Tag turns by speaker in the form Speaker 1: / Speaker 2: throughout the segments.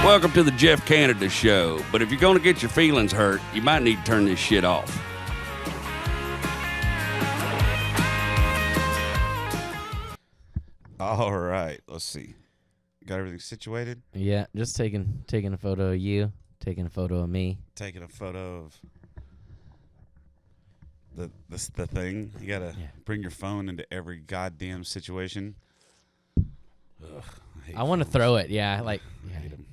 Speaker 1: Welcome to the Jeff Canada Show. But if you're going to get your feelings hurt, you might need to turn this shit off.
Speaker 2: All right, let's see. Got everything situated?
Speaker 3: Yeah, just taking a photo of you, taking a photo of me.
Speaker 2: Taking a photo of the thing. You gotta bring your phone into every goddamn situation. Ugh,
Speaker 3: I want to throw it. Yeah, like
Speaker 2: I hate them.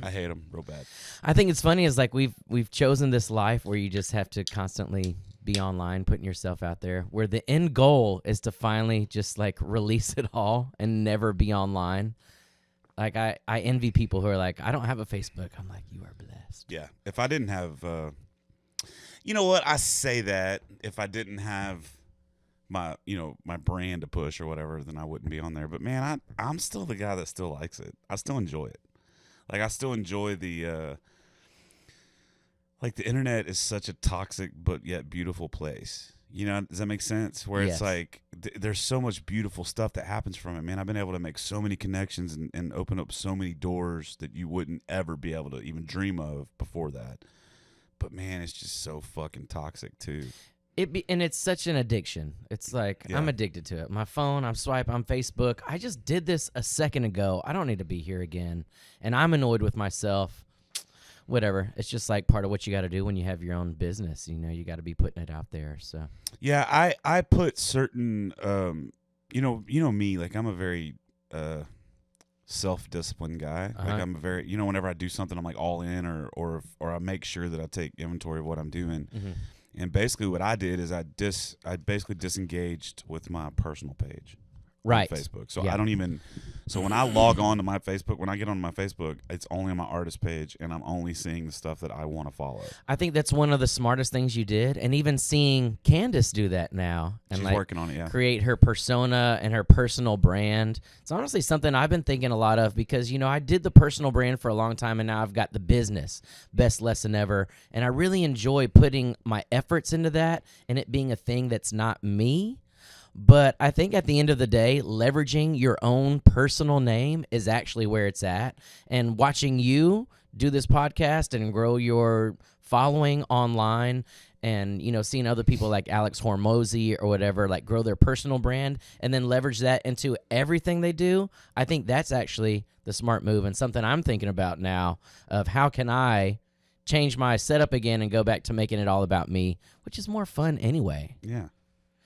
Speaker 2: I hate them real bad.
Speaker 3: I think it's funny is like we've chosen this life where you just have to constantly be online, putting yourself out there, where the end goal is to finally just like release it all and never be online. Like I envy people who are like, I don't have a Facebook. I'm like, you are blessed.
Speaker 2: Yeah. If I didn't have, you know what? I say that if I didn't have my brand to push or whatever, then I wouldn't be on there. But man, I'm still the guy that still likes it. I still enjoy it. Like I still enjoy the, like the internet is such a toxic but yet beautiful place. You know, does that make sense? Where
Speaker 3: Yes.
Speaker 2: it's like there's so much beautiful stuff that happens from it, man. I've been able to make so many connections and open up so many doors that you wouldn't ever be able to even dream of before that. But man, it's just so fucking toxic too.
Speaker 3: And it's such an addiction. It's like I'm addicted to it. My phone, I'm swiping on Facebook. I just did this a second ago. I don't need to be here again. And I'm annoyed with myself. Whatever. It's just like part of what you got to do when you have your own business. You know, you got to be putting it out there. So
Speaker 2: Yeah, I put certain you know me, like I'm a very self-disciplined guy.
Speaker 3: Uh-huh.
Speaker 2: Like I'm a very, whenever I do something I'm like all in or I make sure that I take inventory of what I'm doing.
Speaker 3: Mm-hmm.
Speaker 2: And basically what I did is I basically disengaged with my personal page.
Speaker 3: Right.
Speaker 2: On Facebook. So
Speaker 3: Yeah.
Speaker 2: I don't even, so when I log on to my Facebook, when I get on my Facebook, it's only on my artist page and I'm only seeing the stuff that I want to follow.
Speaker 3: I think that's one of the smartest things you did. And even seeing Candace do that now and
Speaker 2: She's
Speaker 3: like
Speaker 2: working on it, yeah.
Speaker 3: create her persona and her personal brand. It's honestly something I've been thinking a lot of because, I did the personal brand for a long time and now I've got the business, best lesson ever. And I really enjoy putting my efforts into that and it being a thing that's not me. But I think at the end of the day, leveraging your own personal name is actually where it's at. And watching you do this podcast and grow your following online and, seeing other people like Alex Hormozy or whatever, like grow their personal brand and then leverage that into everything they do, I think that's actually the smart move and something I'm thinking about now of how can I change my setup again and go back to making it all about me, which is more fun anyway.
Speaker 2: Yeah.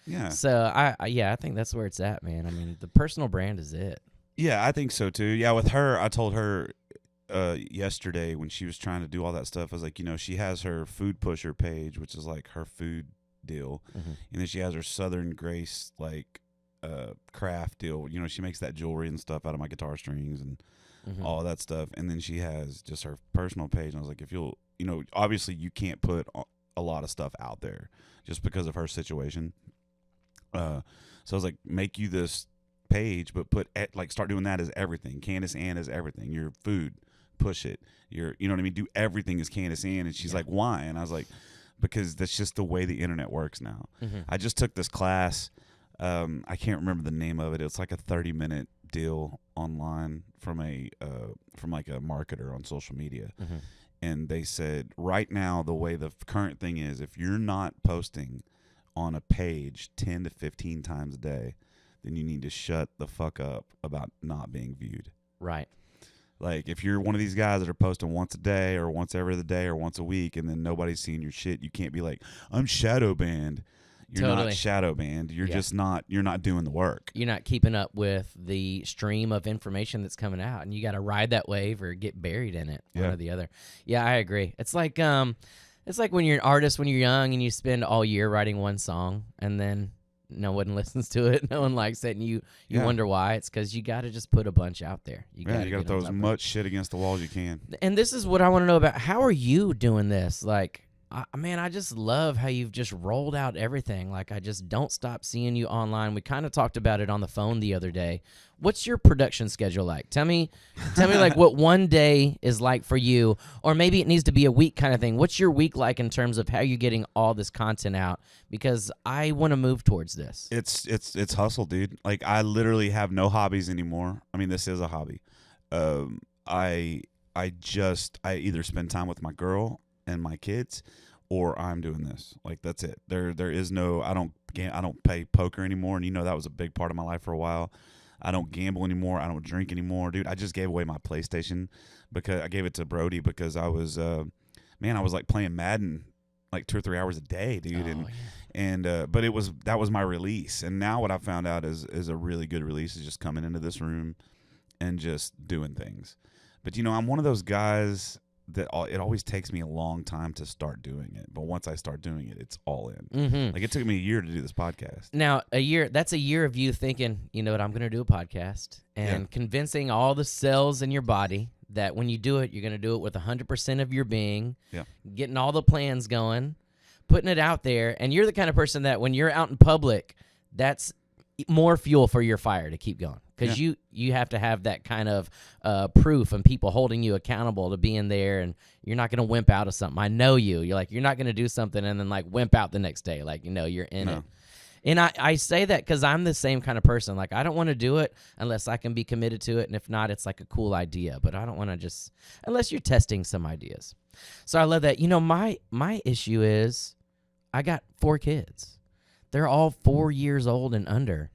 Speaker 2: Yeah.
Speaker 3: So I think that's where it's at, man. I mean, the personal brand is it.
Speaker 2: Yeah, I think so too. Yeah, with her, I told her yesterday when she was trying to do all that stuff, I was like, she has her food pusher page, which is like her food deal, and then she has her Southern Grace like craft deal. She makes that jewelry and stuff out of my guitar strings and all of that stuff, and then she has just her personal page. And I was like, if you'll, obviously you can't put a lot of stuff out there just because of her situation. So I was like, make you this page, but start doing that as everything. Candace Ann is everything. Your food, push it. You know what I mean? Do everything as Candace Ann. And she's like, why? And I was like, because that's just the way the internet works now. I just took this class. I can't remember the name of it. It's like a 30-minute deal online from like a marketer on social media. And they said right now, the way the current thing is, if you're not posting on a page 10 to 15 times a day, then you need to shut the fuck up about not being viewed.
Speaker 3: Right.
Speaker 2: Like if you're one of these guys that are posting once a day or once every other day or once a week and then nobody's seeing your shit, you can't be like, I'm shadow banned. You're
Speaker 3: Totally.
Speaker 2: not shadow banned. You're just not, you're not doing the work.
Speaker 3: You're not keeping up with the stream of information that's coming out, and you got to ride that wave or get buried in it, one or the other. Yeah, I agree. It's like when you're an artist when you're young and you spend all year writing one song and then no one listens to it, no one likes it, and you wonder why. It's because you got to just put a bunch out there. You got to
Speaker 2: throw as much shit against the wall as you can.
Speaker 3: And this is what I want to know about. How are you doing this? Like, man, I just love how you've just rolled out everything. Like, I just don't stop seeing you online. We kind of talked about it on the phone the other day. What's your production schedule like? Tell me like what one day is like for you, or maybe it needs to be a week kind of thing. What's your week like in terms of how you're getting all this content out? Because I want to move towards this.
Speaker 2: It's hustle, dude. Like I literally have no hobbies anymore. I mean, this is a hobby. I either spend time with my girl and my kids, or I'm doing this. Like, that's it. There is no, I don't play poker anymore, and that was a big part of my life for a while. I don't gamble anymore. I don't drink anymore, dude. I just gave away my PlayStation because I gave it to Brody because I was I was like playing Madden like 2 or 3 hours a day, dude. But that was my release. And now what I found out is a really good release is just coming into this room and just doing things. But I'm one of those guys that it always takes me a long time to start doing it. But once I start doing it, it's all in.
Speaker 3: Mm-hmm.
Speaker 2: Like, it took me a year to do this podcast.
Speaker 3: Now, that's a year of you thinking, you know what, I'm going to do a podcast, and convincing all the cells in your body that when you do it, you're going to do it with 100% of your being, getting all the plans going, putting it out there. And you're the kind of person that when you're out in public, that's more fuel for your fire to keep going. Because you have to have that kind of proof and people holding you accountable to being there, and you're not going to wimp out of something. I know you. You're not going to do something and then like wimp out the next day. Like, you're in it. And I say that because I'm the same kind of person. Like, I don't want to do it unless I can be committed to it. And if not, it's like a cool idea. But I don't want to just, unless you're testing some ideas. So I love that. My issue is I got 4 kids. They're all 4 years old and under.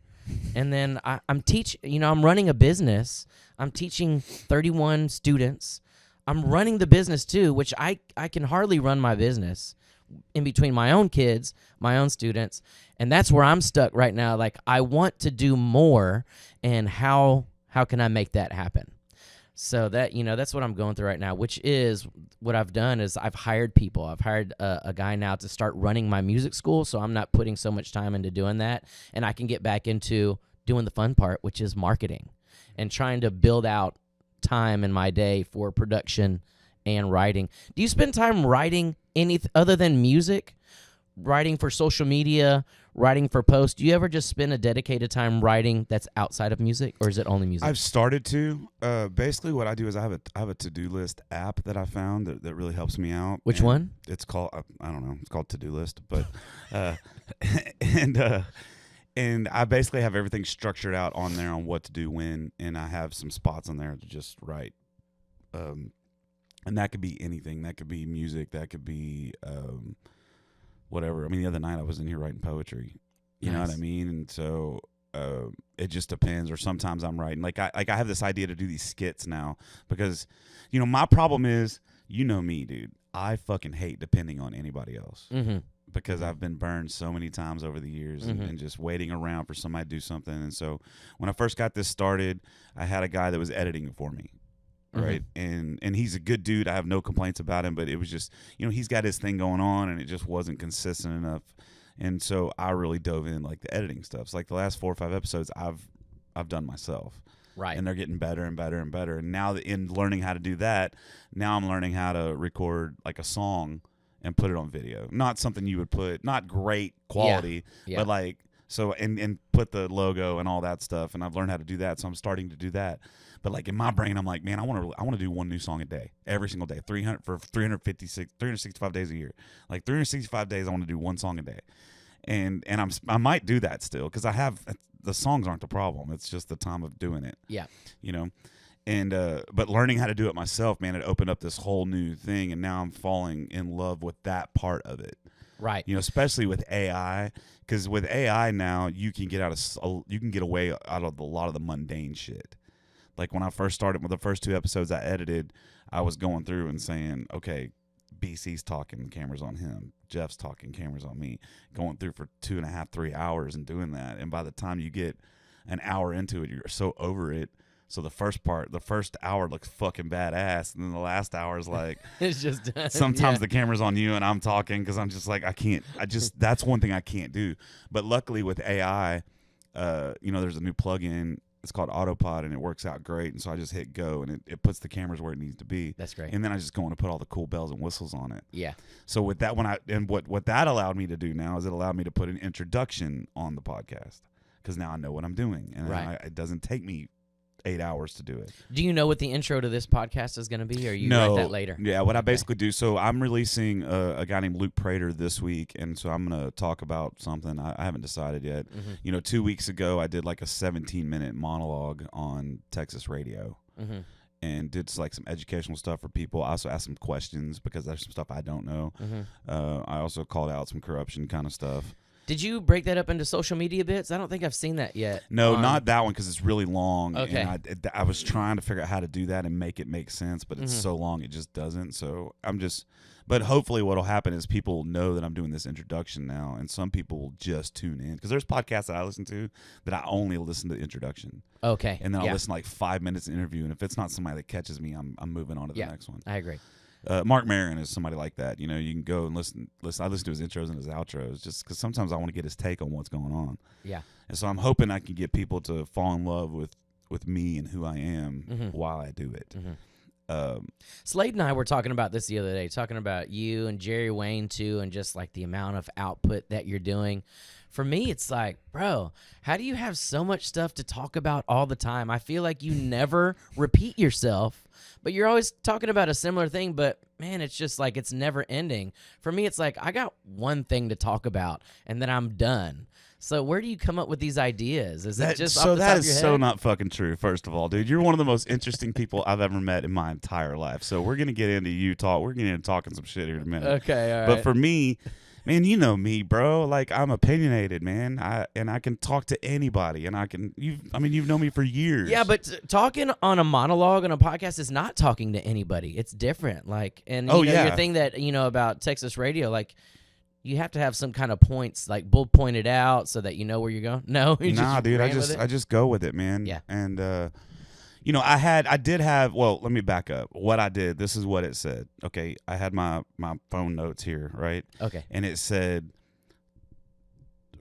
Speaker 3: And then I'm teaching, I'm running a business. I'm teaching 31 students. I'm running the business too, which I can hardly run my business in between my own kids, my own students. And that's where I'm stuck right now. Like, I want to do more, and how can I make that happen? So that, that's what I'm going through right now, which is what I've done is I've hired people. I've hired a guy now to start running my music school, so I'm not putting so much time into doing that, and I can get back into doing the fun part, which is marketing and trying to build out time in my day for production and writing. Do you spend time writing other than music? Writing for social media, writing for posts? Do you ever just spend a dedicated time writing that's outside of music, or is it only music?
Speaker 2: I've started to. Basically, what I do is I have a to-do list app that I found that really helps me out.
Speaker 3: Which one?
Speaker 2: It's called I don't know. It's called To-Do List, but and I basically have everything structured out on there on what to do when, and I have some spots on there to just write. And that could be anything. That could be music. That could be whatever. I mean, the other night I was in here writing poetry. You know what I mean? And so it just depends. Or sometimes I'm writing. Like I have this idea to do these skits now because, my problem is, me, dude. I fucking hate depending on anybody else because I've been burned so many times over the years and just waiting around for somebody to do something. And so when I first got this started, I had a guy that was editing it for me. Right. And he's a good dude. I have no complaints about him, but it was just, he's got his thing going on and it just wasn't consistent enough. And so I really dove in like the editing stuff. So like the last 4 or 5 episodes I've done myself. Right. And they're getting better and better and better. And now in learning how to do that, now I'm learning how to record like a song and put it on video. Not something you would put, not great quality, but like, so, and put the logo and all that stuff. And I've learned how to do that. So I'm starting to do that. But like in my brain, I'm like, man, I want to do one new song a day, every single day, 365 days a year. Like 365 days, I want to do one song a day, and I might do that still because the songs aren't the problem. It's just the time of doing it. Yeah, And but learning how to do it myself, man, it opened up this whole new thing, and now I'm falling in love with that part of it. Right. Especially with AI, because with AI now you can get away out of a lot of the mundane shit. Like when I first started with the first 2 episodes I edited, I was going through and saying, okay, BC's talking, cameras on him. Jeff's talking, cameras on me. Going through for 2.5, 3 hours and doing that. And by the time you get an hour into it, you're so over it. So the first hour looks fucking badass. And then the last hour is like, it's just done. Sometimes the camera's on you and I'm talking because I'm just like, that's one thing I can't do. But luckily with AI, there's a new plugin. It's called Autopod, and it works out great. And so I just hit go, and it puts the cameras where it needs to be. That's great. And then I just go in and put all the cool bells and whistles on it. Yeah. So with that, what that allowed me to do now is it allowed me to put an introduction on the podcast because now I know what I'm doing, and it doesn't take me 8 hours to do it. Do you know what the intro to this podcast is going to be, or you write that later? Yeah, what I basically do, so I'm releasing a guy named Luke Prater this week, and so I'm going to talk about something. I haven't decided yet. 2 weeks ago, I did like a 17-minute monologue on Texas radio. and did like some educational stuff for people. I also asked some questions because there's some stuff I don't know. I also called out some corruption kind of stuff.
Speaker 3: Did you break that up into social media bits? I don't think I've seen that yet.
Speaker 2: No, not that one because it's really long.
Speaker 3: Okay.
Speaker 2: And I was trying to figure out how to do that and make it make sense, but it's so long it just doesn't. So but hopefully what'll happen is people know that I'm doing this introduction now, and some people will just tune in because there's podcasts that I listen to that I only listen to the introduction.
Speaker 3: Okay.
Speaker 2: And then I'll listen to like 5 minutes of interview, and if it's not somebody that catches me, I'm moving on to the next one.
Speaker 3: I agree.
Speaker 2: Mark Maron is somebody like that. You know, you can go and listen. I listen to his intros and his outros just because sometimes I want to get his take on what's going on.
Speaker 3: Yeah.
Speaker 2: And so I'm hoping I can get people to fall in love with me and who I am while I do it.
Speaker 3: Slade and I were talking about this the other day, talking about you and Jerry Wayne too, and just like the amount of output that you're doing. For me, it's like, bro, how do you have so much stuff to talk about all the time? I feel like you never repeat yourself, but you're always talking about a similar thing, but man, it's just like it's never ending. For me, it's like I got one thing to talk about and then I'm done. So where do you come up with these ideas? Is it just off the top of your head?
Speaker 2: That is so not fucking true, first of all, dude. You're one of the most interesting people I've ever met in my entire life. So we're going to get into you talk. We're going to get into talking some shit here in a minute.
Speaker 3: Okay, all right.
Speaker 2: But for me, man, you know me, bro. Like I'm opinionated, man. I can talk to anybody, and you've known me for years.
Speaker 3: Yeah, but talking on a monologue on a podcast is not talking to anybody. It's different. Like, and you know, your thing that about Texas radio, like you have to have some kind of points, like bullet pointed out, so that you know where you're going. No,
Speaker 2: nah, dude. I just go with it, man.
Speaker 3: Yeah,
Speaker 2: and I did have. Well, let me back up. What I did. This is what it said. Okay, I had my phone notes here, right?
Speaker 3: Okay,
Speaker 2: and it said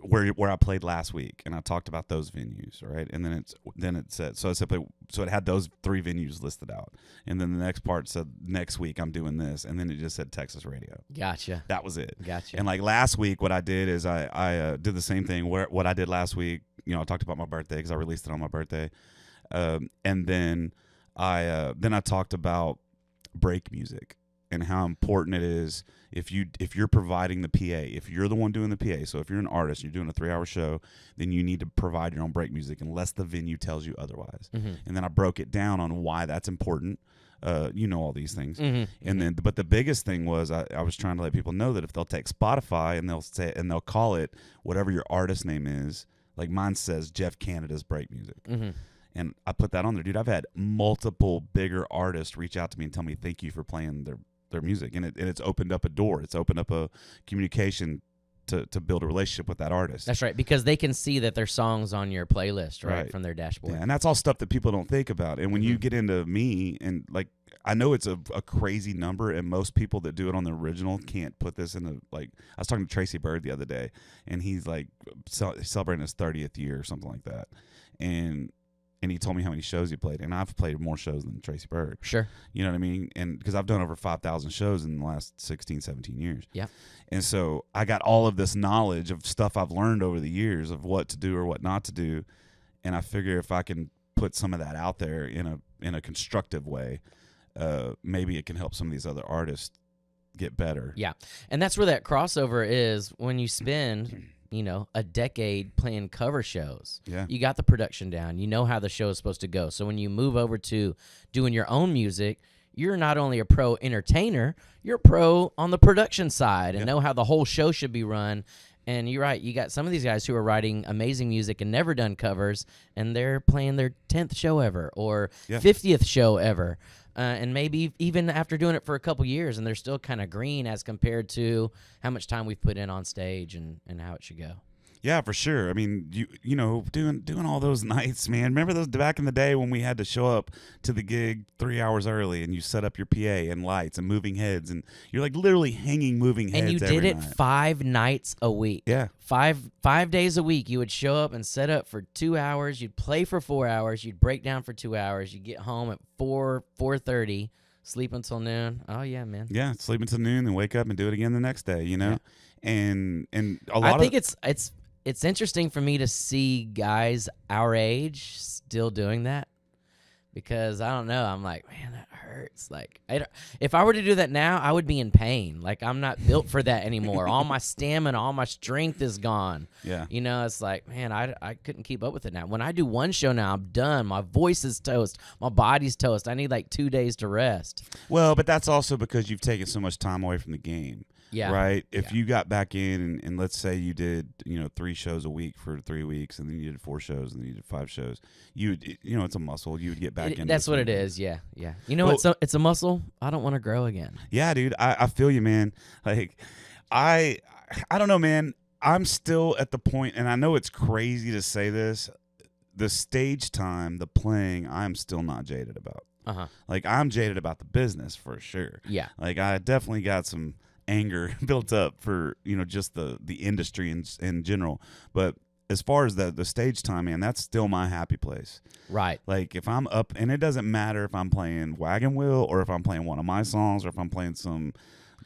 Speaker 2: where I played last week, and I talked about those venues, right? And then it said so it had those 3 venues listed out, and then the next part said next week I'm doing this, and then it just said Texas radio.
Speaker 3: Gotcha.
Speaker 2: That was it.
Speaker 3: Gotcha.
Speaker 2: And like last week, what I did is I did the same thing. What I did last week, I talked about my birthday because I released it on my birthday, and then I talked about break music and how important it is if you're providing the PA, if you're the one doing the PA. So if you're an artist, you're doing a 3-hour show, then you need to provide your own break music unless the venue tells you otherwise. And then I broke it down on why that's important. All these things. And then, but the biggest thing was I was trying to let people know that if they'll take Spotify and they'll call it whatever your artist name is, like mine says Jeff Canada's break music. And I put that on there, dude. I've had multiple bigger artists reach out to me and tell me thank you for playing their music, and it's opened up a door. It's opened up a communication to build a relationship with that artist.
Speaker 3: That's right, because they can see that their song's on your playlist, right, from their dashboard.
Speaker 2: Yeah, and that's all stuff that people don't think about. And when you get into me, and like I know it's a crazy number, and most people that do it on the original can't put this in a, like, I was talking to Tracy Bird the other day, and he's like celebrating his 30th year or something like that, and he told me how many shows he played, and I've played more shows than Tracy Bird.
Speaker 3: Sure.
Speaker 2: You know what I mean? And because I've done over 5,000 shows in the last 16, 17 years.
Speaker 3: Yeah.
Speaker 2: And so I got all of this knowledge of stuff I've learned over the years of what to do or what not to do, and I figure if I can put some of that out there in a constructive way, maybe it can help some of these other artists get better.
Speaker 3: Yeah. And that's where that crossover is when you spend a decade playing cover shows.
Speaker 2: Yeah.
Speaker 3: You got the production down. You know how the show is supposed to go. So when you move over to doing your own music, you're not only a pro entertainer, you're a pro on the production side and know how the whole show should be run. And you're right. You got some of these guys who are writing amazing music and never done covers, and they're playing their 10th show ever or 50th show ever. And maybe even after doing it for a couple years, and they're still kind of green as compared to how much time we've put in on stage and how it should go.
Speaker 2: Yeah, for sure. I mean, you know, doing all those nights, man. Remember those back in the day when we had to show up to the gig 3 hours early, and you set up your PA and lights and moving heads, and you're like literally hanging moving heads.
Speaker 3: And you did it 5 nights a week.
Speaker 2: Yeah,
Speaker 3: 5 days a week. You would show up and set up for 2 hours. You'd play for 4 hours. You'd break down for 2 hours. You'd get home at 4:30. Sleep until noon. Oh yeah, man.
Speaker 2: Yeah, sleep until noon and wake up and do it again the next day. You know, and a lot.
Speaker 3: I think it's interesting for me to see guys our age still doing that, because I don't know. I'm like, man, that hurts. Like, if I were to do that now, I would be in pain. Like, I'm not built for that anymore. All my stamina, all my strength is gone.
Speaker 2: Yeah.
Speaker 3: You know, it's like, man, I couldn't keep up with it now. When I do one show now, I'm done. My voice is toast. My body's toast. I need like 2 days to rest.
Speaker 2: Well, but that's also because you've taken so much time away from the game.
Speaker 3: Yeah.
Speaker 2: Right. If you got back in and let's say you did, 3 shows a week for 3 weeks, and then you did 4 shows, and then you did 5 shows, it's a muscle. You would get back in.
Speaker 3: That's what it is. Yeah. Yeah. You know, it's a muscle. I don't want to grow again.
Speaker 2: Yeah, dude. I feel you, man. Like, I don't know, man. I'm still at the point, and I know it's crazy to say this, the stage time, the playing, I'm still not jaded about.
Speaker 3: Uh-huh.
Speaker 2: Like, I'm jaded about the business for sure.
Speaker 3: Yeah.
Speaker 2: Like, I definitely got some anger built up for just the industry in general, but as far as the stage time, man, that's still my happy place.
Speaker 3: Right.
Speaker 2: Like, if I'm up, and it doesn't matter if I'm playing Wagon Wheel or if I'm playing one of my songs or if I'm playing some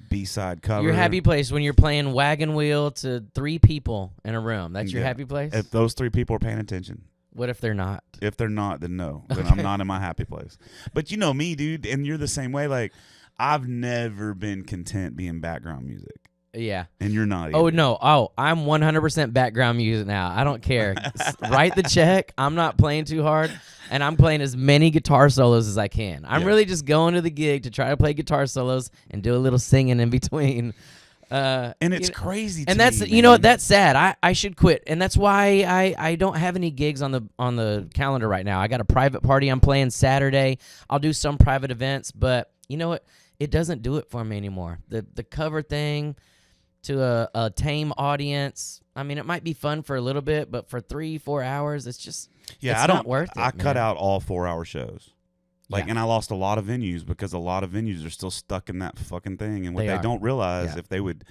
Speaker 2: B-side cover.
Speaker 3: Your happy place when you're playing Wagon Wheel to 3 people in a room. That's your happy place?
Speaker 2: If those 3 people are paying attention.
Speaker 3: What if they're not?
Speaker 2: If they're not, then no. Then I'm not in my happy place. But you know me, dude, and you're the same way. Like, I've never been content being background music.
Speaker 3: Yeah.
Speaker 2: And you're not either.
Speaker 3: Oh, no. Oh, I'm 100% background music now. I don't care. Write the check. I'm not playing too hard, and I'm playing as many guitar solos as I can. I'm really just going to the gig to try to play guitar solos and do a little singing in between.
Speaker 2: And it's crazy to
Speaker 3: and that's
Speaker 2: me,
Speaker 3: you know
Speaker 2: man.
Speaker 3: that's sad. I should quit, and that's why I don't have any gigs on the calendar right now. I got a private party I'm playing Saturday. I'll do some private events, but you know what? It doesn't do it for me anymore. The cover thing to a tame audience. I mean, it might be fun for a little bit, but for 3-4 hours, it's not worth it.
Speaker 2: I cut out all 4-hour shows. Like, and I lost a lot of venues because a lot of venues are still stuck in that fucking thing. And what they don't realize, if they would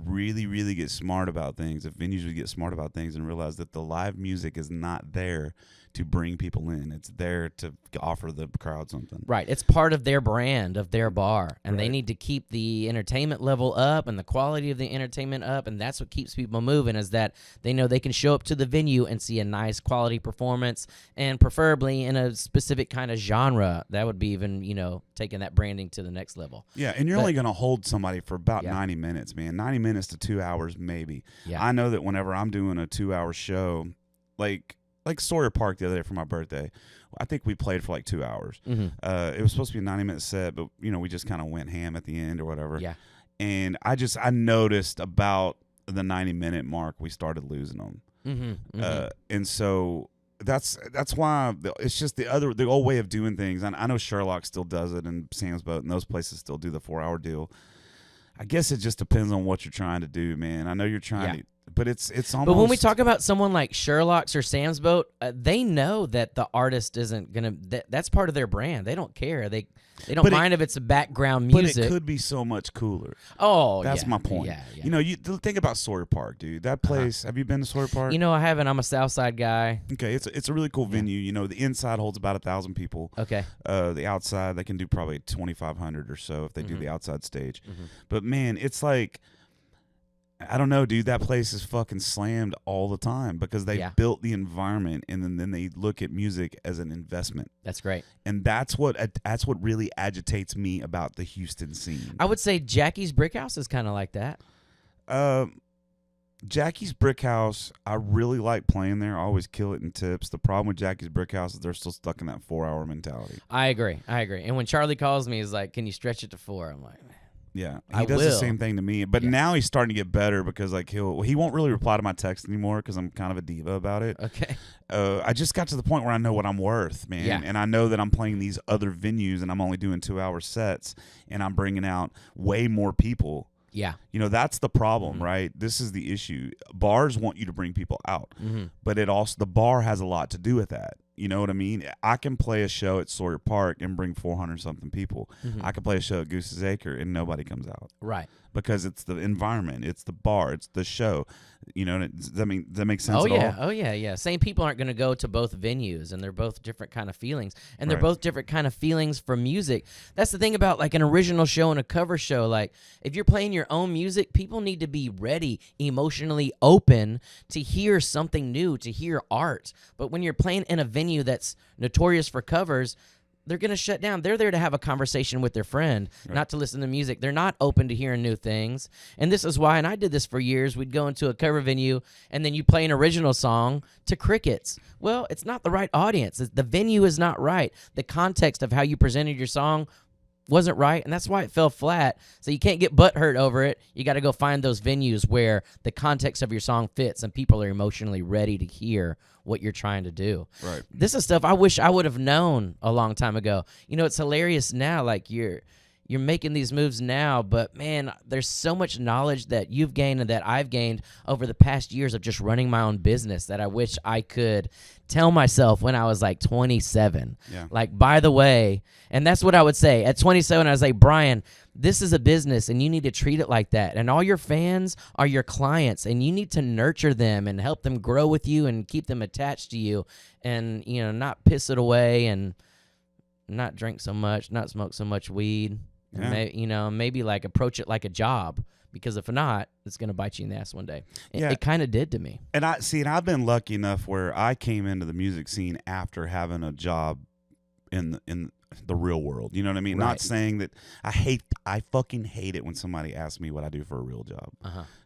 Speaker 2: really, really get smart about things, if venues would get smart about things and realize that the live music is not there to bring people in, it's there to offer the crowd something.
Speaker 3: Right. It's part of their brand, of their bar, and they need to keep the entertainment level up and the quality of the entertainment up, and that's what keeps people moving, is that they know they can show up to the venue and see a nice quality performance, and preferably in a specific kind of genre. That would be even, taking that branding to the next level.
Speaker 2: Yeah, and you're only going to hold somebody for about 90 minutes, man. 90 minutes to 2 hours maybe.
Speaker 3: Yeah.
Speaker 2: I know that whenever I'm doing a 2-hour show, like Sawyer Park the other day for my birthday, I think we played for like 2 hours.
Speaker 3: Mm-hmm.
Speaker 2: It was supposed to be a 90-minute set, but we just kind of went ham at the end or whatever.
Speaker 3: Yeah.
Speaker 2: And I noticed about the 90-minute mark we started losing them.
Speaker 3: Mm-hmm. Mm-hmm.
Speaker 2: And so that's why it's just the old way of doing things. And I know Sherlock still does it, and Sam's Boat, and those places still do the 4-hour deal. I guess it just depends on what you're trying to do, man. I know you're trying to, but it's almost.
Speaker 3: But when we talk about someone like Sherlock's or Sam's Boat, they know that the artist isn't gonna. That's part of their brand. They don't care. They don't mind if it's a background music.
Speaker 2: But it could be so much cooler.
Speaker 3: Oh,
Speaker 2: that's my point.
Speaker 3: Yeah.
Speaker 2: You think about Sawyer Park, dude. That place. Have you been to Sawyer Park?
Speaker 3: I haven't. I'm a South Side guy.
Speaker 2: Okay, it's a really cool venue. The inside holds about 1,000 people.
Speaker 3: Okay.
Speaker 2: The outside they can do probably 2,500 or so if they do the outside stage. Mm-hmm. But man, it's like, I don't know, dude. That place is fucking slammed all the time because they built the environment, and then they look at music as an investment.
Speaker 3: That's great.
Speaker 2: And that's what really agitates me about the Houston scene.
Speaker 3: I would say Jackie's Brick House is kind of like that.
Speaker 2: Jackie's Brick House, I really like playing there. I always kill it in tips. The problem with Jackie's Brick House is they're still stuck in that 4-hour mentality.
Speaker 3: I agree. And when Charlie calls me, he's like, "Can you stretch it to 4?" I'm like,
Speaker 2: yeah, he does the same thing to me. But now he's starting to get better because he won't really reply to my text anymore because I'm kind of a diva about it.
Speaker 3: Okay.
Speaker 2: I just got to the point where I know what I'm worth, man.
Speaker 3: Yeah.
Speaker 2: And I know that I'm playing these other venues and I'm only doing 2-hour sets and I'm bringing out way more people.
Speaker 3: Yeah.
Speaker 2: That's the problem, right? This is the issue. Bars want you to bring people out, but the bar has a lot to do with that. You know what I mean? I can play a show at Sawyer Park and bring 400-something people. I can play a show at Goose's Acre and nobody comes out.
Speaker 3: Right.
Speaker 2: Because it's the environment, it's the bar, it's the show. You know, does that make sense
Speaker 3: Oh
Speaker 2: at
Speaker 3: yeah,
Speaker 2: all?
Speaker 3: oh yeah. Same people aren't going to go to both venues, and they're both different kind of feelings, and they're
Speaker 2: Right.
Speaker 3: both different kind of feelings for music. That's the thing about like an original show and a cover show. Like if you're playing your own music, people need to be ready, emotionally open to hear something new, to hear art. But when you're playing in a venue that's notorious for covers, they're going to shut down. They're there to have a conversation with their friend, not to listen to music. They're not open to hearing new things. And this is why, and I did this for years, we'd go into a cover venue, and then you play an original song to crickets. Well, it's not the right audience. The venue is not right. The context of how you presented your song wasn't right, and that's why it fell flat. So you can't get butthurt over it. You got to go find those venues where the context of your song fits and people are emotionally ready to hear what you're trying to do.
Speaker 2: Right.
Speaker 3: This is stuff I wish I would have known a long time ago. You know, it's hilarious now. Like you're making these moves now, but man, there's so much knowledge that you've gained and that I've gained over the past years of just running my own business that I wish I could tell myself when I was like 27.
Speaker 2: Yeah.
Speaker 3: Like, by the way, and that's what I would say. At 27, I was like, Brian, this is a business and you need to treat it like that. And all your fans are your clients and you need to nurture them and help them grow with you and keep them attached to you and, you know, not piss it away and not drink so much, not smoke so much weed.
Speaker 2: Yeah.
Speaker 3: Maybe like approach it like a job, because if not, it's going to bite you in the ass one day. It kind of did to me.
Speaker 2: And I've been lucky enough where I came into the music scene after having a job in the real world. You know what I mean?
Speaker 3: Right.
Speaker 2: Not saying that I fucking hate it when somebody asks me what I do for a real job.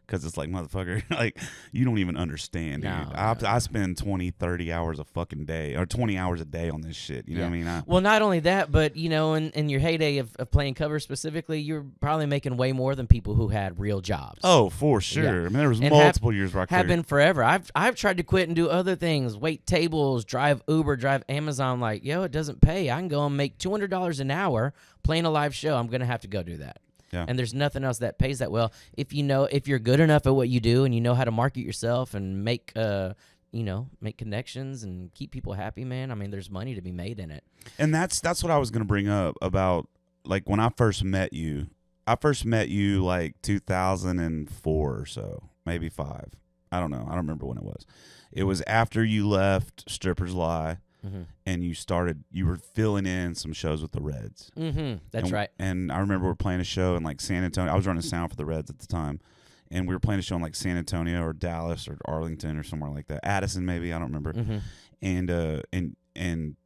Speaker 2: Because it's like, motherfucker, like, you don't even understand, dude. I spend 20, 30 hours a fucking day, or 20 hours a day on this shit. You know what I mean? Well,
Speaker 3: not only that, but, you know, in your heyday of playing covers specifically, you're probably making way more than people who had real jobs.
Speaker 2: Oh, for sure.
Speaker 3: Yeah.
Speaker 2: I mean, there was
Speaker 3: And
Speaker 2: multiple years where I
Speaker 3: have
Speaker 2: could
Speaker 3: been forever. I've tried to quit and do other things, wait tables, drive Uber, drive Amazon. Like, yo, it doesn't pay. I can go and make $200 an hour playing a live show. I'm going to have to go do that.
Speaker 2: Yeah.
Speaker 3: And there's nothing else that pays that well. If you're good enough at what you do and you know how to market yourself and make connections and keep people happy, man, I mean, there's money to be made in it.
Speaker 2: And that's what I was going to bring up about, like, when I first met you. I first met you like 2004 or so, maybe 5. I don't know. I don't remember when it was. It was after you left Strippers Lie. And you were filling in some shows with the Reds.
Speaker 3: That's right.
Speaker 2: And I remember we were playing a show in like San Antonio. I was running sound for the Reds at the time. And we were playing a show in like San Antonio or Dallas or Arlington or somewhere like that. Addison, maybe. I don't remember. And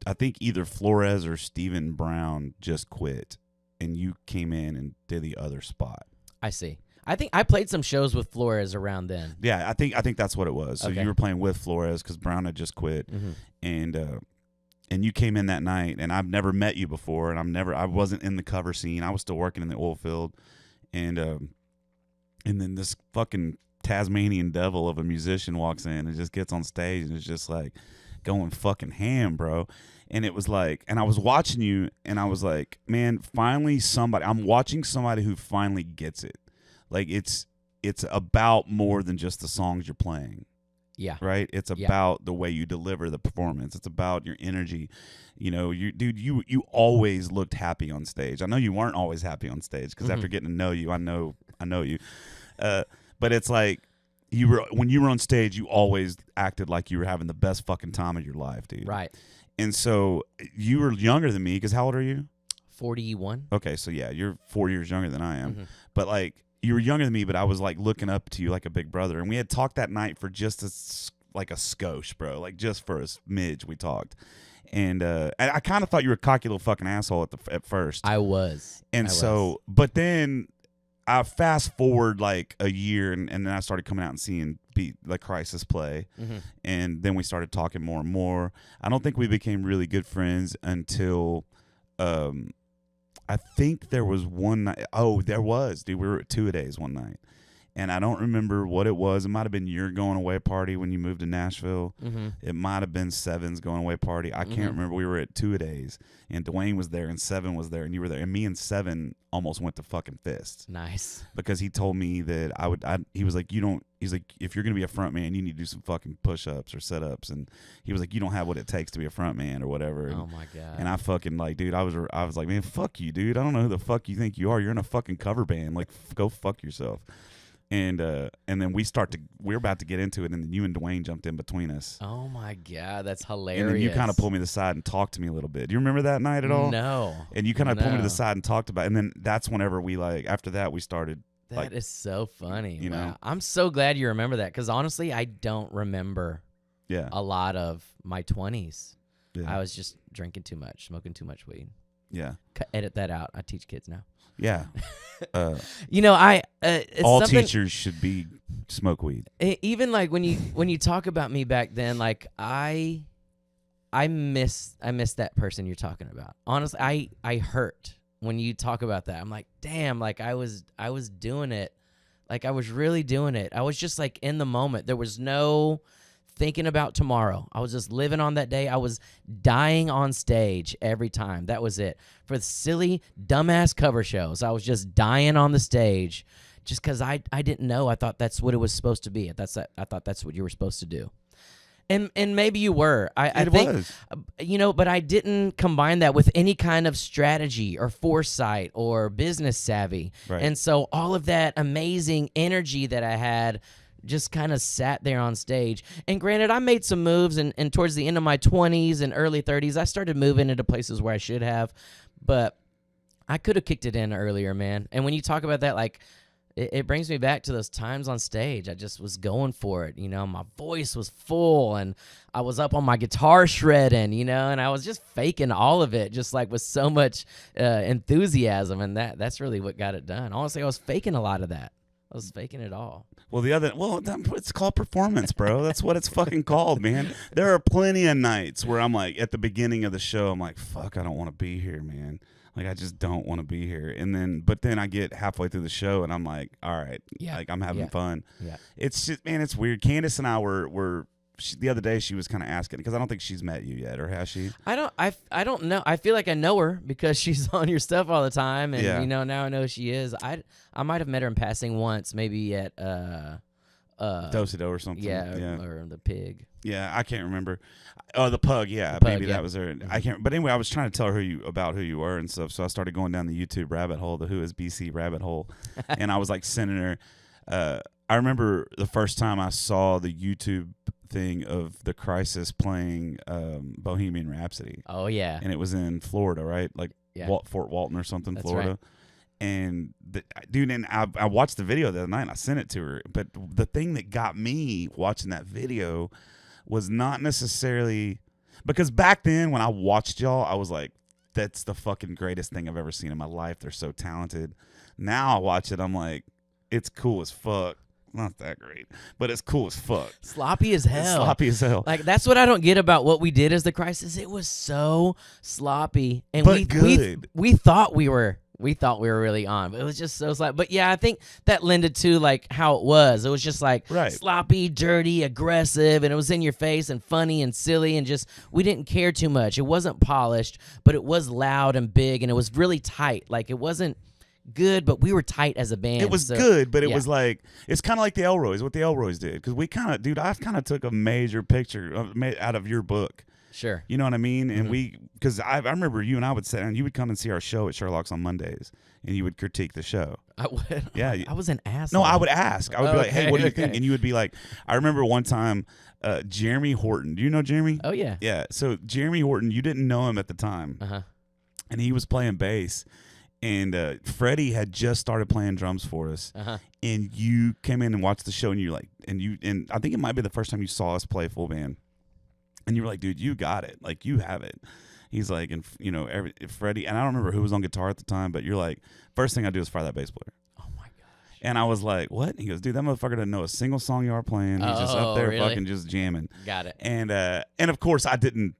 Speaker 2: I think either Flores or Stephen Brown just quit. And you came in and did the other spot.
Speaker 3: I see. I think I played some shows with Flores around then.
Speaker 2: Yeah, I think that's what it was. So you were playing with Flores because Brown had just quit, and you came in that night. And I've never met you before, and I wasn't in the cover scene. I was still working in the oil field, and then this fucking Tasmanian devil of a musician walks in and just gets on stage and is just like going fucking ham, bro. And it was like, and I was watching you, and I was like, man, finally I'm watching somebody who finally gets it. Like, it's about more than just the songs you're playing.
Speaker 3: Yeah.
Speaker 2: Right? It's about the way you deliver the performance. It's about your energy. You know, you always looked happy on stage. I know you weren't always happy on stage because after getting to know you, I know you. But it's like when you were on stage, you always acted like you were having the best fucking time of your life, dude.
Speaker 3: Right.
Speaker 2: And so you were younger than me because how old are you?
Speaker 3: 41.
Speaker 2: Okay, so yeah, you're 4 years younger than I am. But like, you were younger than me, but I was like looking up to you like a big brother. And we had talked that night for just a skosh, bro. Like just for a smidge we talked. And I kind of thought you were a cocky little fucking asshole at first.
Speaker 3: I was.
Speaker 2: But then I fast forward like a year and then I started coming out and seeing the Crisis play. And then we started talking more and more. I don't think we became really good friends until I think there was one night. Oh, there was, dude. We were at 2-a-days one night. And I don't remember what it was. It might have been your going away party when you moved to Nashville. It might have been Seven's going away party. I can't remember. We were at 2-a-days, and Dwayne was there, and Seven was there, and you were there. And me and Seven almost went to fucking fists.
Speaker 3: Nice.
Speaker 2: Because he told me that he was like, he's like, if you're going to be a front man, you need to do some fucking push-ups or sit-ups. And he was like, you don't have what it takes to be a front man or whatever.
Speaker 3: Oh, my God.
Speaker 2: And I fucking like, dude, I was like, man, fuck you, dude. I don't know who the fuck you think you are. You're in a fucking cover band. Like, go fuck yourself. And then we're about to get into it, and then you and Dwayne jumped in between us.
Speaker 3: Oh my God, that's hilarious.
Speaker 2: And then you kind of pulled me to the side and talked to me a little bit. Do you remember that night at all?
Speaker 3: No.
Speaker 2: And you kind of pulled me to the side and talked about it. And then that's whenever we after that we started.
Speaker 3: That is so funny.
Speaker 2: You know?
Speaker 3: I'm so glad you remember that, because honestly, I don't remember a lot of my 20s.
Speaker 2: Yeah.
Speaker 3: I was just drinking too much, smoking too much weed.
Speaker 2: Yeah.
Speaker 3: Edit that out. I teach kids now.
Speaker 2: Yeah.
Speaker 3: It's
Speaker 2: all
Speaker 3: something,
Speaker 2: teachers should be smoke weed.
Speaker 3: Even like when you talk about me back then, like I miss that person you're talking about. Honestly, I hurt when you talk about that. I'm like, damn, like I was doing it. Like I was really doing it. I was just like in the moment. There was no thinking about tomorrow. I was just living on that day. I was dying on stage every time. That was it. For the silly, dumbass cover shows, I was just dying on the stage just because I didn't know. I thought that's what it was supposed to be. I thought that's what you were supposed to do. And maybe you were. I think, but I didn't combine that with any kind of strategy or foresight or business savvy.
Speaker 2: Right.
Speaker 3: And so all of that amazing energy that I had just kind of sat there on stage. And granted, I made some moves, and towards the end of my 20s and early 30s, I started moving into places where I should have, but I could have kicked it in earlier, man. And when you talk about that, like, it brings me back to those times on stage. I just was going for it, my voice was full, and I was up on my guitar shredding, and I was just faking all of it, just like with so much enthusiasm, and that's really what got it done. Honestly, I was faking a lot of that. I was faking it all.
Speaker 2: Well, it's called performance, bro. That's what it's fucking called, man. There are plenty of nights where I'm like, at the beginning of the show, I'm like, fuck, I don't want to be here, man. Like, I just don't want to be here. But then I get halfway through the show and I'm like, all right, like I'm having fun.
Speaker 3: Yeah.
Speaker 2: It's just, man, it's weird. Candace and I were the other day she was kind of asking, because I don't think she's met you yet, or has she?
Speaker 3: I don't know. I feel like I know her because she's on your stuff all the time, and now I know who she is. I might have met her in passing once, maybe at
Speaker 2: Dosido or something.
Speaker 3: Yeah, or the Pig.
Speaker 2: Yeah, I can't remember. Oh, the Pug. Yeah, maybe that was her.
Speaker 3: Mm-hmm.
Speaker 2: I can't. But anyway, I was trying to tell her about who you were and stuff. So I started going down the YouTube rabbit hole, the Who Is BC rabbit hole, and I was like sending her. I remember the first time I saw the YouTube thing of the Crisis playing Bohemian Rhapsody.
Speaker 3: Oh yeah,
Speaker 2: and it was in Florida, right? Like Fort Walton or something,
Speaker 3: That's
Speaker 2: Florida.
Speaker 3: Right.
Speaker 2: And dude, and I watched the video the other night and I sent it to her. But the thing that got me watching that video was not necessarily, because back then when I watched y'all, I was like, that's the fucking greatest thing I've ever seen in my life. They're so talented. Now I watch it, I'm like, it's cool as fuck. Not that great, but it's cool as fuck.
Speaker 3: Sloppy as hell.
Speaker 2: It's sloppy as hell.
Speaker 3: Like, that's what I don't get about what we did as the Crisis. It was so sloppy, and
Speaker 2: but good.
Speaker 3: We thought we were really on, but it was just so sloppy. But yeah, I think that lended to like how it was. It was just like sloppy, dirty, aggressive, and it was in your face and funny and silly, and just we didn't care too much. It wasn't polished, but it was loud and big, and it was really tight. Like, it wasn't good, but we were tight as a band.
Speaker 2: It was good, but it was like, it's kind of like the Elroys, what the Elroys did, because we kind of, dude, I kind of took a major picture out of your book.
Speaker 3: Sure.
Speaker 2: You know what I mean? And because I remember you and I would sit and you would come and see our show at Sherlock's on Mondays, and you would critique the show.
Speaker 3: I would.
Speaker 2: Yeah.
Speaker 3: I was an asshole.
Speaker 2: No, I would ask. I would be like, hey, what do you think? And you would be like, I remember one time, Jeremy Horton. Do you know Jeremy?
Speaker 3: Oh, yeah.
Speaker 2: Yeah. So Jeremy Horton, you didn't know him at the time.
Speaker 3: Uh-huh.
Speaker 2: And he was playing bass. And Freddie had just started playing drums for us, and you came in and watched the show, and and I think it might be the first time you saw us play full band, and you were like, "Dude, you got it, like you have it." He's like, and Freddie, and I don't remember who was on guitar at the time, but you're like, first thing I do is fire that bass player.
Speaker 3: Oh my gosh!
Speaker 2: And I was like, "What?" And he goes, "Dude, that motherfucker doesn't know a single song you are playing. He's just up there fucking just jamming."
Speaker 3: Got it.
Speaker 2: And of course I didn't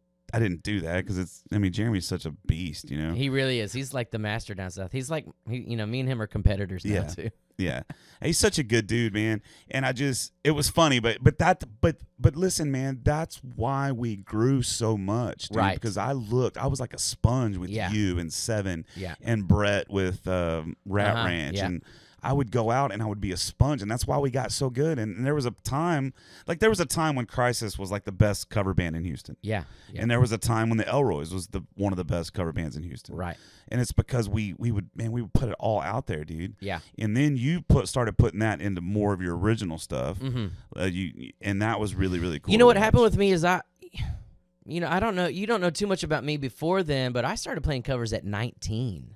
Speaker 2: do that because Jeremy's such a beast,
Speaker 3: He really is. He's like the master down south. He's like, me and him are competitors now too.
Speaker 2: Yeah. He's such a good dude, man. And it was funny, but listen, man, that's why we grew so much, dude.
Speaker 3: Right.
Speaker 2: Because I was like a sponge with you and Seven and Brett with Rat Ranch.
Speaker 3: Yeah.
Speaker 2: And I would go out and I would be a sponge, and that's why we got so good. And there was a time when Crisis was like the best cover band in Houston.
Speaker 3: Yeah.
Speaker 2: And there was a time when the Elroys was one of the best cover bands in Houston.
Speaker 3: Right.
Speaker 2: And it's because we would put it all out there, dude.
Speaker 3: Yeah.
Speaker 2: And then you started putting that into more of your original stuff. And that was really, really cool.
Speaker 3: You know what happened with me is I don't know. You don't know too much about me before then, but I started playing covers at 19.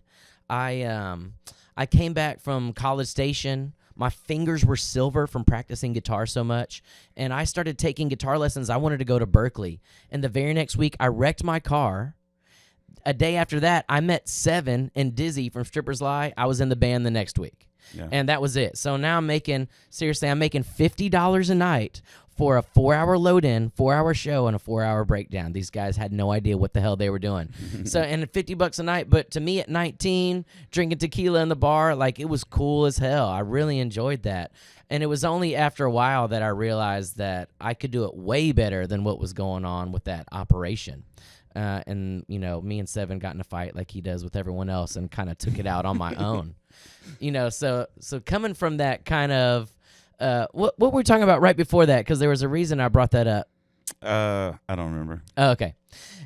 Speaker 3: I came back from College Station. My fingers were silver from practicing guitar so much, and I started taking guitar lessons. I wanted to go to Berkeley, and the very next week, I wrecked my car. A day after that, I met Seven and Dizzy from Strippers Lie. I was in the band the next week, and that was it. So now I'm making $50 a night for a 4-hour load-in, 4-hour show, and a 4-hour breakdown. These guys had no idea what the hell they were doing. So, and $50 a night. But to me, at 19, drinking tequila in the bar, like, it was cool as hell. I really enjoyed that. And it was only after a while that I realized that I could do it way better than what was going on with that operation. And, me and Seven got in a fight like he does with everyone else and kind of took it out on my own. So coming from that kind of, what were we talking about right before that? Because there was a reason I brought that up.
Speaker 2: I don't remember.
Speaker 3: Oh, okay.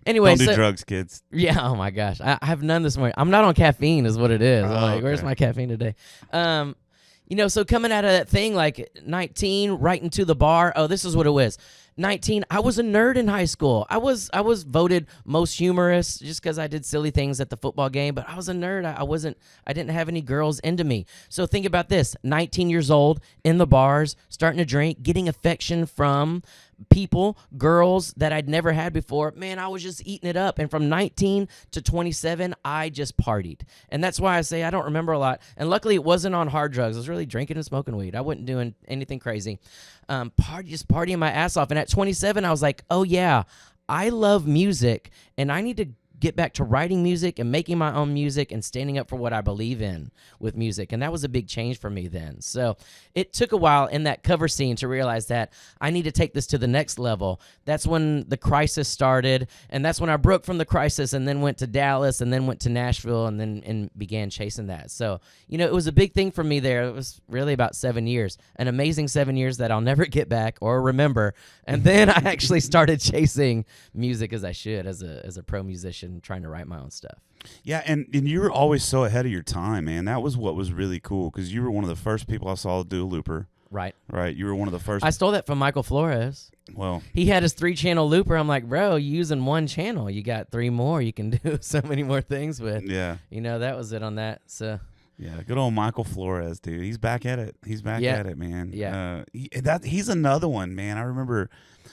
Speaker 3: Anyway,
Speaker 2: don't do drugs, kids.
Speaker 3: Yeah. Oh my gosh, I have none this morning. I'm not on caffeine, is what it is. I'm like,
Speaker 2: okay.
Speaker 3: Where's my caffeine today? So coming out of that thing, like 19, right into the bar. Oh, this is what it was. 19, I was a nerd in high school. I was voted most humorous just because I did silly things at the football game, but I was a nerd. I didn't have any girls into me. So think about this, 19 years old, in the bars, starting to drink, getting affection from people, girls that I'd never had before. Man, I was just eating it up. And from 19 to 27, I just partied. And that's why I say I don't remember a lot. And luckily, it wasn't on hard drugs. I was really drinking and smoking weed. I wasn't doing anything crazy. Just partying my ass off. And at 27, I was like, oh, yeah, I love music, and I need to get back to writing music and making my own music and standing up for what I believe in with music. And that was a big change for me then. So it took a while in that cover scene to realize that I need to take this to the next level. That's when the Crisis started, and that's when I broke from the Crisis and then went to Dallas and then went to Nashville and began chasing that. So, it was a big thing for me there. It was really about 7 years, an amazing 7 years that I'll never get back or remember. And then I actually started chasing music as I should, as a pro musician, trying to write my own stuff.
Speaker 2: Yeah, and you were always so ahead of your time, man. That was what was really cool, because you were one of the first people I saw do a looper.
Speaker 3: Right.
Speaker 2: You were one of the first.
Speaker 3: I stole that from Michael Flores.
Speaker 2: Well,
Speaker 3: he had his 3-channel looper. I'm like, bro, you using one channel. You got 3 more. You can do so many more things with.
Speaker 2: Yeah.
Speaker 3: That was it on that. So.
Speaker 2: Yeah, good old Michael Flores, dude. He's back at it. He's back at it, man.
Speaker 3: Yeah.
Speaker 2: He's another one, man. I remember.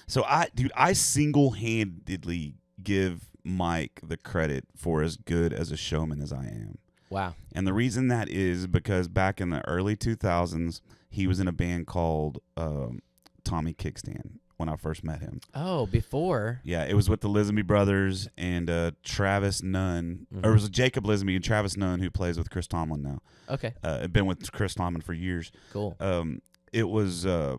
Speaker 2: So I single-handedly give Mike the credit for as good as a showman as I am.
Speaker 3: Wow.
Speaker 2: And the reason that is because back in the early 2000s, he was in a band called Tommy Kickstand when I first met him.
Speaker 3: Oh, before.
Speaker 2: Yeah, it was with the Lisenby brothers and Travis Nunn. Or it was Jacob Lisenby and Travis Nunn, who plays with Chris Tomlin now.
Speaker 3: Okay.
Speaker 2: I've been with Chris Tomlin for years.
Speaker 3: Cool.
Speaker 2: It was... and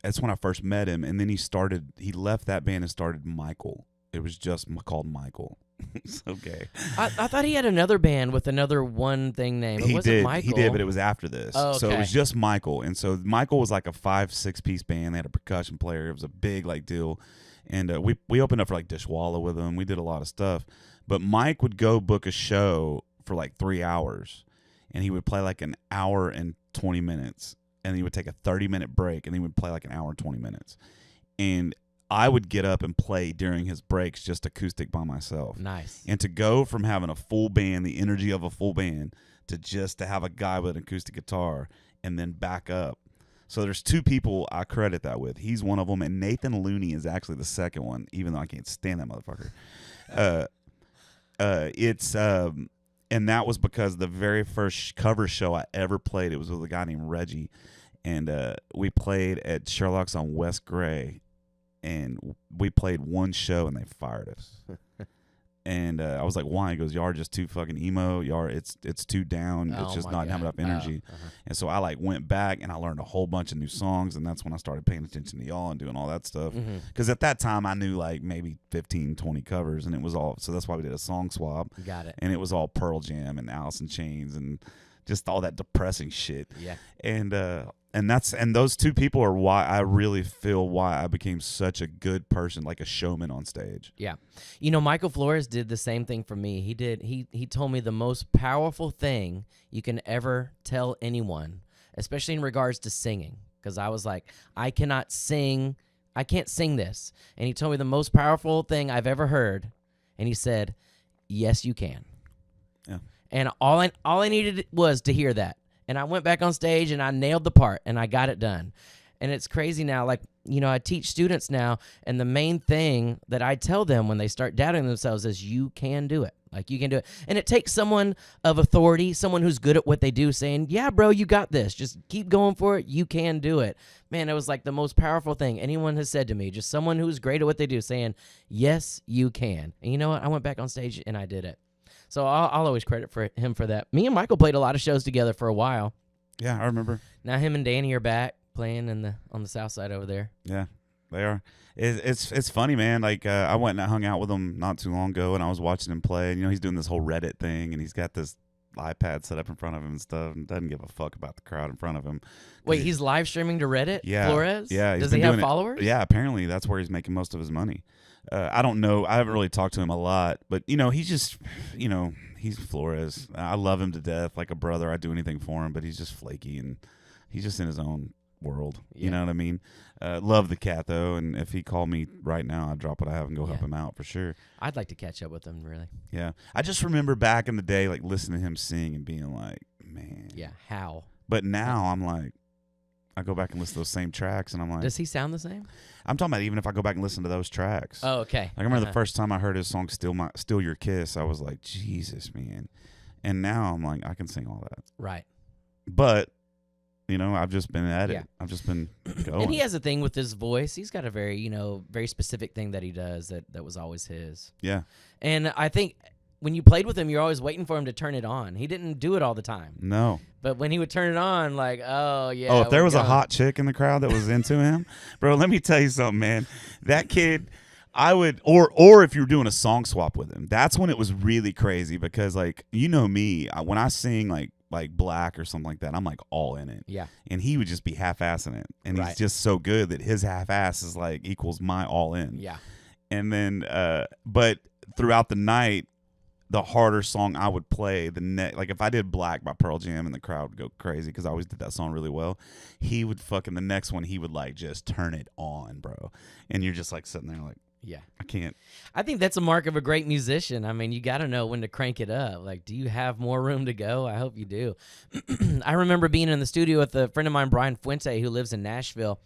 Speaker 2: that's when I first met him. And then he left that band and started Michael. It was just called Michael. It's okay.
Speaker 3: I thought he had another band with another one thing name. It wasn't Michael.
Speaker 2: He did, but it was after this.
Speaker 3: Oh, okay.
Speaker 2: So it was just Michael. And so Michael was like a 5-6 piece band. They had a percussion player. It was a big deal. And we opened up for Dishwalla with him. We did a lot of stuff. But Mike would go book a show for 3 hours, and he would play an hour and 20 minutes. And he would take a 30-minute break, and he would play an hour and 20 minutes. And I would get up and play during his breaks just acoustic by myself.
Speaker 3: Nice.
Speaker 2: And to go from having a full band, the energy of a full band, to have a guy with an acoustic guitar and then back up. So there's 2 people I credit that with. He's one of them, and Nathan Looney is actually the second one, even though I can't stand that motherfucker. And that was because the very first cover show I ever played, it was with a guy named Reggie. And we played at Sherlock's on West Gray, and we played one show, and they fired us. And I was like, why? He goes, y'all are just too fucking emo. Y'all, it's too down. It's just not having enough energy. And so I went back, and I learned a whole bunch of new songs, and that's when I started paying attention to y'all and doing all that stuff. Because at that time, I knew maybe 15, 20 covers, and it was all, so that's why we did a song swap.
Speaker 3: Got it.
Speaker 2: And it was all Pearl Jam and Alice in Chains and just all that depressing shit.
Speaker 3: Yeah.
Speaker 2: And those two people are why I really feel why I became such a good person, like a showman on stage.
Speaker 3: Yeah. You know, Michael Flores did the same thing for me. He told me the most powerful thing you can ever tell anyone, especially in regards to singing, because I was like, I can't sing this. And he told me the most powerful thing I've ever heard, and he said, yes, you can.
Speaker 2: Yeah.
Speaker 3: And all I needed was to hear that. And I went back on stage and I nailed the part and I got it done. And it's crazy now. Like, you know, I teach students now, and the main thing that I tell them when they start doubting themselves is you can do it. Like, you can do it. And it takes someone of authority, someone who's good at what they do, saying, yeah, bro, you got this. Just keep going for it. You can do it. Man, it was like the most powerful thing anyone has said to me. Just someone who's great at what they do saying, yes, you can. And you know what? I went back on stage and I did it. So I'll always credit him for that. Me and Michael played a lot of shows together for a while.
Speaker 2: Yeah, I remember.
Speaker 3: Now him and Danny are back playing on the south side over there.
Speaker 2: Yeah, they are. It's funny, man. Like I went and I hung out with him not too long ago, and I was watching him play. And, you know, he's doing this whole Reddit thing, and he's got this iPad set up in front of him and stuff, and doesn't give a fuck about the crowd in front of him.
Speaker 3: Wait, he's live streaming to Reddit?
Speaker 2: Yeah,
Speaker 3: Flores?
Speaker 2: Yeah.
Speaker 3: Does he have followers?
Speaker 2: Yeah, apparently that's where he's making most of his money. I don't know. I haven't really talked to him a lot, but, you know, he's just, you know, he's Flores. I love him to death, like a brother. I'd do anything for him, but he's just flaky, and he's just in his own world. You know what I mean? Love the cat, though, and if he called me right now, I'd drop what I have and go help him out for sure.
Speaker 3: I'd like to catch up with him, really.
Speaker 2: Yeah. I just remember back in the day, like, listening to him sing and being like, man.
Speaker 3: Yeah, how?
Speaker 2: But now I'm like, I go back and listen to those same tracks, and I'm like,
Speaker 3: does he sound the same?
Speaker 2: I'm talking about even if I go back and listen to those tracks.
Speaker 3: Oh, okay.
Speaker 2: Like, I remember the first time I heard his song Still Your Kiss, I was like, Jesus, man. And now I'm like, I can sing all that.
Speaker 3: Right.
Speaker 2: But, you know, I've just been at it.
Speaker 3: Yeah.
Speaker 2: I've just been going.
Speaker 3: And he has a thing with his voice. He's got a very, you know, very specific thing that he does that was always his.
Speaker 2: Yeah.
Speaker 3: And I think when you played with him, you're always waiting for him to turn it on. He didn't do it all the time.
Speaker 2: No.
Speaker 3: But when he would turn it on, like, oh, yeah.
Speaker 2: Oh, if there was a hot chick in the crowd that was into him, bro, let me tell you something, man. That kid, I would, or if you were doing a song swap with him, that's when it was really crazy because, like, you know me, when I sing, like Black or something like that, I'm, like, all in it.
Speaker 3: Yeah.
Speaker 2: And he would just be half-assing it. And he's just so good that his half-ass is, like, equals my all in.
Speaker 3: Yeah.
Speaker 2: And then, but throughout the night, the harder song I would play, like if I did Black by Pearl Jam and the crowd would go crazy because I always did that song really well, he would the next one, he would like just turn it on, bro. And you're just like sitting there like,
Speaker 3: yeah,
Speaker 2: I can't.
Speaker 3: I think that's a mark of a great musician. I mean, you got to know when to crank it up. Like, do you have more room to go? I hope you do. I remember being in the studio with a friend of mine, Brian Fuente, who lives in Nashville.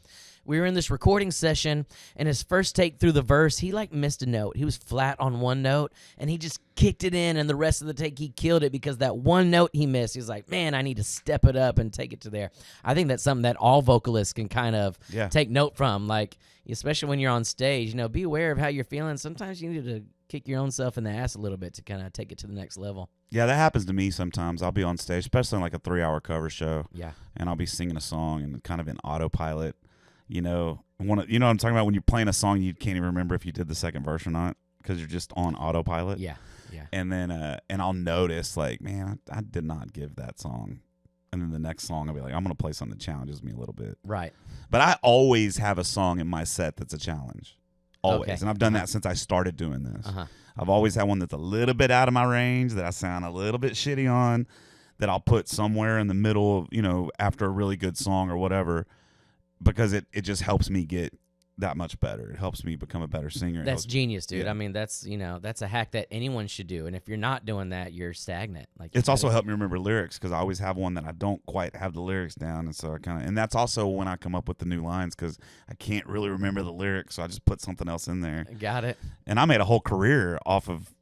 Speaker 3: We were in this recording session, and his first take through the verse, he like missed a note. He was flat on one note, and he just kicked it in, and the rest of the take, he killed it because that one note he missed, he was like, man, I need to step it up and take it to there. I think that's something that all vocalists can kind of take note from, like, especially when you're on stage. You know, be aware of how you're feeling. Sometimes you need to kick your own self in the ass a little bit to kind of take it to the next level.
Speaker 2: Yeah, that happens to me sometimes. I'll be on stage, especially on like a 3-hour cover show.
Speaker 3: Yeah.
Speaker 2: And I'll be singing a song and kind of in autopilot. You know what I'm talking about when you're playing a song you can't even remember if you did the second verse or not because you're just on autopilot.
Speaker 3: Yeah, yeah.
Speaker 2: And then and I'll notice like, man, I did not give that song. And then the next song I'll be like, I'm going to play something that challenges me a little bit.
Speaker 3: Right.
Speaker 2: But I always have a song in my set that's a challenge. Always.
Speaker 3: Okay.
Speaker 2: And I've done that since I started doing this. I've always had one that's a little bit out of my range that I sound a little bit shitty on that I'll put somewhere in the middle, you know, after a really good song or whatever. Because it just helps me get that much better. It helps me become a better singer.
Speaker 3: That's genius, dude.
Speaker 2: Yeah.
Speaker 3: I mean, that's a hack that anyone should do. And if you're not doing that, you're stagnant. Like,
Speaker 2: it's also helped me remember lyrics because I always have one that I don't quite have the lyrics down, and so and that's also when I come up with the new lines because I can't really remember the lyrics, so I just put something else in there.
Speaker 3: Got it.
Speaker 2: And I made a whole career off of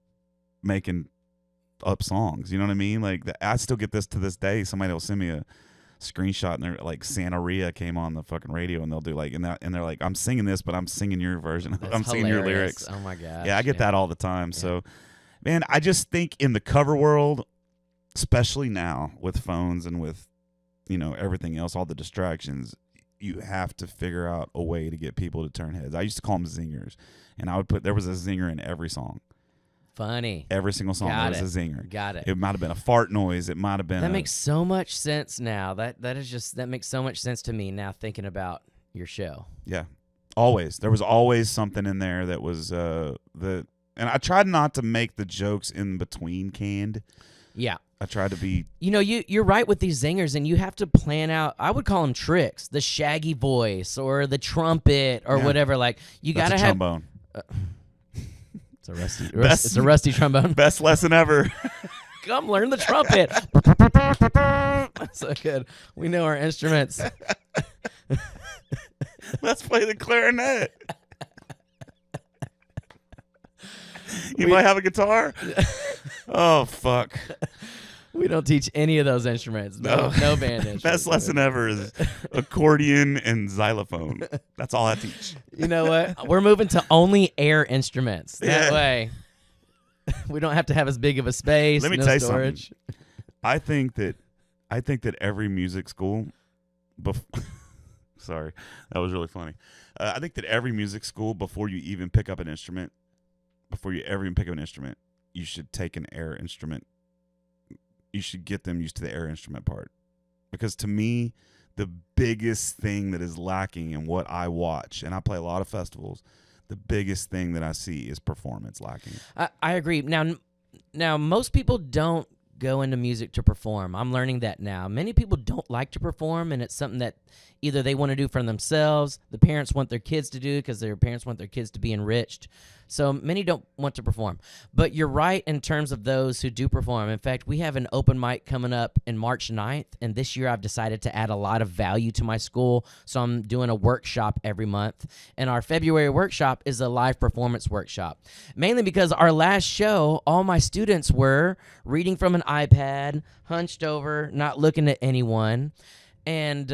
Speaker 2: making up songs. You know what I mean? Like I still get this to this day. Somebody will send me a screenshot and they're like Santeria came on the fucking radio and they'll do like and they're like, I'm singing this but I'm singing your version. I'm singing your lyrics.
Speaker 3: Oh my gosh.
Speaker 2: Yeah, I get that all the time. Yeah. So man, I just think in the cover world, especially now with phones and with, you know, everything else, all the distractions, you have to figure out a way to get people to turn heads. I used to call them zingers, and I would there was a zinger in every song.
Speaker 3: Funny.
Speaker 2: Every single song
Speaker 3: Got
Speaker 2: there
Speaker 3: it.
Speaker 2: was a zinger.
Speaker 3: Got it.
Speaker 2: It might have been a fart noise. It might have been
Speaker 3: That makes so much sense now. That makes so much sense to me now thinking about your show.
Speaker 2: Yeah. Always. There was always something in there that was and I tried not to make the jokes in between canned.
Speaker 3: Yeah.
Speaker 2: I tried to be
Speaker 3: You're right with these zingers, and you have to plan out. I would call them tricks, the shaggy voice or the trumpet or whatever. Like you
Speaker 2: that's
Speaker 3: gotta
Speaker 2: a
Speaker 3: have.
Speaker 2: trombone.
Speaker 3: It's a rusty. It's a rusty trombone.
Speaker 2: Best lesson ever.
Speaker 3: Come learn the trumpet. So good. We know our instruments.
Speaker 2: Let's play the clarinet. You might have a guitar. Oh fuck.
Speaker 3: We don't teach any of those instruments. No band instruments.
Speaker 2: Best lesson ever is accordion and xylophone. That's all I teach.
Speaker 3: You know what? We're moving to only air instruments. That way, we don't have to have as big of a space.
Speaker 2: Let me
Speaker 3: no
Speaker 2: tell you
Speaker 3: storage.
Speaker 2: something. I think that every music school, sorry, that was really funny. I think that every music school, before you ever even pick up an instrument, you should take an air instrument. You should get them used to the air instrument part. Because to me, the biggest thing that is lacking in what I watch, and I play a lot of festivals, the biggest thing that I see is performance lacking.
Speaker 3: I agree. Now, most people don't go into music to perform. I'm learning that now. Many people don't like to perform, and it's something that either they want to do for themselves, the parents want their kids to do because their parents want their kids to be enriched. So many don't want to perform. But you're right in terms of those who do perform. In fact, we have an open mic coming up in March 9th, and this year I've decided to add a lot of value to my school, so I'm doing a workshop every month. And our February workshop is a live performance workshop, mainly because our last show, all my students were reading from an iPad, hunched over, not looking at anyone. And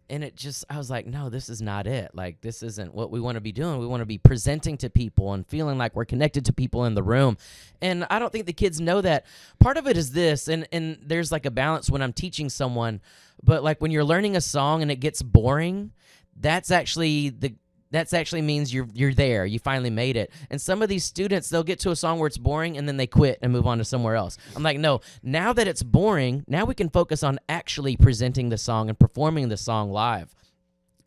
Speaker 3: it just, I was like, no, this is not it. Like, this isn't what we want to be doing. We want to be presenting to people and feeling like we're connected to people in the room. And I don't think the kids know that. Part of it is this, and there's like a balance when I'm teaching someone, but like when you're learning a song and it gets boring, that actually means you're there. You finally made it. And some of these students, they'll get to a song where it's boring and then they quit and move on to somewhere else. I'm like, no, now that it's boring, now we can focus on actually presenting the song and performing the song live.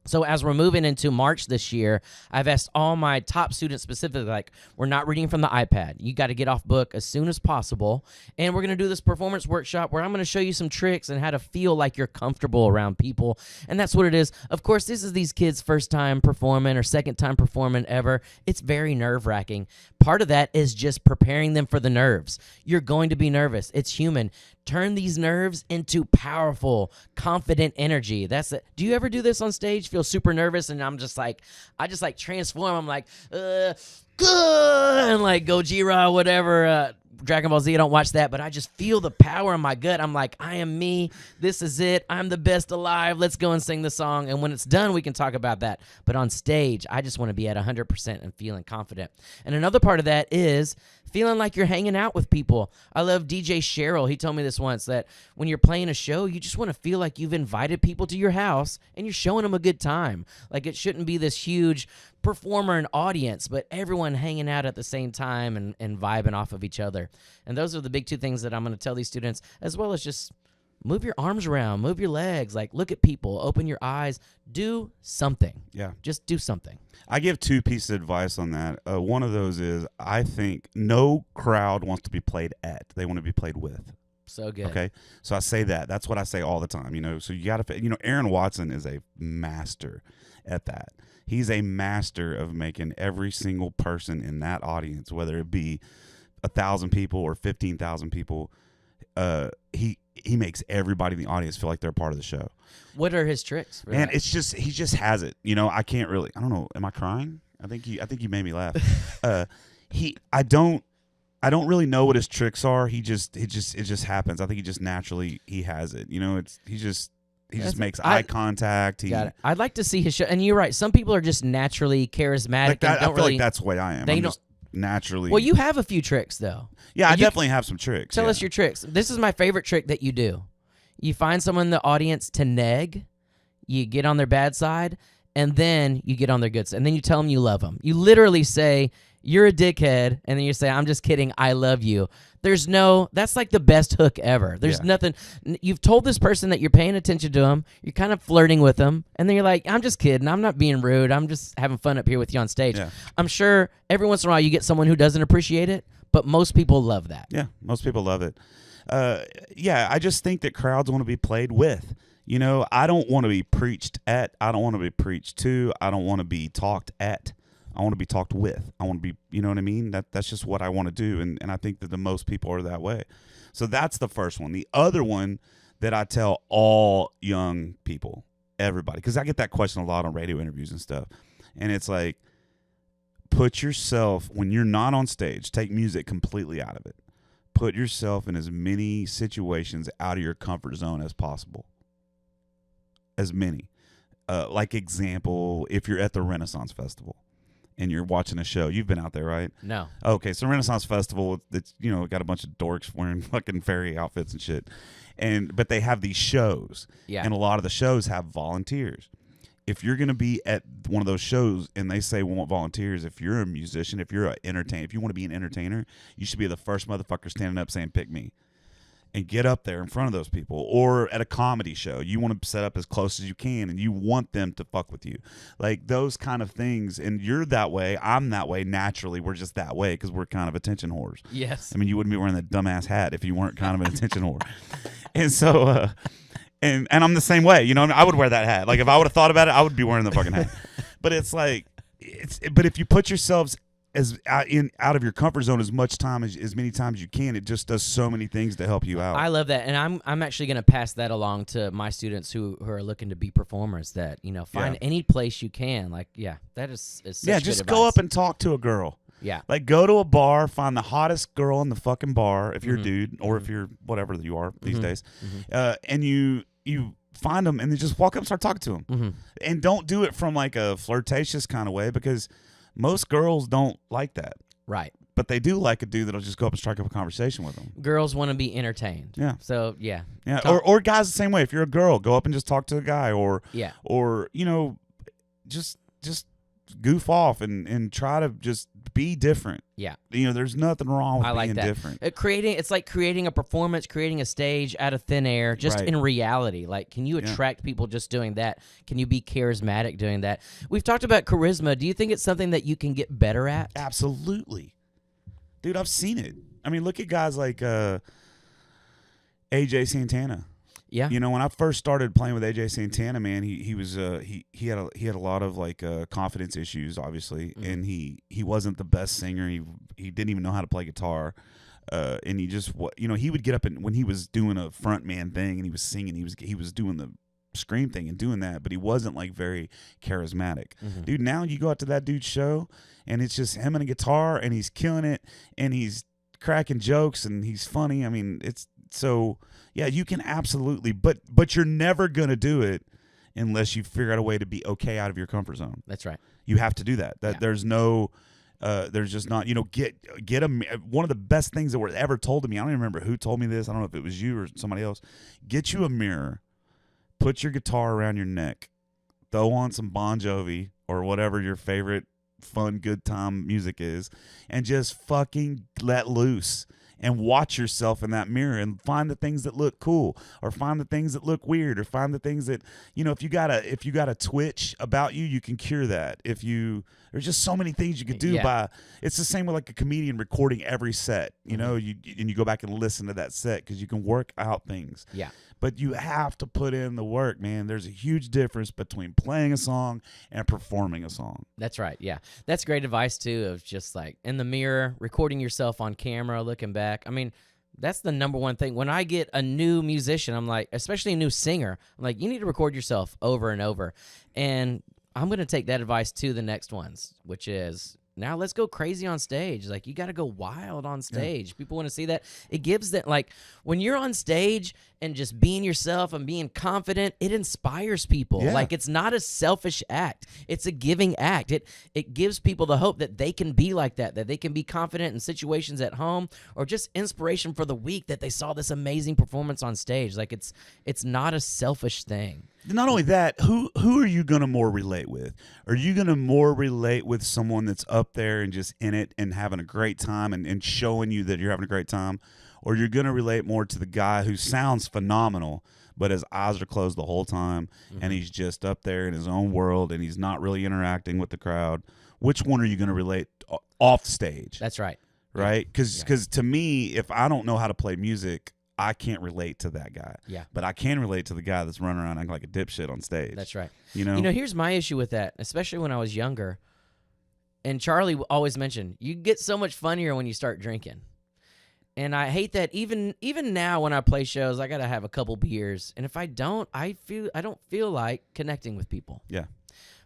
Speaker 3: So as we're moving into March this year, I've asked all my top students specifically, like, we're not reading from the iPad. You got to get off book as soon as possible. And we're going to do this performance workshop where I'm going to show you some tricks and how to feel like you're comfortable around people. And that's what it is. Of course, this is these kids' first time performing or second time performing ever. It's very nerve-wracking. Part of that is just preparing them for the nerves. You're going to be nervous. It's human. Turn these nerves into powerful, confident energy. That's it. Do you ever do this on stage? Feel super nervous, and I just transform. I'm like, good, and like Gojira, whatever. Dragon Ball Z, I don't watch that, but I just feel the power in my gut. I'm like, I am me. This is it. I'm the best alive. Let's go and sing the song. And when it's done, we can talk about that. But on stage, I just want to be at 100% and feeling confident. And another part of that is feeling like you're hanging out with people. I love DJ Cheryl. He told me this once, that when you're playing a show, you just want to feel like you've invited people to your house and you're showing them a good time. Like, it shouldn't be this huge performer and audience, but everyone hanging out at the same time and vibing off of each other. And those are the big two things that I'm going to tell these students, as well as just move your arms around, move your legs, like look at people, open your eyes, do something.
Speaker 2: Yeah.
Speaker 3: Just do something.
Speaker 2: I give two pieces of advice on that. One of those is, I think no crowd wants to be played at. They want to be played with.
Speaker 3: So good.
Speaker 2: Okay. So I say that. That's what I say all the time, So you got to, Aaron Watson is a master at that. He's a master of making every single person in that audience, whether it be 1,000 people or 15,000 people, he makes everybody in the audience feel like they're part of the show.
Speaker 3: What are his tricks?
Speaker 2: And it's just, he just has it. I don't know. Am I crying? I think you made me laugh. I don't really know what his tricks are. It just happens. I think he just naturally, he has it. He just makes eye contact.
Speaker 3: Got it. I'd like to see his show. And you're right. Some people are just naturally charismatic.
Speaker 2: I feel like that's the way I am. I'm just naturally.
Speaker 3: Well, you have a few tricks, though.
Speaker 2: Yeah, I definitely have some tricks.
Speaker 3: Tell us your tricks. This is my favorite trick that you do. You find someone in the audience to neg. You get on their bad side, and then you get on their good side. And then you tell them you love them. You literally say, you're a dickhead, and then you say, I'm just kidding, I love you. That's like the best hook ever. There's nothing. You've told this person that you're paying attention to them. You're kind of flirting with them. And then you're like, I'm just kidding. I'm not being rude. I'm just having fun up here with you on stage.
Speaker 2: Yeah.
Speaker 3: I'm sure every once in a while you get someone who doesn't appreciate it, but most people love that.
Speaker 2: Yeah, most people love it. I just think that crowds want to be played with. You know, I don't want to be preached at. I don't want to be preached to. I don't want to be talked at. I want to be talked with. I want to be, you know what I mean? That's just what I want to do. And I think that the most people are that way. So that's the first one. The other one that I tell all young people, everybody, because I get that question a lot on radio interviews and stuff. And it's like, put yourself, when you're not on stage, take music completely out of it. Put yourself in as many situations out of your comfort zone as possible. As many. Like example, if you're at the Renaissance Festival and you're watching a show, you've been out there, right?
Speaker 3: No.
Speaker 2: Okay, so Renaissance Festival, it's, you know, got a bunch of dorks wearing fucking fairy outfits and shit. But they have these shows.
Speaker 3: Yeah.
Speaker 2: And a lot of the shows have volunteers. If you're going to be at one of those shows and they say we want volunteers, if you're a musician, if you're an entertainer, if you want to be an entertainer, you should be the first motherfucker standing up saying, pick me. And get up there in front of those people. Or at a comedy show, you want to set up as close as you can and you want them to fuck with you. Like those kind of things. And you're that way. I'm that way. Naturally, we're just that way because we're kind of attention whores.
Speaker 3: Yes.
Speaker 2: I mean, you wouldn't be wearing that dumbass hat if you weren't kind of an attention whore. And so, and I'm the same way. You know, I would wear that hat. Like if I would have thought about it, I would be wearing the fucking hat. But it's like, but if you put yourselves out of your comfort zone as many times as you can, it just does so many things to help you out.
Speaker 3: I love that, and I'm actually going to pass that along to my students who are looking to be performers. That, you know, find any place you can. Like, that is such
Speaker 2: just
Speaker 3: good
Speaker 2: go
Speaker 3: advice.
Speaker 2: up and talk to a girl.
Speaker 3: Yeah,
Speaker 2: like go to a bar, find the hottest girl in the fucking bar if you're a dude or if you're whatever you are these days, and you find them and then just walk up and start talking to them, and don't do it from like a flirtatious kind of way because most girls don't like that.
Speaker 3: Right.
Speaker 2: But they do like a dude that'll just go up and strike up a conversation with them.
Speaker 3: Girls want to be entertained.
Speaker 2: Yeah.
Speaker 3: So, yeah.
Speaker 2: Yeah. Or guys the same way. If you're a girl, go up and just talk to a guy or you know, just goof off and try to just be different.
Speaker 3: Yeah.
Speaker 2: You know, there's nothing wrong with
Speaker 3: being
Speaker 2: different.
Speaker 3: It's like creating a performance, creating a stage out of thin air, just in reality. Like, can you attract people just doing that? Can you be charismatic doing that? We've talked about charisma. Do you think it's something that you can get better at?
Speaker 2: Absolutely. Dude, I've seen it. I mean, look at guys like AJ Santana.
Speaker 3: Yeah.
Speaker 2: You know, when I first started playing with AJ Santana, man, he was he had a lot of like confidence issues, obviously, and he wasn't the best singer. He didn't even know how to play guitar, and he just he would get up and when he was doing a front man thing and he was singing, he was doing the scream thing and doing that, but he wasn't like very charismatic. Dude, now you go out to that dude's show and it's just him and a guitar and he's killing it and he's cracking jokes and he's funny. I mean, it's so. Yeah, you can absolutely, but you're never going to do it unless you figure out a way to be okay out of your comfort zone.
Speaker 3: That's right.
Speaker 2: You have to do that. There's no, there's just not, get one of the best things that were ever told to me. I don't even remember who told me this. I don't know if it was you or somebody else. Get you a mirror, put your guitar around your neck, throw on some Bon Jovi or whatever your favorite fun, good time music is, and just fucking let loose. And watch yourself in that mirror and find the things that look cool or find the things that look weird or find the things that, if you got a twitch about you, you can cure that. There's just so many things you could do it's the same with like a comedian recording every set, you go back and listen to that set because you can work out things.
Speaker 3: Yeah.
Speaker 2: But you have to put in the work, man. There's a huge difference between playing a song and performing a song.
Speaker 3: That's right. Yeah. That's great advice too, of just like in the mirror, recording yourself on camera, looking back. I mean, that's the number one thing. When I get a new musician, I'm like, especially a new singer, I'm like, you need to record yourself over and over. And I'm going to take that advice to the next ones, which is, now let's go crazy on stage. Like, you got to go wild on stage. People want to see that. It gives that, like, when you're on stage and just being yourself and being confident, it inspires people.
Speaker 2: Yeah.
Speaker 3: Like, it's not a selfish act. It's a giving act. It gives people the hope that they can be like that they can be confident in situations at home, or just inspiration for the week that they saw this amazing performance on stage. Like, it's not a selfish thing.
Speaker 2: Not only that, who are you going to more relate with? Are you going to more relate with someone that's up there and just in it and having a great time and showing you that you're having a great time? Or you're going to relate more to the guy who sounds phenomenal, but his eyes are closed the whole time, and he's just up there in his own world, and he's not really interacting with the crowd? Which one are you going to relate off stage?
Speaker 3: That's right.
Speaker 2: Right? Because to me, if I don't know how to play music, I can't relate to that guy.
Speaker 3: Yeah.
Speaker 2: But I can relate to the guy that's running around acting like a dipshit on stage.
Speaker 3: That's right.
Speaker 2: You know,
Speaker 3: Here's my issue with that, especially when I was younger. And Charlie always mentioned, you get so much funnier when you start drinking. And I hate that even now when I play shows, I got to have a couple beers. And if I don't, I don't feel like connecting with people.
Speaker 2: Yeah.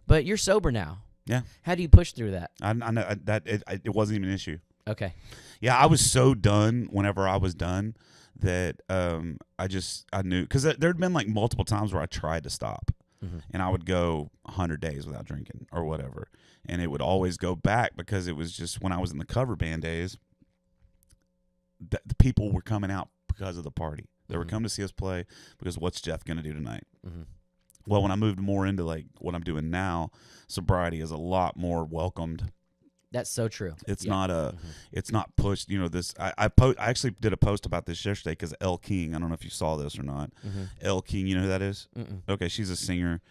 Speaker 3: But you're sober now.
Speaker 2: Yeah.
Speaker 3: How do you push through that?
Speaker 2: I know that it wasn't even an issue.
Speaker 3: Okay.
Speaker 2: Yeah, I was so done whenever I was done that I knew, because there'd been like multiple times where I tried to stop, and I would go 100 days without drinking or whatever, and it would always go back, because it was just when I was in the cover band days, the people were coming out because of the party. They were coming to see us play because what's Jeff gonna do tonight? Well, when I moved more into like what I'm doing now, sobriety is a lot more welcomed.
Speaker 3: That's so true.
Speaker 2: It's
Speaker 3: Yeah.
Speaker 2: not it's not pushed. This I actually did a post about this yesterday, because Elle King, I don't know if you saw this or not. Elle King, you know who that is? Okay, she's a singer.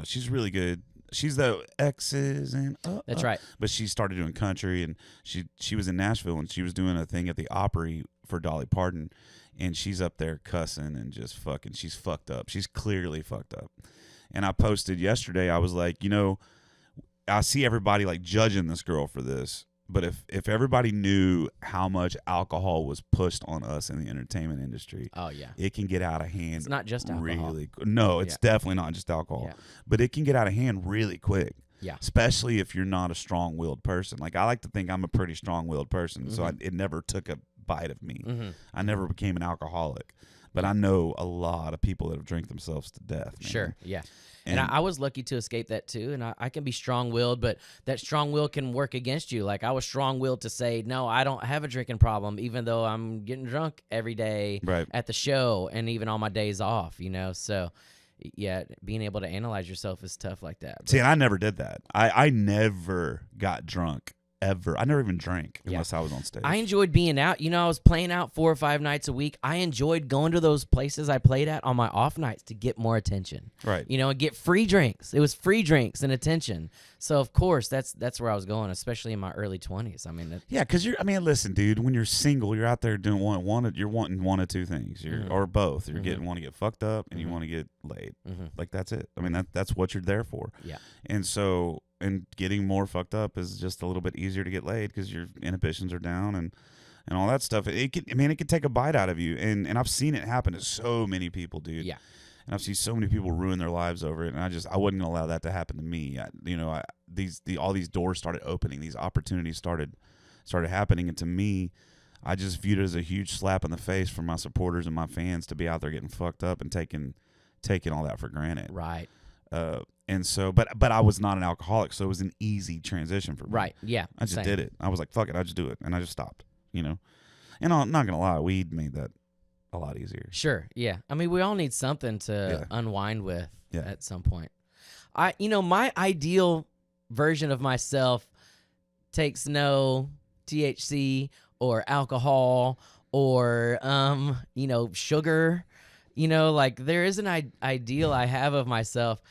Speaker 2: She's really good. She's the X's and
Speaker 3: That's right.
Speaker 2: But she started doing country, and she was in Nashville, and she was doing a thing at the Opry for Dolly Parton, and she's up there cussing and just fucking. She's fucked up. She's clearly fucked up. And I posted yesterday, I was like, I see everybody like judging this girl for this, but if everybody knew how much alcohol was pushed on us in the entertainment industry,
Speaker 3: Oh, yeah.
Speaker 2: it can get out of hand.
Speaker 3: It's not just alcohol.
Speaker 2: No, it's
Speaker 3: Yeah.
Speaker 2: definitely not just alcohol,
Speaker 3: Yeah.
Speaker 2: but it can get out of hand really quick.
Speaker 3: Yeah.
Speaker 2: Especially if you're not a strong-willed person. Like, I like to think I'm a pretty strong-willed person, so it never took a bite of me. I never became an alcoholic, but I know a lot of people that have drank themselves to death. Man.
Speaker 3: Sure, yeah. And I was lucky to escape that too. And I can be strong-willed, but that strong will can work against you. Like, I was strong-willed to say, no, I don't have a drinking problem, even though I'm getting drunk every day at the show and even on my days off, So, yeah, being able to analyze yourself is tough like that. But
Speaker 2: see, and I never did that. I never got drunk. Ever. I never even drank unless I was on stage.
Speaker 3: I enjoyed being out. I was playing out 4 or 5 nights a week. I enjoyed going to those places I played at on my off nights to get more attention.
Speaker 2: Right.
Speaker 3: And get free drinks. It was free drinks and attention. So, of course, that's where I was going, especially in my early 20s.
Speaker 2: Yeah, because listen, dude, when you're single, you're out there doing you're wanting one of two things, or both. You're want to get fucked up, and you want to get laid. Like, that's it. That's what you're there for.
Speaker 3: Yeah.
Speaker 2: And so, and getting more fucked up is just a little bit easier to get laid, because your inhibitions are down and all that stuff. It can take a bite out of you, and I've seen it happen to so many people, dude.
Speaker 3: Yeah.
Speaker 2: And I've seen so many people ruin their lives over it, and I wouldn't allow that to happen to me. All these doors started opening, these opportunities started happening, and to me, I just viewed it as a huge slap in the face for my supporters and my fans to be out there getting fucked up and taking all that for granted.
Speaker 3: Right.
Speaker 2: And so, but I was not an alcoholic, so it was an easy transition for me.
Speaker 3: Right. Yeah.
Speaker 2: I just
Speaker 3: same.
Speaker 2: did it. I was like, fuck it, I just do it, and I just stopped. And I'm not gonna lie, weed made that a lot easier.
Speaker 3: Sure. Yeah. We all need something to unwind with at some point. My ideal version of myself takes no THC or alcohol or sugar. Like, there is an ideal I have of myself.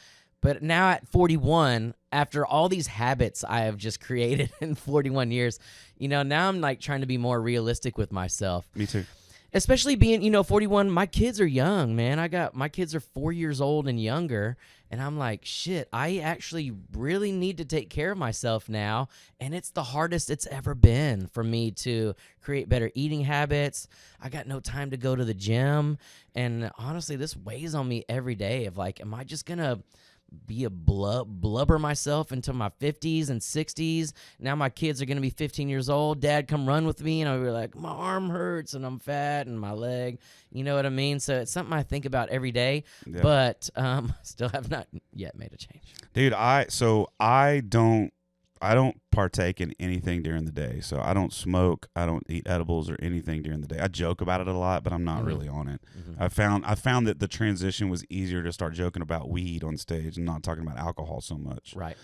Speaker 3: But now at 41, after all these habits I have just created in 41 years, now I'm like trying to be more realistic with myself.
Speaker 2: Me too.
Speaker 3: Especially being, 41, my kids are young, man. My kids are 4 years old and younger. And I'm like, shit, I actually really need to take care of myself now. And it's the hardest it's ever been for me to create better eating habits. I got no time to go to the gym. And honestly, this weighs on me every day of like, am I just going to be a blubber myself into my 50s and 60s. Now my kids are going to be 15 years old. Dad, come run with me. And I'll be like, my arm hurts and I'm fat and my leg. You know what I mean? So it's something I think about every day, but still have not yet made a change.
Speaker 2: Dude, I don't partake in anything during the day. So I don't smoke. I don't eat edibles or anything during the day. I joke about it a lot, but I'm not really on it. I found that the transition was easier to start joking about weed on stage and not talking about alcohol so much.
Speaker 3: Right.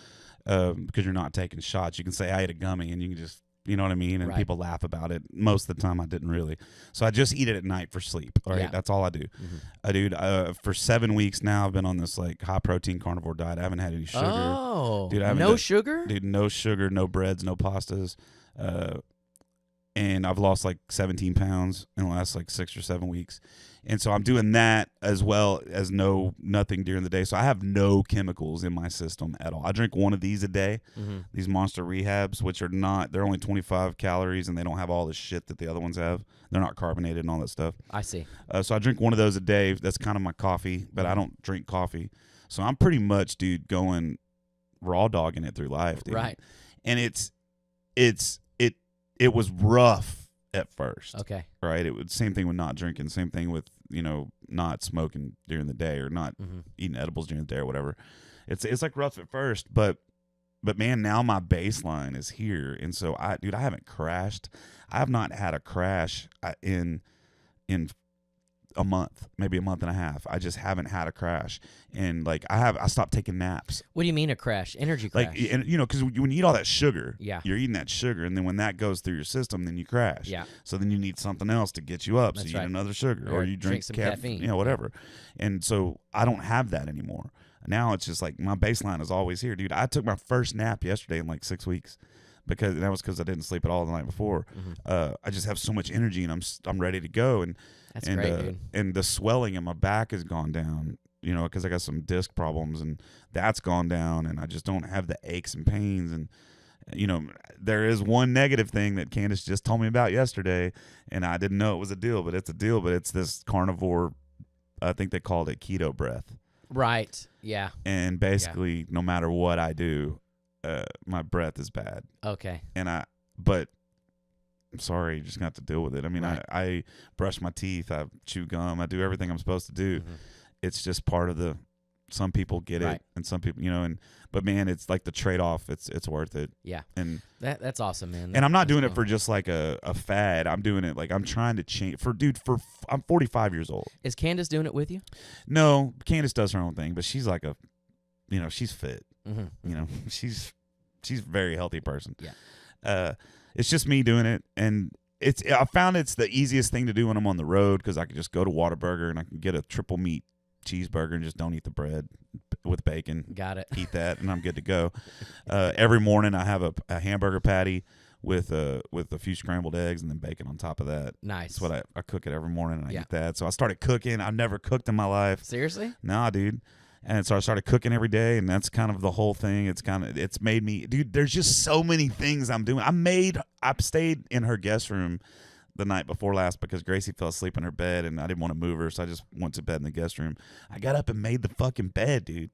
Speaker 2: Because you're not taking shots. You can say I ate a gummy and you can just, you know what I mean? And people laugh about it. Most of the time I didn't really. So I just eat it at night for sleep. All right. Yeah. That's all I do. Dude, for 7 weeks now, I've been on this like high protein carnivore diet. I haven't had any sugar.
Speaker 3: Oh,
Speaker 2: dude,
Speaker 3: no sugar?
Speaker 2: Dude, no sugar, no breads, no pastas. And I've lost like 17 pounds in the last like 6 or 7 weeks. And so I'm doing that as well as nothing during the day. So I have no chemicals in my system at all. I drink one of these a day, these Monster Rehabs, which are they're only 25 calories and they don't have all the shit that the other ones have. They're not carbonated and all that stuff.
Speaker 3: I see.
Speaker 2: So I drink one of those a day. That's kind of my coffee, but I don't drink coffee. So I'm pretty much, dude, going raw dogging it through life, dude.
Speaker 3: Right.
Speaker 2: And it was rough at first.
Speaker 3: Okay.
Speaker 2: Right. It was same thing with not drinking. Same thing with not smoking during the day or not eating edibles during the day or whatever. It's like rough at first, but man, now my baseline is here, and so I haven't crashed. I have not had a crash in a month, maybe a month and a half. I just haven't had a crash, and like I stopped taking naps.
Speaker 3: What do you mean a crash? Energy crash?
Speaker 2: Like, and because when you eat all that sugar,
Speaker 3: yeah,
Speaker 2: you're eating that sugar, and then when that goes through your system, then you crash.
Speaker 3: Yeah.
Speaker 2: So then you need something else to get you up.
Speaker 3: That's
Speaker 2: so you
Speaker 3: right.
Speaker 2: eat another sugar, or you drink
Speaker 3: some
Speaker 2: caffeine, whatever. And so I don't have that anymore. Now it's just like my baseline is always here, dude. I took my first nap yesterday in like 6 weeks. Because that was because I didn't sleep at all the night before. I just have so much energy and I'm ready to go. And
Speaker 3: that's great, dude.
Speaker 2: And the swelling in my back has gone down. Because I got some disc problems and that's gone down. And I just don't have the aches and pains. And there is one negative thing that Candace just told me about yesterday, and I didn't know it was a deal, but it's a deal. But it's this carnivore. I think they called it keto breath.
Speaker 3: Right. Yeah.
Speaker 2: And basically, no matter what I do, my breath is bad.
Speaker 3: Okay.
Speaker 2: But I'm sorry, you just got to deal with it. I mean,
Speaker 3: right.
Speaker 2: I brush my teeth, I chew gum, I do everything I'm supposed to do. It's just part of some people get it and some people, but man, it's like the trade-off. It's worth it.
Speaker 3: Yeah.
Speaker 2: And
Speaker 3: that's awesome, man.
Speaker 2: And I'm not doing it for just like a fad. I'm doing it like I'm trying to change I'm 45 years old.
Speaker 3: Is Candace doing it with you?
Speaker 2: No, Candace does her own thing, but she's like she's fit. She's a very healthy person.
Speaker 3: Yeah.
Speaker 2: It's just me doing it, and I found it's the easiest thing to do when I'm on the road because I can just go to Whataburger and I can get a triple meat cheeseburger and just don't eat the bread with bacon.
Speaker 3: Got it.
Speaker 2: Eat that, and I'm good to go. Every morning I have a hamburger patty with a few scrambled eggs and then bacon on top of that.
Speaker 3: Nice.
Speaker 2: That's what I cook it every morning, and I eat that. So I started cooking. I've never cooked in my life.
Speaker 3: Seriously?
Speaker 2: Nah, dude. And so I started cooking every day, and that's kind of the whole thing. It's made me, dude, there's just so many things I'm doing. I stayed in her guest room the night before last because Gracie fell asleep in her bed, and I didn't want to move her, so I just went to bed in the guest room. I got up and made the fucking bed, dude.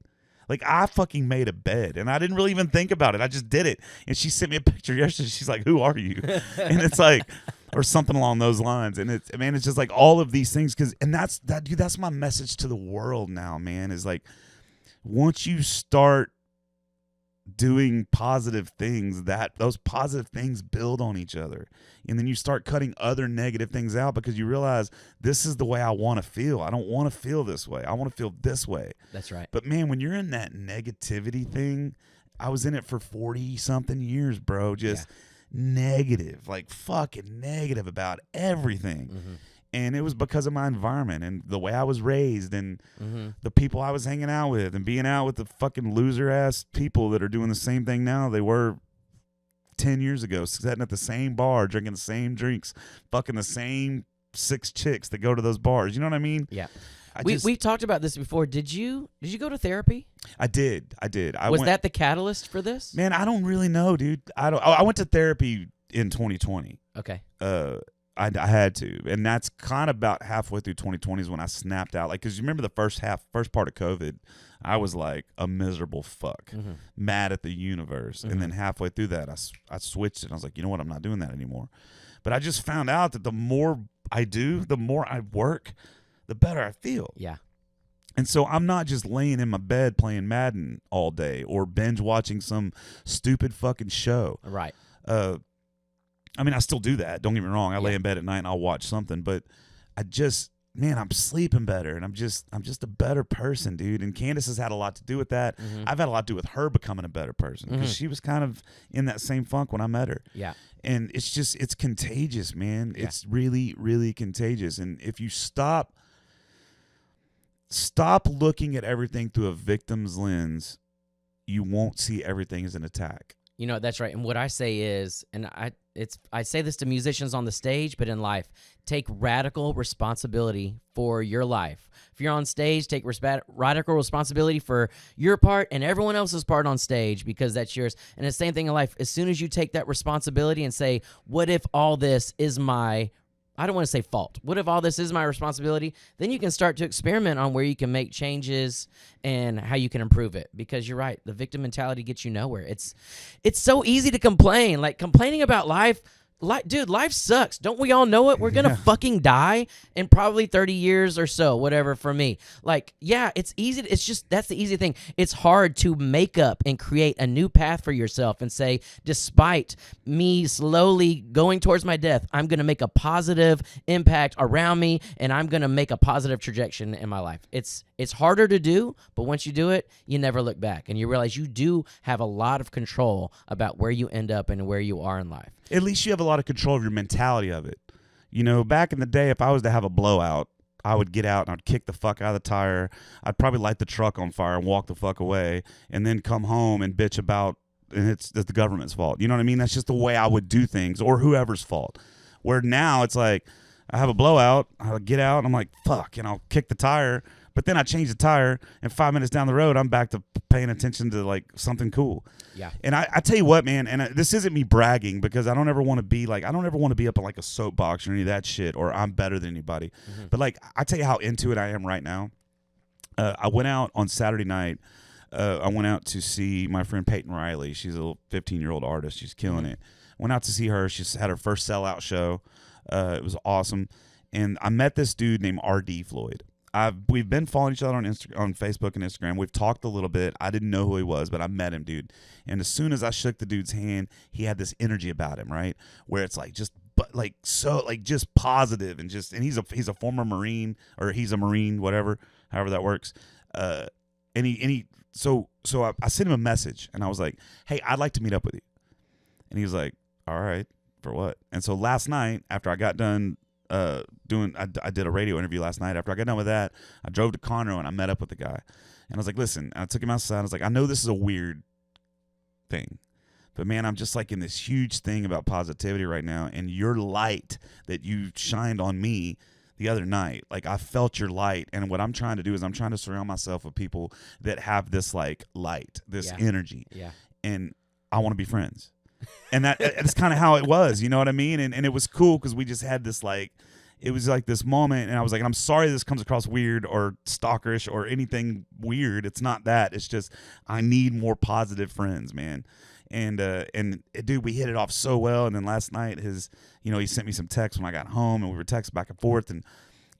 Speaker 2: Like, I fucking made a bed, and I didn't really even think about it. I just did it. And she sent me a picture yesterday. She's like, who are you? And it's like, or something along those lines. And it's just like all of these things. Dude, that's my message to the world now, man, is like, once you start doing positive things, those positive things build on each other. And then you start cutting other negative things out because you realize this is the way I want to feel. I don't want to feel this way. I want to feel this way.
Speaker 3: That's right.
Speaker 2: But man, when you're in that negativity thing, I was in it for 40 something years, bro. Just negative, like fucking negative about everything. And it was because of my environment and the way I was raised and the people I was hanging out with and being out with the fucking loser-ass people that are doing the same thing now they were 10 years ago, sitting at the same bar, drinking the same drinks, fucking the same 6 chicks that go to those bars. You know what I mean?
Speaker 3: Yeah. We talked about this before. Did you go to therapy?
Speaker 2: I did. Was
Speaker 3: that the catalyst for this?
Speaker 2: Man, I don't really know, dude. I went to therapy in 2020.
Speaker 3: Okay.
Speaker 2: I had to, and that's kind of about halfway through 2020 is when I snapped out. Like, because you remember the first part of COVID, I was like a miserable fuck, mad at the universe. And then halfway through that, I switched it. I was like, you know what? I'm not doing that anymore. But I just found out that the more I do, the more I work, the better I feel.
Speaker 3: Yeah.
Speaker 2: And so I'm not just laying in my bed playing Madden all day or binge watching some stupid fucking show.
Speaker 3: Right.
Speaker 2: I mean, I still do that. Don't get me wrong. I lay in bed at night and I'll watch something, but I'm sleeping better, and I'm just a better person, dude. And Candace has had a lot to do with that. I've had a lot to do with her becoming a better person because she was kind of in that same funk when I met her.
Speaker 3: Yeah.
Speaker 2: And it's contagious, man. Yeah. It's really, really contagious. And if you stop looking at everything through a victim's lens, you won't see everything as an attack.
Speaker 3: You know, that's right. And what I say is, and I say this to musicians on the stage, but in life, take radical responsibility for your life. If you're on stage, take radical responsibility for your part and everyone else's part on stage, because that's yours. And the same thing in life. As soon as you take that responsibility and say, what if all this is I don't want to say fault. What if all this is my responsibility? Then you can start to experiment on where you can make changes and how you can improve it. Because you're right, the victim mentality gets you nowhere. It's so easy to complain. Like, complaining about life, dude, life sucks. Don't we all know it? We're going to fucking die in probably 30 years or so, whatever, for me. Like, yeah, it's easy. It's just, that's the easy thing. It's hard to make up and create a new path for yourself and say, despite me slowly going towards my death, I'm going to make a positive impact around me, and I'm going to make a positive trajectory in my life. It's harder to do, but once you do it, you never look back, and you realize you do have a lot of control about where you end up and where you are in life.
Speaker 2: At least you have a lot of control of your mentality of it. You know, back in the day, if I was to have a blowout, I would get out and I'd kick the fuck out of the tire. I'd probably light the truck on fire and walk the fuck away, and then come home and bitch about, and it's the government's fault. You know what I mean? That's just the way I would do things, or whoever's fault. Where now it's like, I have a blowout, I'll get out, and I'm like, fuck, and I'll kick the tire. But then I change the tire, and 5 minutes down the road, I'm back to paying attention to like something cool. Yeah. And I tell you what, man, and this isn't me bragging, because I don't ever want to be up in like a soapbox or any of that shit, or I'm better than anybody. But like, I tell you how into it I am right now. I went out on Saturday night. I went out to see my friend Peyton Riley. She's a little 15-year-old artist. She's killing it. Went out to see her. She's had her first sellout show. It was awesome. And I met this dude named R.D. Floyd. We've been following each other on Facebook and Instagram. We've talked a little bit. I didn't know who he was, but I met him, dude. And as soon as I shook the dude's hand, he had this energy about him, right? Where it's like just positive, and he's a former Marine, or he's a Marine, whatever, however that works. So I sent him a message, and I was like, hey, I'd like to meet up with you. And he was like, all right, for what? And so last night, after I got done I did a radio interview last night. After I got done with that, I drove to Conroe and I met up with the guy. And I was like, listen, I took him outside. I was like, I know this is a weird thing, but man, I'm just like in this huge thing about positivity right now. And your light that you shined on me the other night, like, I felt your light. And what I'm trying to do is I'm trying to surround myself with people that have this like light, this energy. Yeah. And I want to be friends. And that's kind of how it was, you know what I mean? And it was cool because we just had this like, it was like this moment, and I was like, I'm sorry this comes across weird or stalkerish or anything weird. It's not that. It's just, I need more positive friends, man. And dude, we hit it off so well. And then last night, he sent me some texts when I got home, and we were texting back and forth, and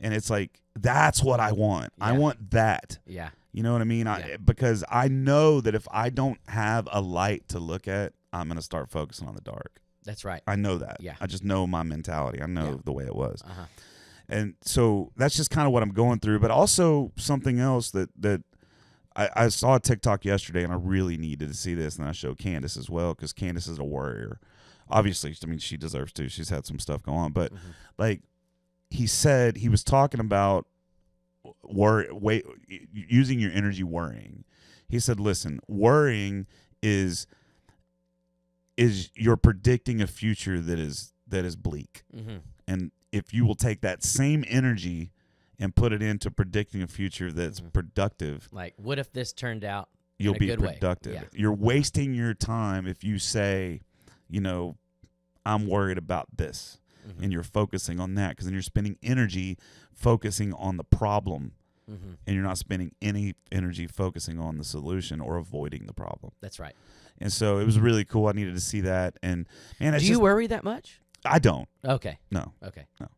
Speaker 2: it's like, that's what I want. Yeah. I want that. Yeah. You know what I mean? Because I know that if I don't have a light to look at, I'm going to start focusing on the dark. That's right. I know that. Yeah. I just know my mentality. I know the way it was. Uh-huh. And so that's just kind of what I'm going through. But also something else that I saw a TikTok yesterday, and I really needed to see this, and I showed Candace as well, because Candace is a warrior. Obviously, I mean, she deserves to. She's had some stuff go on. But like he said, he was talking about using your energy worrying. He said, listen, worrying is you're predicting a future that is bleak. And if you will take that same energy and put it into predicting a future that's productive, like, what if this turned out you'll be productive. Yeah. You're wasting your time if you say, I'm worried about this. and you're focusing on that, because then you're spending energy focusing on the problem, and you're not spending any energy focusing on the solution or avoiding the problem.
Speaker 3: That's right.
Speaker 2: And so it was really cool. I needed to see that. And man,
Speaker 3: Do you worry that much?
Speaker 2: I don't.
Speaker 3: Okay.
Speaker 2: No.
Speaker 3: Okay.
Speaker 2: No.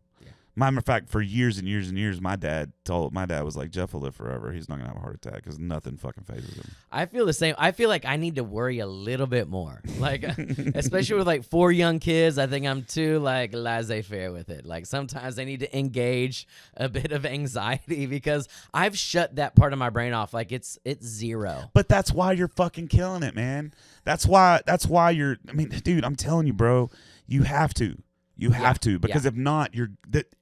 Speaker 2: Matter of fact, for years and years and years, my dad was like, Jeff will live forever. He's not gonna have a heart attack because nothing fucking phases him.
Speaker 3: I feel the same. I feel like I need to worry a little bit more. Like, especially with like 4 young kids, I think I'm too like laissez-faire with it. Like sometimes I need to engage a bit of anxiety because I've shut that part of my brain off. Like it's zero.
Speaker 2: But that's why you're fucking killing it, man. That's why you're. I mean, dude, I'm telling you, bro, you have to. You have to, because if not,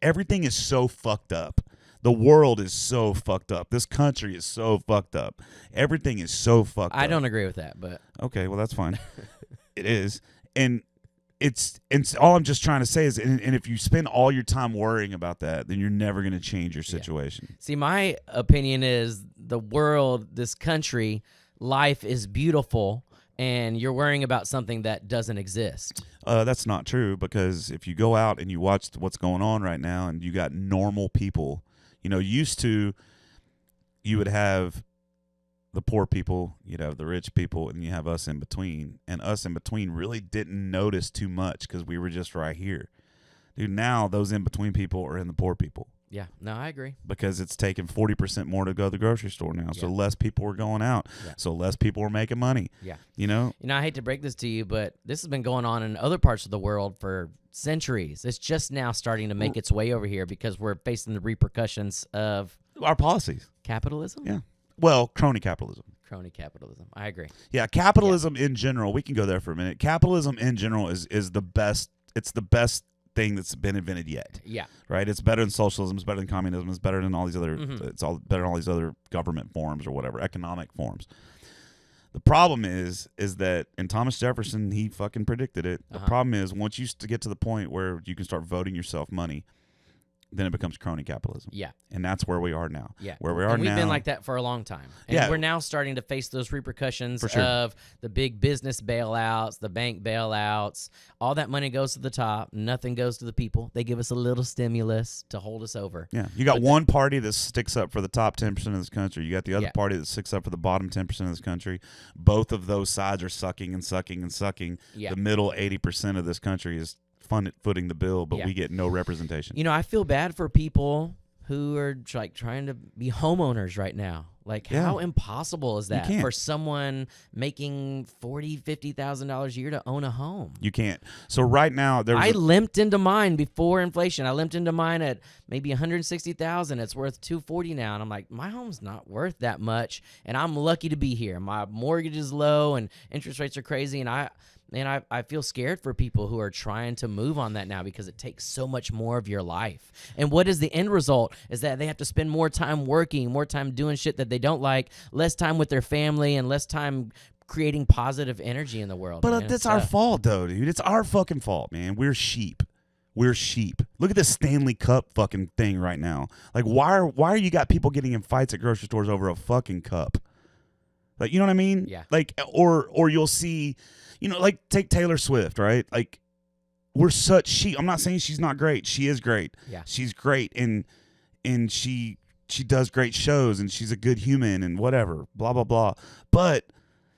Speaker 2: everything is so fucked up. The world is so fucked up. This country is so fucked up. Everything is so fucked up.
Speaker 3: I don't agree with that, but
Speaker 2: okay, well that's fine. It is, and it's all I'm just trying to say is, and if you spend all your time worrying about that, then you're never going to change your situation.
Speaker 3: See, my opinion is the world, this country, life is beautiful. And you're worrying about something that doesn't exist.
Speaker 2: That's not true, because if you go out and you watch what's going on right now, and you got normal people, used to, you would have the poor people, you'd have the rich people, and you have us in between. And us in between really didn't notice too much because we were just right here. Dude, now those in between people are in the poor people.
Speaker 3: Yeah, no, I agree.
Speaker 2: Because it's taking 40% more to go to the grocery store now. So less people are going out.
Speaker 3: Yeah.
Speaker 2: So less people are making money.
Speaker 3: Yeah.
Speaker 2: I
Speaker 3: hate to break this to you, but this has been going on in other parts of the world for centuries. It's just now starting to make its way over here because we're facing the repercussions of
Speaker 2: our policies.
Speaker 3: Capitalism?
Speaker 2: Yeah. Well, crony capitalism.
Speaker 3: Crony capitalism. I agree.
Speaker 2: Yeah, capitalism in general, we can go there for a minute. Capitalism in general is the best. It's the best thing that's been invented yet.
Speaker 3: Yeah.
Speaker 2: Right? It's better than socialism, it's better than communism, it's better than all these other it's all better than all these other government forms or whatever, economic forms. The problem is that, and Thomas Jefferson, he fucking predicted it. The problem is, once you get to the point where you can start voting yourself money, then it becomes crony capitalism.
Speaker 3: Yeah.
Speaker 2: And that's where we are now.
Speaker 3: Yeah.
Speaker 2: Where we are
Speaker 3: and we've
Speaker 2: now.
Speaker 3: been like that for a long time. And we're now starting to face those repercussions of the big business bailouts, the bank bailouts. All that money goes to the top. Nothing goes to the people. They give us a little stimulus to hold us over.
Speaker 2: Yeah. You got one party that sticks up for the top 10% of this country. You got the other party that sticks up for the bottom 10% of this country. Both of those sides are sucking and sucking and sucking.
Speaker 3: Yeah.
Speaker 2: The middle 80% of this country is footing the bill, but we get no representation.
Speaker 3: I feel bad for people who are like trying to be homeowners right now. Like, how impossible is that for someone making $40,000-$50,000 a year to own a home?
Speaker 2: You can't. So right now,
Speaker 3: I limped into mine before inflation. I limped into mine at maybe $160,000. It's worth $240 now, and I'm like, my home's not worth that much, and I'm lucky to be here. My mortgage is low, and interest rates are crazy, and I feel scared for people who are trying to move on that now because it takes so much more of your life. And what is the end result is that they have to spend more time working, more time doing shit that they don't like, less time with their family, and less time creating positive energy in the world.
Speaker 2: But that's our fault, though, dude. It's our fucking fault, man. We're sheep. We're sheep. Look at this Stanley Cup fucking thing right now. Like, why are you got people getting in fights at grocery stores over a fucking cup? Like, you know what I mean?
Speaker 3: Yeah.
Speaker 2: Like, or you'll see... like take Taylor Swift, right? Like, we're such sheep. I'm not saying she's not great. She is great.
Speaker 3: Yeah.
Speaker 2: She's great, and she does great shows, and she's a good human, and whatever, blah, blah, blah. But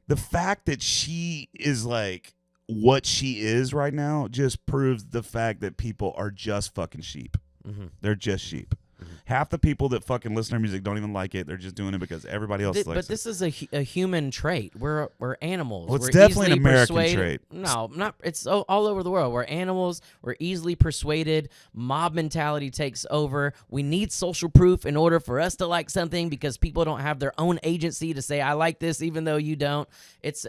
Speaker 2: the fact that she is like what she is right now just proves the fact that people are just fucking sheep. Mm-hmm. They're just sheep. Half the people that fucking listen to our music don't even like it. They're just doing it because everybody else likes it.
Speaker 3: But this is a human trait. We're animals.
Speaker 2: Well, it's
Speaker 3: we're
Speaker 2: definitely an American trait.
Speaker 3: No, not. It's all over the world. We're animals. We're easily persuaded. Mob mentality takes over. We need social proof in order for us to like something because people don't have their own agency to say I like this even though you don't. It's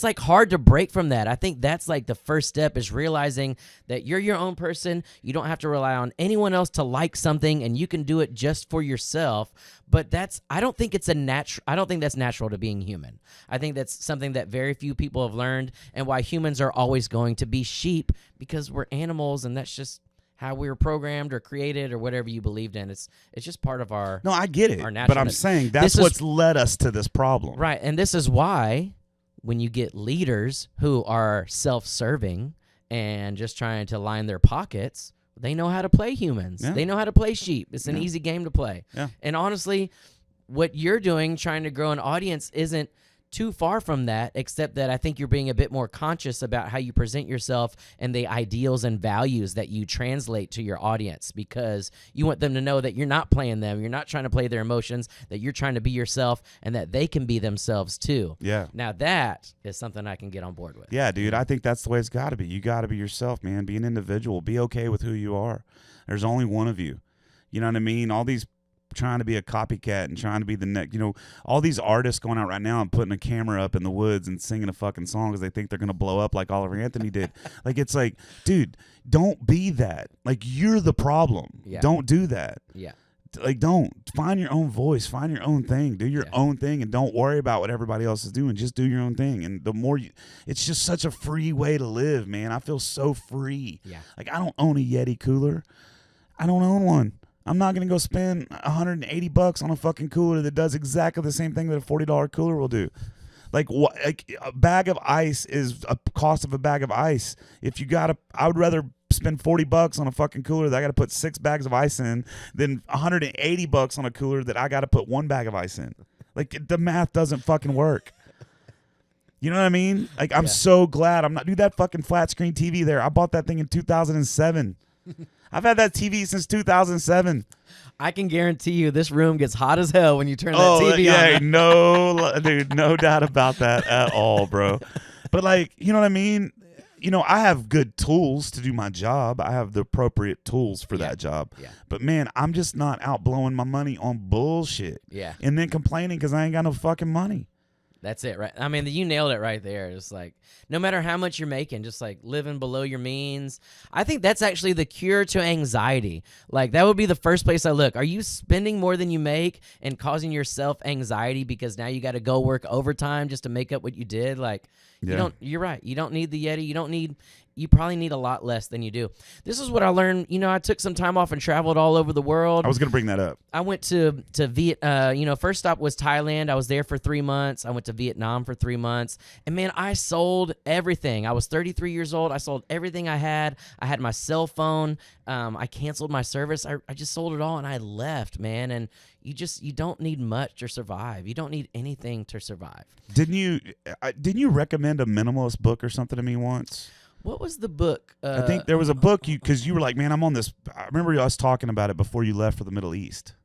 Speaker 3: like hard to break from that. I think that's like the first step is realizing that you're your own person. You don't have to rely on anyone else to like something, and you can do it just for yourself. But I don't think that's natural to being human. I think that's something that very few people have learned, and why humans are always going to be sheep because we're animals, and that's just how we were programmed or created or whatever you believed in. It's just part of our
Speaker 2: No, I get it.
Speaker 3: Our
Speaker 2: But I'm saying that's what's led us to this problem.
Speaker 3: Right. And this is why when you get leaders who are self-serving and just trying to line their pockets, they know how to play humans.
Speaker 2: Yeah.
Speaker 3: They know how to play sheep. It's an easy game to play.
Speaker 2: Yeah.
Speaker 3: And honestly, what you're doing, trying to grow an audience, isn't too far from that, except that I think you're being a bit more conscious about how you present yourself and the ideals and values that you translate to your audience, because you want them to know that you're not playing them. You're not trying to play their emotions, that you're trying to be yourself and that they can be themselves too.
Speaker 2: Yeah.
Speaker 3: Now that is something I can get on board with.
Speaker 2: Yeah, dude, I think that's the way it's got to be. You got to be yourself, man. Be an individual. Be okay with who you are. There's only one of you. You know what I mean? All these trying to be a copycat and trying to be the next, all these artists going out right now and putting a camera up in the woods and singing a fucking song because they think they're going to blow up like Oliver Anthony did. Like, it's like, dude, don't be that. Like, you're the problem.
Speaker 3: Yeah.
Speaker 2: Don't do that.
Speaker 3: Yeah.
Speaker 2: Like, don't. Find your own voice. Find your own thing. Do your own thing, and don't worry about what everybody else is doing. Just do your own thing. And the more it's just such a free way to live, man. I feel so free.
Speaker 3: Yeah.
Speaker 2: Like, I don't own a Yeti cooler. I don't own one. I'm not going to go spend $180 on a fucking cooler that does exactly the same thing that a $40 cooler will do. Like, what? Like, a bag of ice is a cost of a bag of ice. I would rather spend $40 on a fucking cooler that I got to put 6 bags of ice in than $180 on a cooler that I got to put 1 bag of ice in. Like, the math doesn't fucking work. You know what I mean? Like, I'm so glad I'm not do that fucking flat screen TV there. I bought that thing in 2007. I've had that TV since 2007.
Speaker 3: I can guarantee you this room gets hot as hell when you turn that TV on.
Speaker 2: No, dude, no doubt about that at all, bro. But, like, you know what I mean? I have good tools to do my job. I have the appropriate tools for that job.
Speaker 3: Yeah.
Speaker 2: But, man, I'm just not out blowing my money on bullshit.
Speaker 3: Yeah.
Speaker 2: And then complaining because I ain't got no fucking money.
Speaker 3: That's it, right? I mean, you nailed it right there. It's like, no matter how much you're making, just like living below your means. I think that's actually the cure to anxiety. Like, that would be the first place I look. Are you spending more than you make and causing yourself anxiety because now you got to go work overtime just to make up what you did? Like, you're right. You don't need the Yeti. You probably need a lot less than you do. This is what I learned. I took some time off and traveled all over the world.
Speaker 2: I was going to bring that up.
Speaker 3: I went to Vietnam. First stop was Thailand. I was there for 3 months. I went to Vietnam for 3 months. And, man, I sold everything. I was 33 years old. I sold everything I had. I had my cell phone. I canceled my service. I just sold it all, and I left, man. And you don't need much to survive. You don't need anything to survive.
Speaker 2: Didn't you recommend a minimalist book or something to me once?
Speaker 3: What was the book?
Speaker 2: I think there was a book because you were like, man, I'm on this. I remember us talking about it before you left for the Middle East.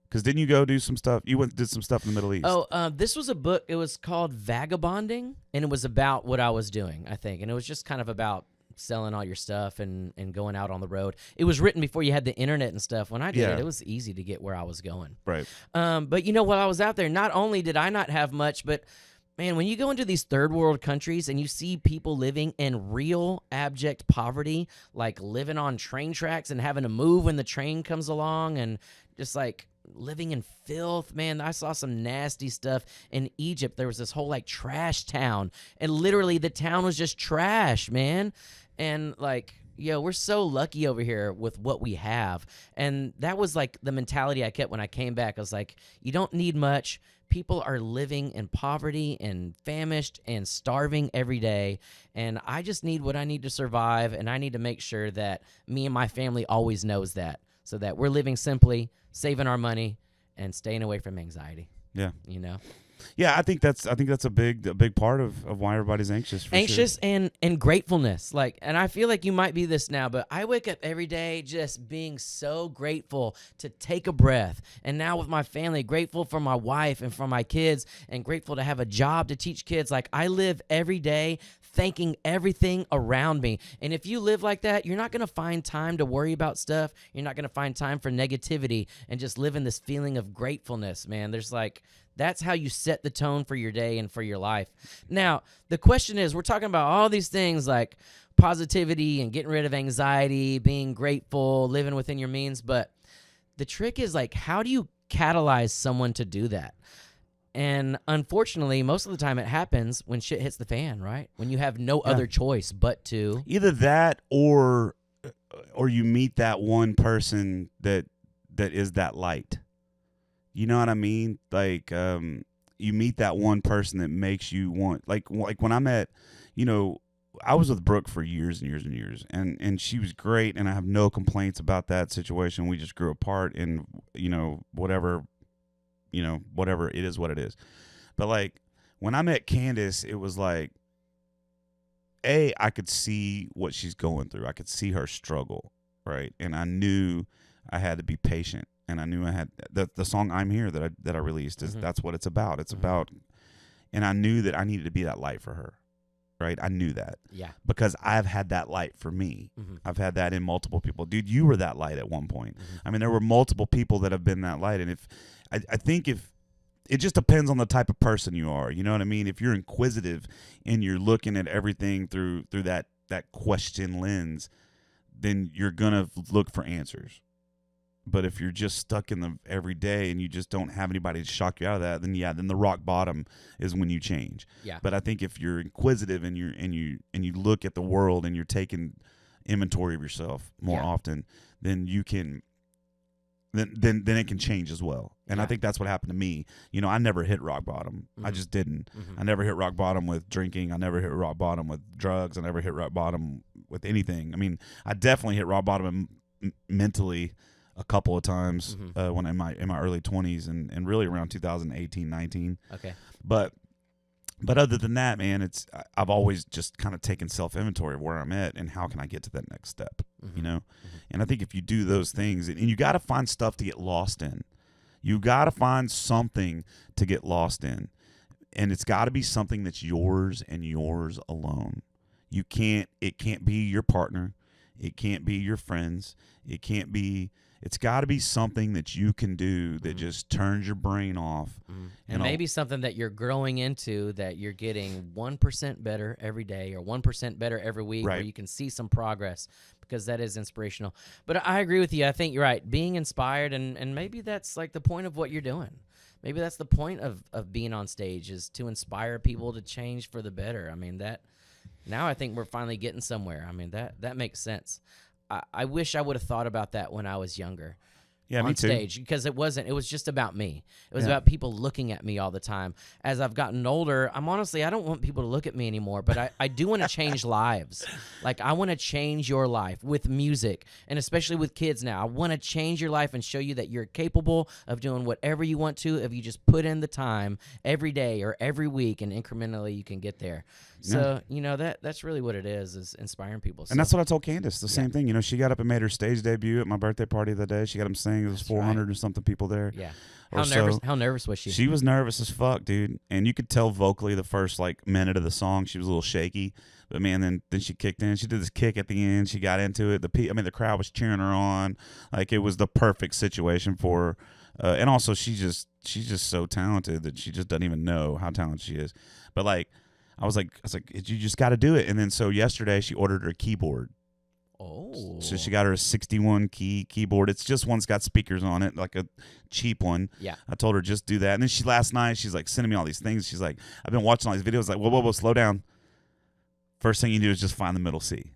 Speaker 2: Because didn't you go do some stuff? You went and did some stuff in the Middle East.
Speaker 3: This was a book. It was called Vagabonding, and it was about what I was doing, I think. And it was just kind of about selling all your stuff and going out on the road. It was written before you had the internet and stuff. When I did it was easy to get where I was going.
Speaker 2: Right.
Speaker 3: But while I was out there, not only did I not have much, but man, when you go into these third world countries and you see people living in real abject poverty, like living on train tracks and having to move when the train comes along and just like living in filth, man, I saw some nasty stuff in Egypt. There was this whole like trash town, and literally the town was just trash, man. And like, we're so lucky over here with what we have. And that was like the mentality I kept when I came back. I was like, you don't need much. People are living in poverty and famished and starving every day. And I just need what I need to survive. And I need to make sure that me and my family always knows that, so that we're living simply, saving our money, and staying away from anxiety.
Speaker 2: Yeah.
Speaker 3: Yeah,
Speaker 2: I think that's a big part of why everybody's anxious.
Speaker 3: Anxious and gratefulness. Like, and I feel like you might be this now, but I wake up every day just being so grateful to take a breath. And now with my family, grateful for my wife and for my kids, and grateful to have a job to teach kids. Like, I live every day thanking everything around me. And if you live like that, you're not going to find time to worry about stuff. You're not going to find time for negativity, and just live in this feeling of gratefulness, man. That's how you set the tone for your day and for your life. Now, the question is, we're talking about all these things like positivity and getting rid of anxiety, being grateful, living within your means. But the trick is, like, how do you catalyze someone to do that? And unfortunately, most of the time it happens when shit hits the fan, right? When you have no other choice but to.
Speaker 2: Either that or you meet that one person that is that light. You know what I mean? Like, you meet that one person that makes you want, like when I met, I was with Brooke for years and years and years, and she was great, and I have no complaints about that situation. We just grew apart, and whatever it is what it is. But like when I met Candace, it was like, I could see what she's going through. I could see her struggle, right? And I knew I had to be patient, and I knew I had the song "I'm Here" that I released is that's what it's about. It's about, and I knew that I needed to be that light for her. Right, I knew that. Yeah. Because I've had that light for me. I've had that in multiple people. Dude, you were that light at one point. I mean, there were multiple people that have been that light, and I think if it just depends on the type of person you are. You know what I mean? If you're inquisitive and you're looking at everything through that question lens, then you're gonna look for answers. But if you're just stuck in the everyday and you just don't have anybody to shock you out of that, then the rock bottom is when you change. Yeah. But I think if you're inquisitive and you look at the world and you're taking inventory of yourself more often, then you can then it can change as well. And I think that's what happened to me. I never hit rock bottom. I just didn't. I never hit rock bottom with drinking. I never hit rock bottom with drugs. I never hit rock bottom with anything. I mean, I definitely hit rock bottom mentally a couple of times when in my early 20s and really around 2018, 19. Okay. But other than that, man, I've always just kind of taken self-inventory of where I'm at and how can I get to that next step, And I think if you do those things, and you got to find stuff to get lost in. You got to find something to get lost in. And it's got to be something that's yours and yours alone. It can't be your partner. It can't be your friends. It's got to be something that you can do that just turns your brain off.
Speaker 3: And maybe something that you're growing into, that you're getting 1% better every day or 1% better every week, where you can see some progress, because that is inspirational. But I agree with you. I think you're right. Being inspired, and maybe that's like the point of what you're doing. Maybe that's the point of being on stage, is to inspire people to change for the better. I mean, now I think we're finally getting somewhere. I mean, that makes sense. I wish I would have thought about that when I was younger.
Speaker 2: Yeah,
Speaker 3: on
Speaker 2: me too.
Speaker 3: stage, because it was just about me. It was about people looking at me all the time. As I've gotten older, I don't want people to look at me anymore, but I do want to change lives. Like, I want to change your life with music, and especially with kids now. I want to change your life and show you that you're capable of doing whatever you want to if you just put in the time every day or every week, and incrementally you can get there. So, that's really what it is inspiring people. So,
Speaker 2: and that's what I told Candace, the same thing. She got up and made her stage debut at my birthday party the day. She got them singing. There was 400 or something people there. Yeah.
Speaker 3: How nervous was she?
Speaker 2: She was nervous as fuck, dude. And you could tell vocally the first minute of the song she was a little shaky. But man, then she kicked in. She did this kick at the end. She got into it. The crowd was cheering her on. Like, it was the perfect situation for her. And also she's just so talented that she just doesn't even know how talented she is. But I was like, you just got to do it. And then so yesterday she ordered her keyboard. Oh. So she got her a 61 key keyboard. It's just one's got speakers on it, like a cheap one. Yeah. I told her just do that. And then last night she's like sending me all these things. She's like, I've been watching all these videos. Like, whoa, slow down. First thing you do is just find the middle C.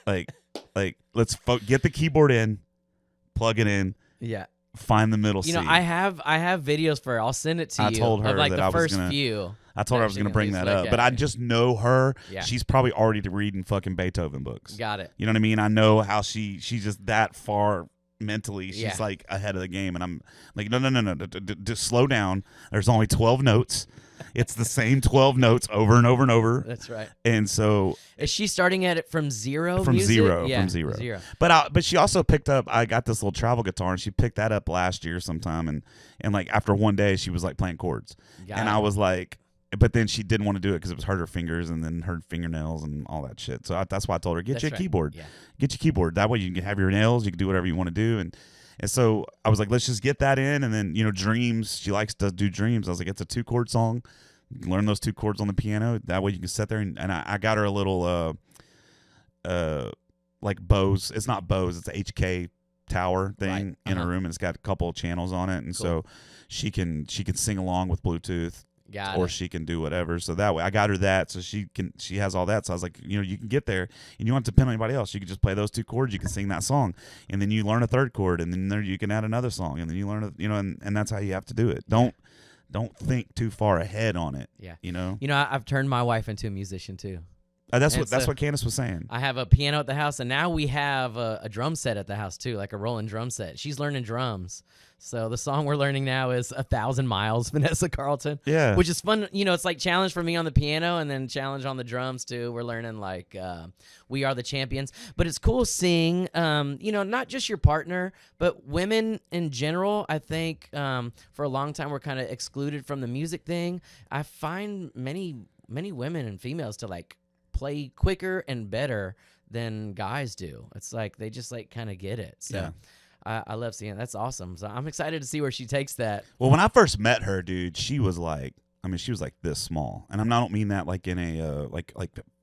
Speaker 2: Let's get the keyboard in, plug it in. Yeah. Find the middle C.
Speaker 3: I have videos for her. I'll send it to you.
Speaker 2: I told her
Speaker 3: of
Speaker 2: that
Speaker 3: the first few.
Speaker 2: I told her I was going to bring that up, but I just know her. Yeah. She's probably already reading fucking Beethoven books. Got it. You know what I mean? I know how she's just that far mentally. She's like ahead of the game, and I'm like, no, just slow down. There's only 12 notes. It's the same 12 notes over and over and over.
Speaker 3: That's right.
Speaker 2: And so,
Speaker 3: is she starting at it from zero?
Speaker 2: From zero. But she also picked up. I got this little travel guitar, and she picked that up last year sometime, and like after one day, she was like playing chords, I was like. But then she didn't want to do it because it was hurt her fingers and then hurt fingernails and all that shit. So that's why I told her, get you a keyboard. Yeah. Get your keyboard. That way you can have your nails. You can do whatever you want to do. And so I was like, let's just get that in. And then, Dreams. She likes to do Dreams. I was like, it's a 2-chord song. You can learn those 2 chords on the piano. That way you can sit there. And I got her a little, like Bose. It's not Bose. It's a HK tower thing in her room. And it's got a couple of channels on it. And so she can sing along with Bluetooth. Or she can do whatever. So that way I got her that, so she has all that. So I was like, you can get there and you don't have to depend on anybody else. You can just play those 2 chords, you can sing that song, and then you learn a 3rd chord, and then there you can add another song, and then you learn and that's how you have to do it. Don't think too far ahead on it. Yeah. I've
Speaker 3: turned my wife into a musician too.
Speaker 2: That's
Speaker 3: And
Speaker 2: what
Speaker 3: so
Speaker 2: Candace was saying.
Speaker 3: I have a piano at the house, and now we have a drum set at the house too, like a rolling drum set. She's learning drums. So the song we're learning now is 1,000 Miles, Vanessa Carlton.
Speaker 2: Yeah.
Speaker 3: Which is fun. You know, it's like challenge for me on the piano and then challenge on the drums too. We're learning like We Are the Champions. But it's cool seeing, you know, not just your partner, but women in general. I think for a long time we're kind of excluded from the music thing. I find many women and females to like play quicker and better than guys do. It's like they just like kind of get it. So.
Speaker 2: Yeah.
Speaker 3: I love seeing it. That's awesome. So I'm excited to see where she takes that.
Speaker 2: Well, when I first met her, dude, she was like, I mean, she was like this small, and I don't mean that like in a like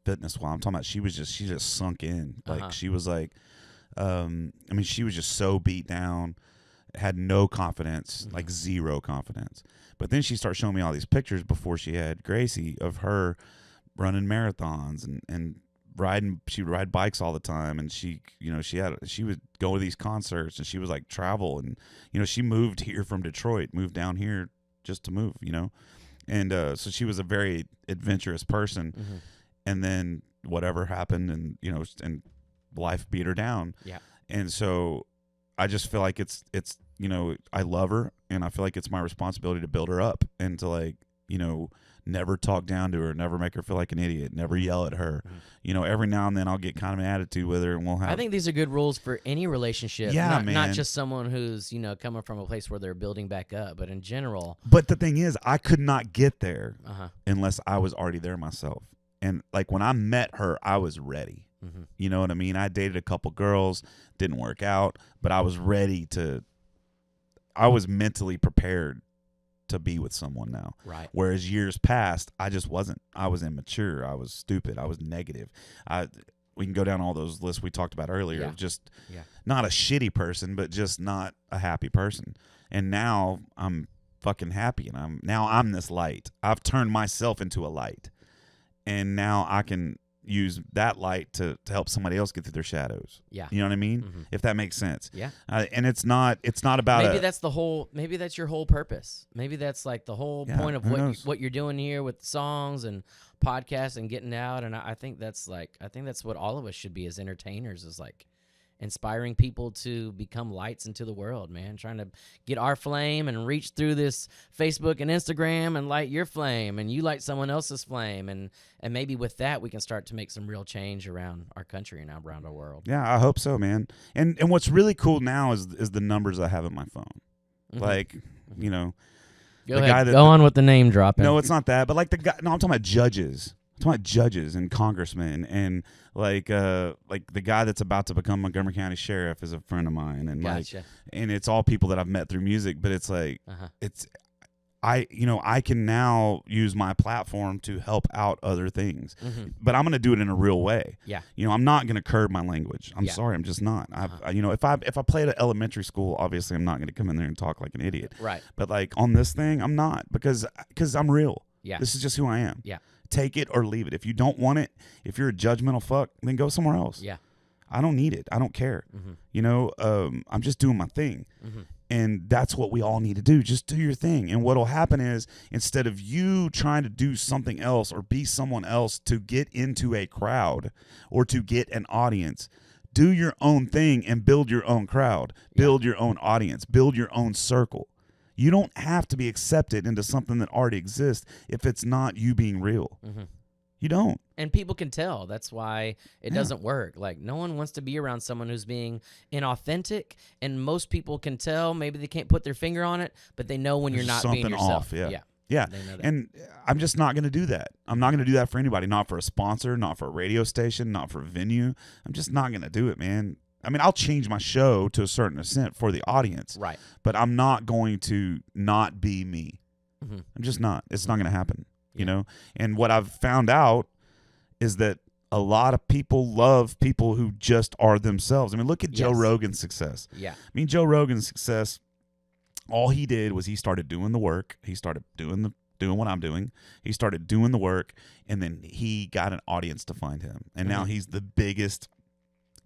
Speaker 2: fitness. While I'm talking about, she just sunk in. Like she was like, I mean, she was just so beat down, had no confidence, like zero confidence. But then she started showing me all these pictures before she had Gracie of her running marathons and riding. She would ride bikes all the time, and she would go to these concerts, and she was like travel, and she moved here from Detroit, moved down here just to move, and so she was a very adventurous person. And then whatever happened, and and life beat her down.
Speaker 3: Yeah.
Speaker 2: And so I just feel like it's I love her, and I feel like it's my responsibility to build her up and to like never talk down to her, never make her feel like an idiot, never yell at her. Every now and then I'll get kind of an attitude with her, and we'll have.
Speaker 3: I think these are good rules for any relationship.
Speaker 2: Yeah,
Speaker 3: not just someone who's coming from a place where they're building back up, but in general.
Speaker 2: But the thing is, I could not get there unless I was already there myself. And like when I met her, I was ready. You know what I mean? I dated a couple girls, didn't work out, but I was ready to. I was mentally prepared to be with someone now.
Speaker 3: Right.
Speaker 2: Whereas years past, I just wasn't. I was immature. I was stupid. I was negative. We can go down all those lists we talked about earlier of just not a shitty person, but just not a happy person. And now I'm fucking happy, and I'm this light. I've turned myself into a light, and now I can use that light to help somebody else get through their shadows.
Speaker 3: Yeah.
Speaker 2: You know what I mean? If that makes sense.
Speaker 3: Yeah.
Speaker 2: And it's not about
Speaker 3: maybe that's your whole purpose. Maybe that's like the whole point of what you're doing here with songs and podcasts and getting out. And I think that's what all of us should be as entertainers, is like inspiring people to become lights into the world, man. Trying to get our flame and reach through this Facebook and Instagram and light your flame, and you light someone else's flame, and maybe with that we can start to make some real change around our country and around our world.
Speaker 2: Yeah, I hope so, man. And what's really cool now is the numbers I have in my phone. Like,
Speaker 3: Go ahead. Go on with the name dropping.
Speaker 2: No, it's not that, but like the guy. No, I'm talking about judges. I'm talking about judges and congressmen, and like the guy that's about to become Montgomery County Sheriff is a friend of mine, and
Speaker 3: Gotcha.
Speaker 2: and it's all people that I've met through music. But it's like I can now use my platform to help out other things, but I'm going to do it in a real way.
Speaker 3: Yeah.
Speaker 2: I'm not going to curb my language. I'm sorry, I'm just not. If I played at elementary school, obviously I'm not going to come in there and talk like an idiot.
Speaker 3: Right.
Speaker 2: But like on this thing, I'm not, because I'm real.
Speaker 3: Yeah.
Speaker 2: This is just who I am.
Speaker 3: Yeah.
Speaker 2: Take it or leave it. If you don't want it, if you're a judgmental fuck, then go somewhere else.
Speaker 3: Yeah.
Speaker 2: I don't need it. I don't care. I'm just doing my thing. And that's what we all need to do. Just do your thing. And what'll happen is, instead of you trying to do something else or be someone else to get into a crowd or to get an audience, do your own thing and build your own crowd, build your own audience, build your own circle. You don't have to be accepted into something that already exists if it's not you being real. You don't.
Speaker 3: And people can tell. That's why it doesn't work. Like, no one wants to be around someone who's being inauthentic, and most people can tell. Maybe they can't put their finger on it, but they know when you're not being yourself.
Speaker 2: Off, yeah.
Speaker 3: They know that.
Speaker 2: And I'm just not going to do that. I'm not going to do that for anybody. Not for a sponsor, not for a radio station, not for a venue. I'm just not going to do it, man. I mean, I'll change my show to a certain extent for the audience.
Speaker 3: Right.
Speaker 2: But I'm not going to not be me. I'm just not. It's not going to happen. You know? And what I've found out is that a lot of people love people who just are themselves. I mean, look at Joe Rogan's success. Yeah. I mean, Joe Rogan's success, all he did was he started doing the work. He started doing what I'm doing. He started doing the work, and then he got an audience to find him. And now he's the biggest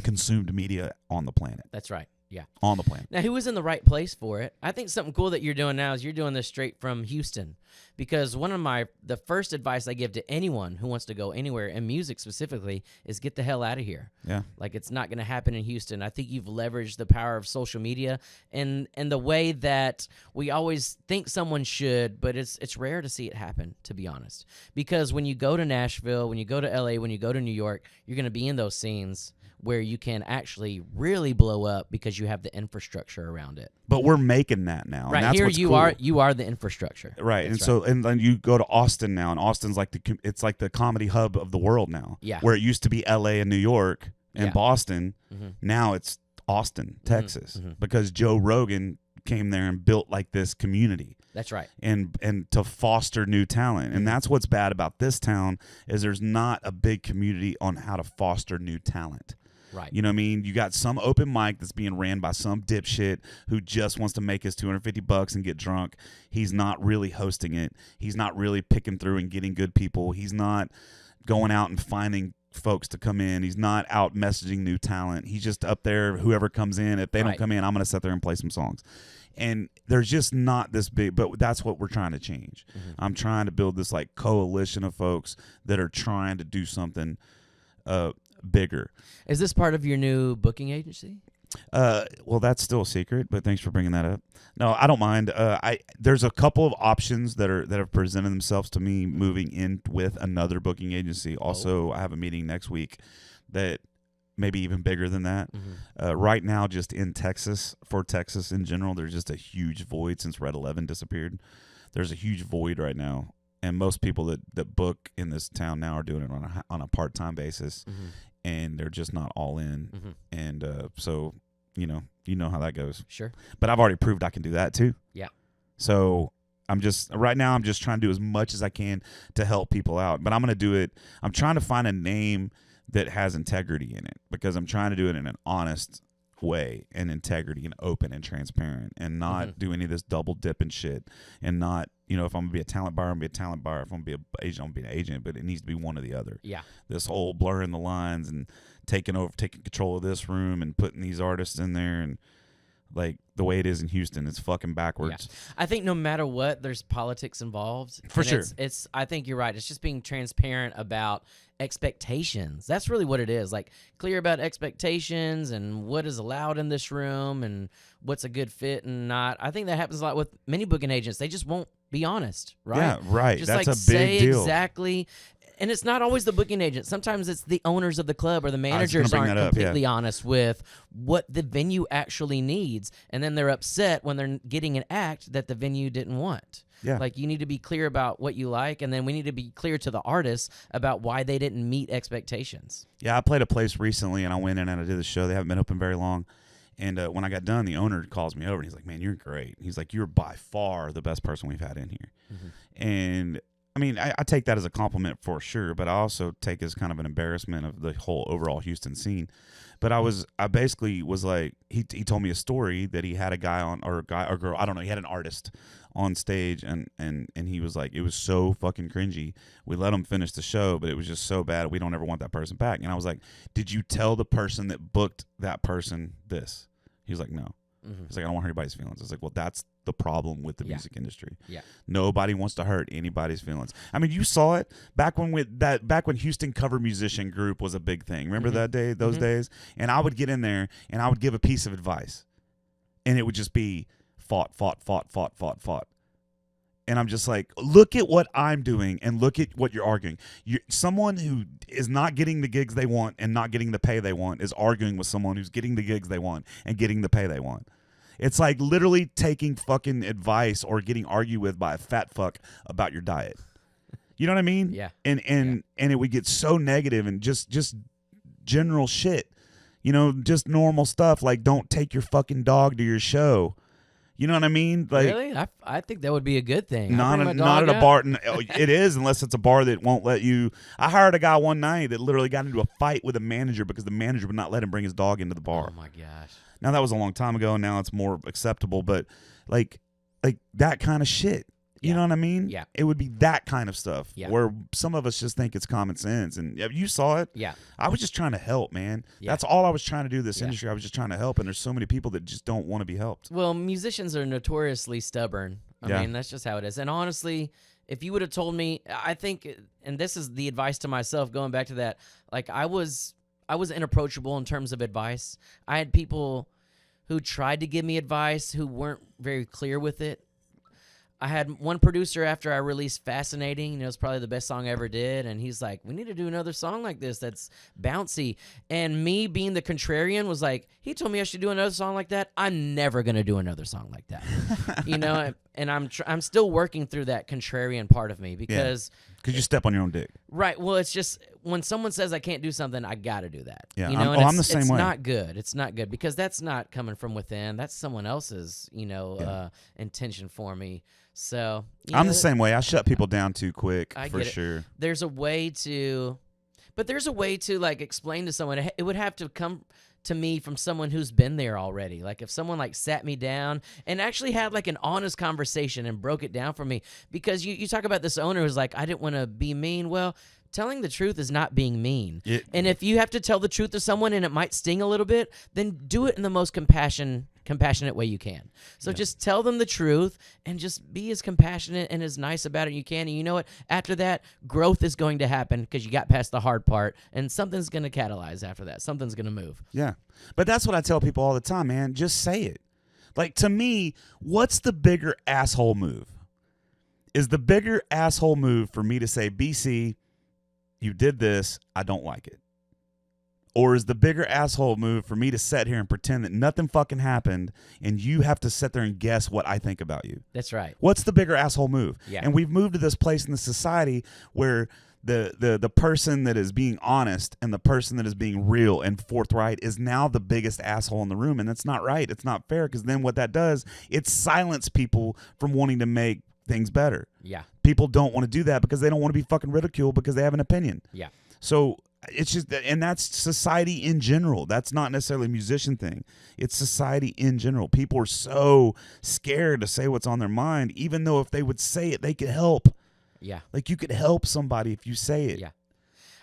Speaker 2: consumed media on the planet.
Speaker 3: That's right. Yeah.
Speaker 2: on the planet.
Speaker 3: Now, he was in the right place for it. I think something cool that you're doing now is you're doing this straight from Houston, because the first advice I give to anyone who wants to go anywhere, in music specifically, is get the hell out of here.
Speaker 2: Yeah.
Speaker 3: Like, it's not going to happen in Houston. I think you've leveraged the power of social media and the way that we always think someone should, but it's rare to see it happen, to be honest. Because when you go to Nashville, when you go to LA, when you go to New York, you're going to be in those scenes where you can actually really blow up because you have the infrastructure around it.
Speaker 2: But we're making that now.
Speaker 3: Right,
Speaker 2: and that's
Speaker 3: here
Speaker 2: what's
Speaker 3: you
Speaker 2: cool.
Speaker 3: are the infrastructure.
Speaker 2: Right,
Speaker 3: That's
Speaker 2: and so and then you go to Austin now, and Austin's like it's like the comedy hub of the world now.
Speaker 3: Yeah.
Speaker 2: Where it used to be L.A. and New York and
Speaker 3: Yeah.
Speaker 2: Boston, now it's Austin, Texas, because Joe Rogan came there and built like this community.
Speaker 3: That's right.
Speaker 2: And to foster new talent. And that's what's bad about this town is there's not a big community on how to foster new talent.
Speaker 3: Right.
Speaker 2: You know what I mean? You got some open mic that's being ran by some dipshit who just wants to make his $250 and get drunk. He's not really hosting it. He's not really picking through and getting good people. He's not going out and finding folks to come in. He's not out messaging new talent. He's just up there, whoever comes in. If they don't come in, I'm going to sit there and play some songs. And there's just not this big, but that's what we're trying to change. I'm trying to build this like coalition of folks that are trying to do something bigger.
Speaker 3: Is this part of your new booking agency?
Speaker 2: Well, that's still a secret, but thanks for bringing that up. No, I don't mind. There's a couple of options that have presented themselves to me moving in with another booking agency. Also, I have a meeting next week that maybe even bigger than that. Right now, just in Texas, for Texas in general, there's just a huge void since Red 11 disappeared. There's a huge void right now. And most people that book in this town now are doing it on a part-time basis, and they're just not all in. And so, you know how that goes.
Speaker 3: Sure.
Speaker 2: But I've already proved I can do that too.
Speaker 3: Yeah.
Speaker 2: So right now I'm just trying to do as much as I can to help people out. But I'm going to do it. I'm trying to find a name that has integrity in it, because I'm trying to do it in an honest way and integrity and open and transparent, and not do any of this double dipping shit, and not, if I'm gonna be a talent buyer, I'm gonna be a talent buyer. If I'm gonna be an agent, I'm gonna be an agent. But it needs to be one or the other.
Speaker 3: Yeah.
Speaker 2: This whole blurring the lines and taking control of this room and putting these artists in there, and like the way it is in Houston, it's fucking backwards.
Speaker 3: Yeah. I think no matter what, there's politics involved.
Speaker 2: For
Speaker 3: and
Speaker 2: sure.
Speaker 3: It's I think you're right. It's just being transparent about expectations. That's really what it is. Like, clear about expectations and what is allowed in this room and what's a good fit and not. I think that happens a lot with many booking agents. They just won't be honest, right?
Speaker 2: Yeah, right.
Speaker 3: Just
Speaker 2: That's
Speaker 3: like
Speaker 2: a big
Speaker 3: say
Speaker 2: deal.
Speaker 3: exactly. And it's not always the booking agent. Sometimes it's the owners of the club or the managers
Speaker 2: bring
Speaker 3: aren't
Speaker 2: that up,
Speaker 3: completely honest with what the venue actually needs. And then they're upset when they're getting an act that the venue didn't want.
Speaker 2: Yeah.
Speaker 3: Like, you need to be clear about what you like, and then we need to be clear to the artists about why they didn't meet expectations.
Speaker 2: Yeah, I played a place recently, and I went in and I did the show. They haven't been open very long. And when I got done, the owner calls me over, and he's like, "Man, you're great." He's like, "You're by far the best person we've had in here." And I mean, I take that as a compliment for sure, but I also take it as kind of an embarrassment of the whole overall Houston scene. But I basically was like, he told me a story that he had a guy on, or girl, I don't know, he had an artist on stage, and he was like, it was so fucking cringy. We let him finish the show, but it was just so bad. We don't ever want that person back. And I was like, did you tell the person that booked that person this? He was like, no. He's like, I don't want to hurt anybody's feelings. I was like, well, that's the problem with the music industry.
Speaker 3: Yeah.
Speaker 2: Nobody wants to hurt anybody's feelings. I mean, you saw it back when Houston Cover Musician Group was a big thing. Remember that day, those days? And I would get in there and I would give a piece of advice, and it would just be fought. And I'm just like, look at what I'm doing and look at what you're arguing. Someone who is not getting the gigs they want and not getting the pay they want is arguing with someone who's getting the gigs they want and getting the pay they want. It's like literally taking fucking advice or getting argued with by a fat fuck about your diet. You know what I mean?
Speaker 3: Yeah.
Speaker 2: And it would get so negative and just general shit. Just normal stuff like, don't take your fucking dog to your show. You know what I mean? Like,
Speaker 3: really? I think that would be a good thing.
Speaker 2: Not at a bar. It is, unless it's a bar that won't let you. I hired a guy one night that literally got into a fight with a manager because the manager would not let him bring his dog into the bar.
Speaker 3: Oh my gosh.
Speaker 2: Now that was a long time ago, and now it's more acceptable. But like that kind of shit. You know what I mean?
Speaker 3: Yeah.
Speaker 2: It would be that kind of stuff where some of us just think it's common sense. And you saw it.
Speaker 3: Yeah.
Speaker 2: I was just trying to help, man.
Speaker 3: Yeah.
Speaker 2: That's all I was trying to do in this industry. I was just trying to help. And there's so many people that just don't want to be helped.
Speaker 3: Well, musicians are notoriously stubborn. I mean, that's just how it is. And honestly, if you would have told me, I think, and this is the advice to myself, going back to that, like I was inapproachable in terms of advice. I had people who tried to give me advice who weren't very clear with it. I had one producer after I released Fascinating, it was probably the best song I ever did, and he's like, we need to do another song like this that's bouncy. And me being the contrarian was like, he told me I should do another song like that. I'm never going to do another song like that. And I'm still working through that contrarian part of me because
Speaker 2: you step on your own dick.
Speaker 3: Right. Well, it's just when someone says I can't do something, I got to do that.
Speaker 2: Yeah.
Speaker 3: I'm
Speaker 2: the same way.
Speaker 3: It's not good. It's not good because that's not coming from within. That's someone else's, intention for me. So
Speaker 2: I'm the same way. I shut people down too quick, for sure.
Speaker 3: There's a way to like explain to someone. It would have to come to me from someone who's been there already. Like if someone like sat me down and actually had like an honest conversation and broke it down for me, because you talk about this owner who's like, I didn't want to be mean. Well, telling the truth is not being mean. And if you have to tell the truth to someone and it might sting a little bit, then do it in the most compassionate way you can. So just tell them the truth and just be as compassionate and as nice about it as you can. And you know what? After that, growth is going to happen because you got past the hard part and something's going to catalyze after that. Something's going to move.
Speaker 2: Yeah. But that's what I tell people all the time, man. Just say it. Like, to me, what's the bigger asshole move? Is the bigger asshole move for me to say, BC, you did this, I don't like it? Or is the bigger asshole move for me to sit here and pretend that nothing fucking happened and you have to sit there and guess what I think about you?
Speaker 3: That's right.
Speaker 2: What's the bigger asshole move?
Speaker 3: Yeah.
Speaker 2: And we've moved to this place in the society where the person that is being honest and the person that is being real and forthright is now the biggest asshole in the room. And that's not right. It's not fair, because then what that does, it silences people from wanting to make things better.
Speaker 3: Yeah.
Speaker 2: People don't want to do that because they don't want to be fucking ridiculed because they have an opinion.
Speaker 3: Yeah.
Speaker 2: So it's just, and that's society in general. That's not necessarily a musician thing. It's society in general. People are so scared to say what's on their mind, even though if they would say it, they could help.
Speaker 3: Yeah.
Speaker 2: Like, you could help somebody if you say it.
Speaker 3: Yeah.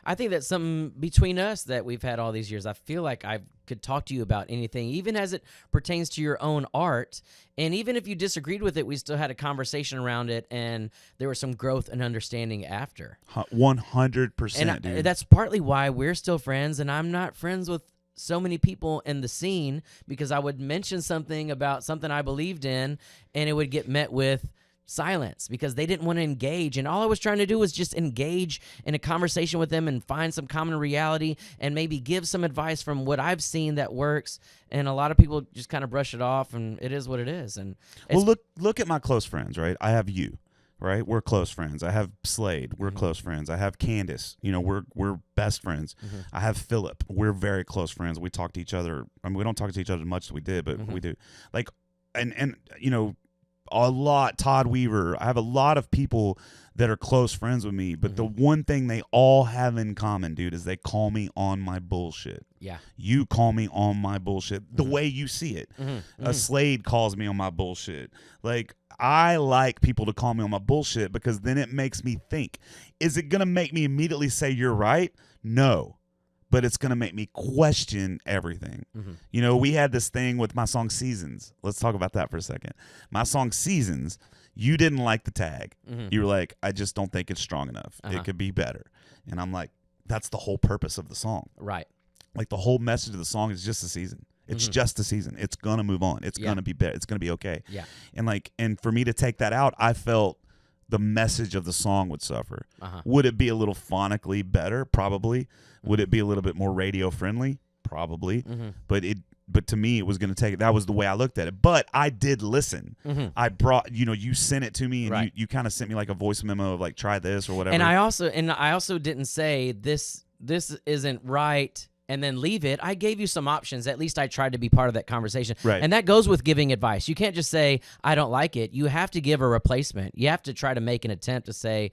Speaker 3: I think that's something between us that we've had all these years. I feel like I could talk to you about anything, even as it pertains to your own art. And even if you disagreed with it, we still had a conversation around it, and there was some growth and understanding after.
Speaker 2: 100%, dude.
Speaker 3: That's partly why we're still friends, and I'm not friends with so many people in the scene, because I would mention something about something I believed in, and it would get met with silence because they didn't want to engage. And all I was trying to do was just engage in a conversation with them and find some common reality and maybe give some advice from what I've seen that works. And a lot of people just kind of brush it off, and it is what it is. And
Speaker 2: well, look at my close friends, right? I have you, right? We're close friends. I have Slade. We're close friends. I have Candace. We're best friends. I have Philip. We're very close friends. We talk to each other. I mean, we don't talk to each other as much as we did, but we do. Like, and a lot, Todd Weaver. I have a lot of people that are close friends with me, but the one thing they all have in common, dude, is they call me on my bullshit.
Speaker 3: Yeah.
Speaker 2: You call me on my bullshit the way you see it. Slade calls me on my bullshit. Like, I like people to call me on my bullshit because then it makes me think. Is it going to make me immediately say you're right? No. But it's going to make me question everything. We had this thing with my song Seasons. Let's talk about that for a second. My song Seasons, you didn't like the tag. You were like, I just don't think it's strong enough. It could be better. And I'm like, that's the whole purpose of the song.
Speaker 3: Right.
Speaker 2: Like, the whole message of the song is just a season. It's just a season. It's going to move on. It's going to be better. It's going to be okay.
Speaker 3: Yeah.
Speaker 2: And for me to take that out, I felt the message of the song would suffer. Would it be a little phonically better? Probably. Would it be a little bit more radio friendly? Probably. But to me, it was going to take it. That was the way I looked at it. But I did listen. I brought, you sent it to me, and you kind of sent me like a voice memo of like, try this or whatever.
Speaker 3: And I also didn't say this isn't right and then leave it. I gave you some options. At least I tried to be part of that conversation.
Speaker 2: Right.
Speaker 3: And that goes with giving advice. You can't just say, I don't like it. You have to give a replacement. You have to try to make an attempt to say,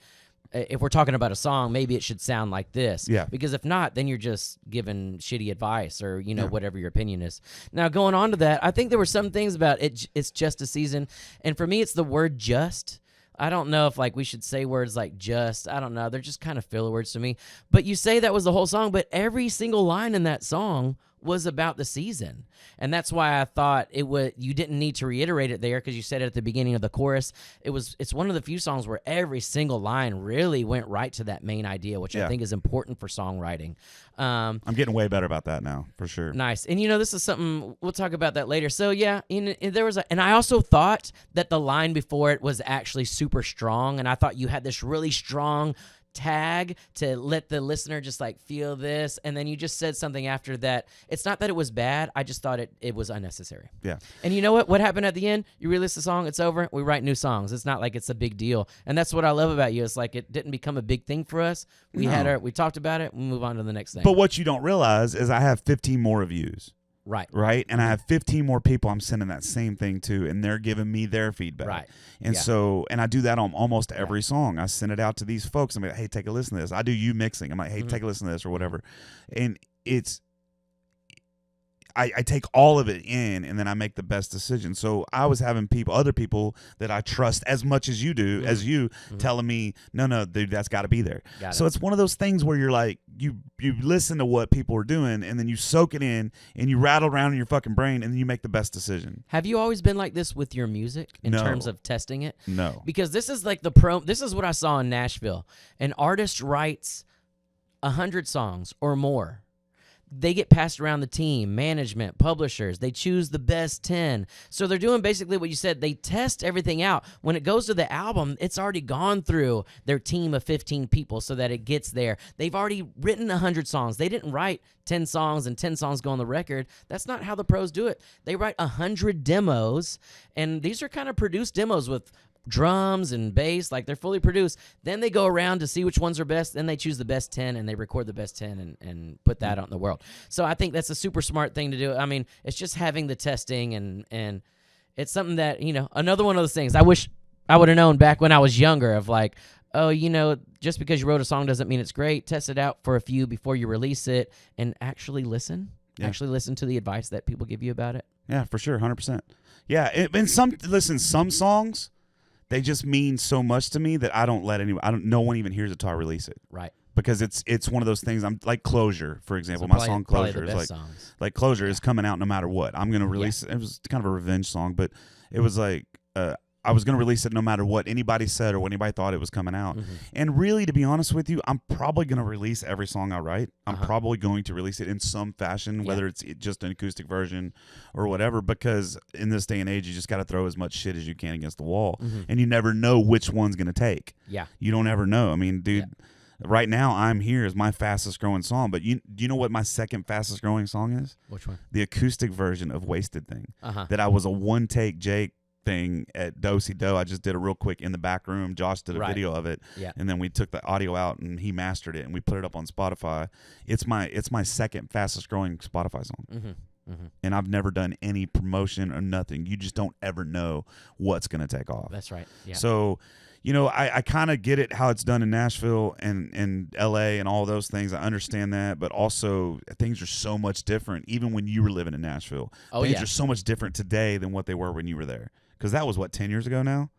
Speaker 3: if we're talking about a song, maybe it should sound like this.
Speaker 2: Yeah.
Speaker 3: Because if not, then you're just giving shitty advice or, whatever your opinion is. Now, going on to that, I think there were some things about it. It's just a season. And for me, it's the word just. I don't know if like we should say words like just. I don't know. They're just kind of filler words to me. But you say that was the whole song, but every single line in that song was about the season. And that's why I thought you didn't need to reiterate it there because you said it at the beginning of the chorus. It's one of the few songs where every single line really went right to that main idea, which I think is important for songwriting.
Speaker 2: I'm getting way better about that now, for sure.
Speaker 3: Nice. And this is something, we'll talk about that later. So yeah, there was and I also thought that the line before it was actually super strong, and I thought you had this really strong tag to let the listener just like feel this, and then you just said something after that. It's not that it was bad, I just thought it was unnecessary.
Speaker 2: Yeah.
Speaker 3: And you know what happened at the end? You release the song, it's over, we write new songs. It's not like it's a big deal, and that's what I love about you. It's like it didn't become a big thing for us. We talked about it, we move on to the next thing.
Speaker 2: But what you don't realize is I have 15 more reviews.
Speaker 3: Right.
Speaker 2: And I have 15 more people I'm sending that same thing to, and they're giving me their feedback.
Speaker 3: Right.
Speaker 2: And so, and I do that on almost every song. I send it out to these folks. I'm like, hey, take a listen to this. I do you mixing. I'm like, hey, take a listen to this or whatever. And I take all of it in, and then I make the best decision. So I was having other people that I trust as much as you do, telling me, no, dude, that's got to be there. So it's one of those things where you're like, you listen to what people are doing, and then you soak it in, and you rattle around in your fucking brain, and then you make the best decision.
Speaker 3: Have you always been like this with your music in terms of testing it?
Speaker 2: No.
Speaker 3: Because this is like this is what I saw in Nashville. An artist writes 100 songs or more. They get passed around the team, management, publishers. They choose the best 10. So they're doing basically what you said. They test everything out. When it goes to the album, it's already gone through their team of 15 people so that it gets there. They've already written 100 songs. They didn't write 10 songs and 10 songs go on the record. That's not how the pros do it. They write 100 demos, and these are kind of produced demos with drums and bass, like they're fully produced. Then they go around to see which ones are best. Then they choose the best 10 and they record the best 10 and put that out in the world. So I think that's a super smart thing to do. I mean, it's just having the testing and it's something that, another one of those things I wish I would have known back when I was younger of like, oh, just because you wrote a song doesn't mean it's great. Test it out for a few before you release it and actually listen. Yeah. Actually listen to the advice that people give you about it.
Speaker 2: Yeah, for sure. 100%. Yeah. Some songs, they just mean so much to me that no one even hears it till I release it.
Speaker 3: Right.
Speaker 2: Because it's one of those things. I'm like Closure, for example.
Speaker 3: So
Speaker 2: my song Closure is like Closure is coming out no matter what. I'm gonna release it. It was kind of a revenge song, but it was like I was gonna release it no matter what anybody said or what anybody thought it was coming out. Mm-hmm. And really, to be honest with you, I'm probably gonna release every song I write. I'm probably going to release it in some fashion, whether it's just an acoustic version or whatever. Because in this day and age, you just got to throw as much shit as you can against the wall, and you never know which one's gonna take.
Speaker 3: Yeah,
Speaker 2: you don't ever know. I mean, dude. Yeah. Right now, I'm Here is my fastest growing song, but do you know what my second fastest growing song is?
Speaker 3: Which one?
Speaker 2: The acoustic version of Wasted Thing. That I was a one take Jake thing at Do-Si Do. I just did a real quick in the back room. Josh did a video of it, and then we took the audio out and he mastered it and we put it up on Spotify. It's my second fastest growing Spotify song. And I've never done any promotion or nothing. You just don't ever know what's going to take off.
Speaker 3: That's right. Yeah.
Speaker 2: So, I kind of get it how it's done in Nashville and L.A. and all those things. I understand that, but also things are so much different. Even when you were living in Nashville, things are so much different today than what they were when you were there. Because that was 10 years ago now,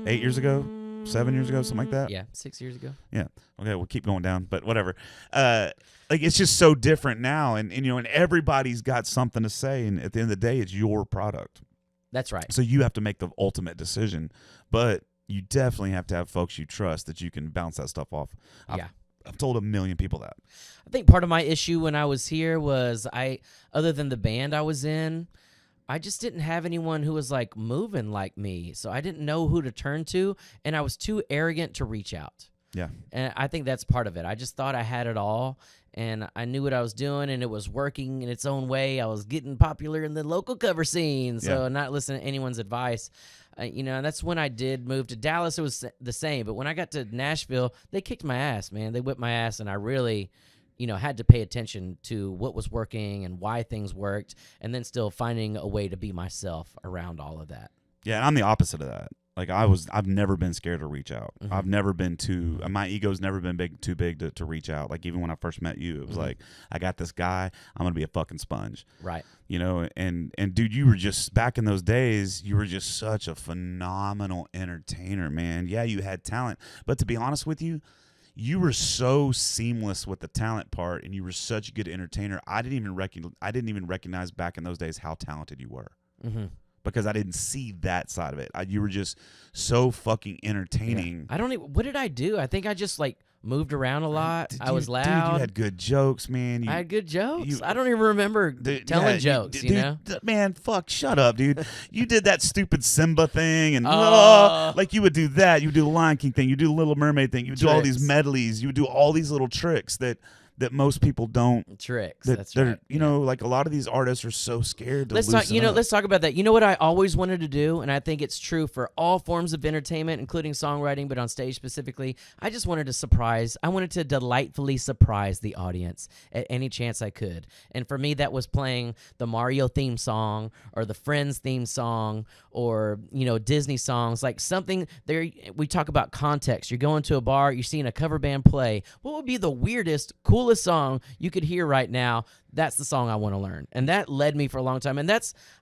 Speaker 2: 8 years ago, 7 years ago, something like that.
Speaker 3: Yeah, 6 years ago.
Speaker 2: Yeah. Okay, we'll keep going down, but whatever. It's just so different now, and everybody's got something to say, and at the end of the day, it's your product.
Speaker 3: That's right.
Speaker 2: So you have to make the ultimate decision, but you definitely have to have folks you trust that you can bounce that stuff off. I've told 1 million people that.
Speaker 3: I think part of my issue when I was here was other than the band I was in, I just didn't have anyone who was like moving like me. So I didn't know who to turn to, and I was too arrogant to reach out.
Speaker 2: Yeah.
Speaker 3: And I think that's part of it. I just thought I had it all, and I knew what I was doing, and it was working in its own way. I was getting popular in the local cover scene, so not listening to anyone's advice. And that's when I did move to Dallas. It was the same. But when I got to Nashville, they kicked my ass, man. They whipped my ass, and I really, had to pay attention to what was working and why things worked, and then still finding a way to be myself around all of that.
Speaker 2: Yeah, I'm the opposite of that. Like I've never been scared to reach out.
Speaker 3: Mhm.
Speaker 2: I've never been my ego's never been too big to reach out. Like even when I first met you, it was like, I got this guy, I'm gonna be a fucking sponge.
Speaker 3: Right.
Speaker 2: You know, and dude, you were just back in those days, you were just such a phenomenal entertainer, man. Yeah, you had talent, but to be honest with you, you were so seamless with the talent part, and you were such a good entertainer. I didn't even recognize back in those days how talented you were.
Speaker 3: Mm-hmm.
Speaker 2: Because I didn't see that side of it. You were just so fucking entertaining.
Speaker 3: Yeah. I don't even. What did I do? I think I just like moved around a lot. I was loud.
Speaker 2: Dude, you had good jokes, man.
Speaker 3: I had good jokes. I don't even remember telling jokes. You know,
Speaker 2: man, fuck, shut up, dude. You did that stupid Simba thing, and
Speaker 3: Oh.
Speaker 2: like you would do that. You would do the Lion King thing. You do the Little Mermaid thing. You would do all these
Speaker 3: Tricks.
Speaker 2: medleys. You would do all these little tricks that most people don't.
Speaker 3: Tricks.
Speaker 2: That
Speaker 3: That's
Speaker 2: they're,
Speaker 3: right.
Speaker 2: you know, like a lot of these artists are so scared to
Speaker 3: Let's
Speaker 2: loosen
Speaker 3: talk. You know,
Speaker 2: up.
Speaker 3: let's talk about that. You know what I always wanted to do, and I think it's true for all forms of entertainment, including songwriting, but on stage specifically. I just wanted to surprise. I wanted to delightfully surprise the audience at any chance I could. And for me, that was playing the Mario theme song or the Friends theme song or Disney songs, like something there. We talk about context. You're going to a bar, you're seeing a cover band play. What would be the weirdest, coolest song you could hear right now? That's the song I want to learn. And that led me for a long time. And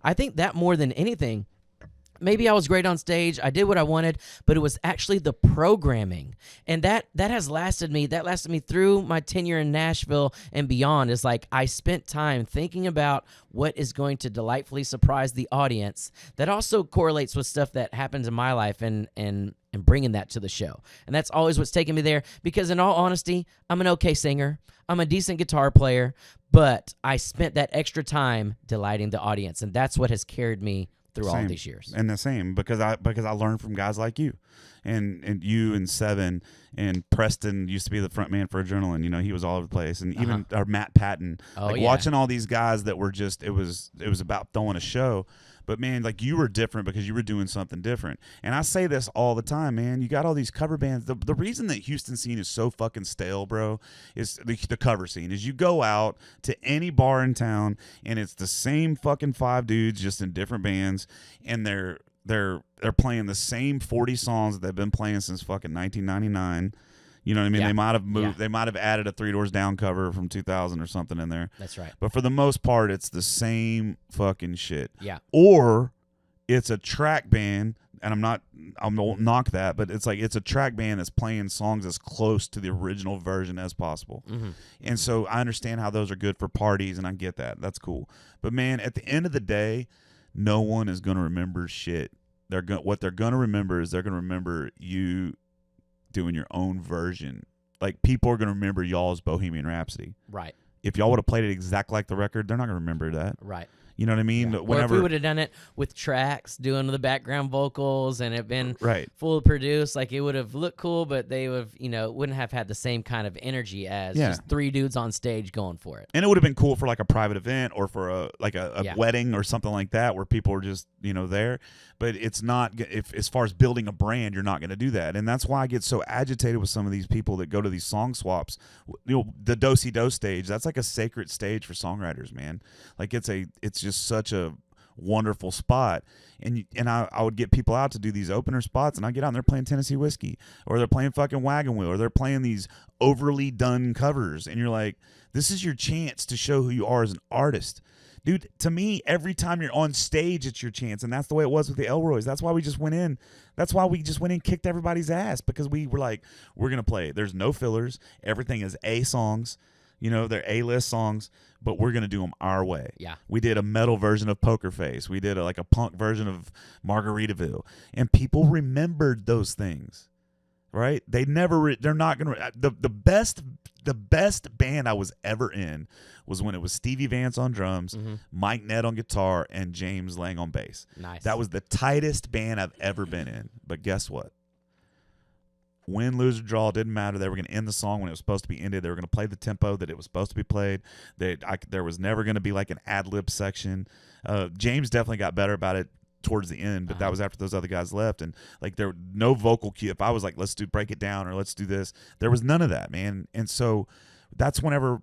Speaker 3: I think that more than anything, maybe I was great on stage, I did what I wanted, but it was actually the programming. And that has lasted me. That lasted me through my tenure in Nashville and beyond. It's like I spent time thinking about what is going to delightfully surprise the audience. That also correlates with stuff that happens in my life and bringing that to the show. And that's always what's taken me there, because in all honesty, I'm an okay singer. I'm a decent guitar player, but I spent that extra time delighting the audience, and that's what has carried me through all these years.
Speaker 2: And the same, because I learned from guys like you, and you and Seven and Preston used to be the front man for Adrenaline. You know, he was all over the place, and even or Matt Patton. Watching all these guys that were just it was about throwing a show. But man, like you were different because you were doing something different. And I say this all the time, man. You got all these cover bands. The reason that Houston scene is so fucking stale, bro, is the cover scene. Is you go out to any bar in town and it's the same fucking 5 dudes just in different bands, and they're playing the same 40 songs that they've been playing since fucking 1999. You know what I mean?
Speaker 3: Yeah.
Speaker 2: They might have moved.
Speaker 3: Yeah.
Speaker 2: They might have added a 3 Doors Down cover from 2000 or something in there.
Speaker 3: That's right.
Speaker 2: But for the most part, it's the same fucking shit.
Speaker 3: Yeah.
Speaker 2: Or it's a track band, and I won't knock that, but it's a track band that's playing songs as close to the original version as possible.
Speaker 3: Mm-hmm.
Speaker 2: And so I understand how those are good for parties, and I get that. That's cool. But man, at the end of the day, no one is going to remember shit. What they're going to remember is they're going to remember you doing your own version. Like, people are going to remember y'all's Bohemian Rhapsody.
Speaker 3: Right.
Speaker 2: If y'all would have played it exact like the record, they're not going to remember that.
Speaker 3: Right.
Speaker 2: You know what I mean?
Speaker 3: Yeah. Or if we would have done it with tracks, doing the background vocals, and it been full produced, like it would have looked cool, but they would have, wouldn't have had the same kind of energy as just 3 dudes on stage going for it.
Speaker 2: And it would have been cool for like a private event or for a wedding or something like that, where people are just there. But it's not, as far as building a brand, you're not going to do that. And that's why I get so agitated with some of these people that go to these song swaps. The Do-Si-Do stage, that's like a sacred stage for songwriters, man. Like it's just such a wonderful spot. And I would get people out to do these opener spots, and I get out and they're playing Tennessee Whiskey, or they're playing fucking Wagon Wheel, or they're playing these overly done covers. And you're like, this is your chance to show who you are as an artist. Dude, to me, every time you're on stage, it's your chance. And that's the way it was with the Elroys. That's why we just went in. That's why we just went in and kicked everybody's ass, because we were like, we're going to play. There's no fillers. Everything is A songs. They're A-list songs, but we're going to do them our way.
Speaker 3: Yeah.
Speaker 2: We did a metal version of Poker Face. We did a punk version of Margaritaville. And people remembered those things, right? They're not going to, the best band I was ever in was when it was Stevie Vance on drums, Mike Nett on guitar, and James Lang on bass.
Speaker 3: Nice.
Speaker 2: That was the tightest band I've ever been in. But guess what? Win, lose, or draw, didn't matter. They were going to end the song when it was supposed to be ended. They were going to play the tempo that it was supposed to be played. There was never going to be like an ad-lib section. James definitely got better about it towards the end, but that was after those other guys left. And like, there were no vocal cue. If I was like, let's break it down, or let's do this, there was none of that, man. And so that's whenever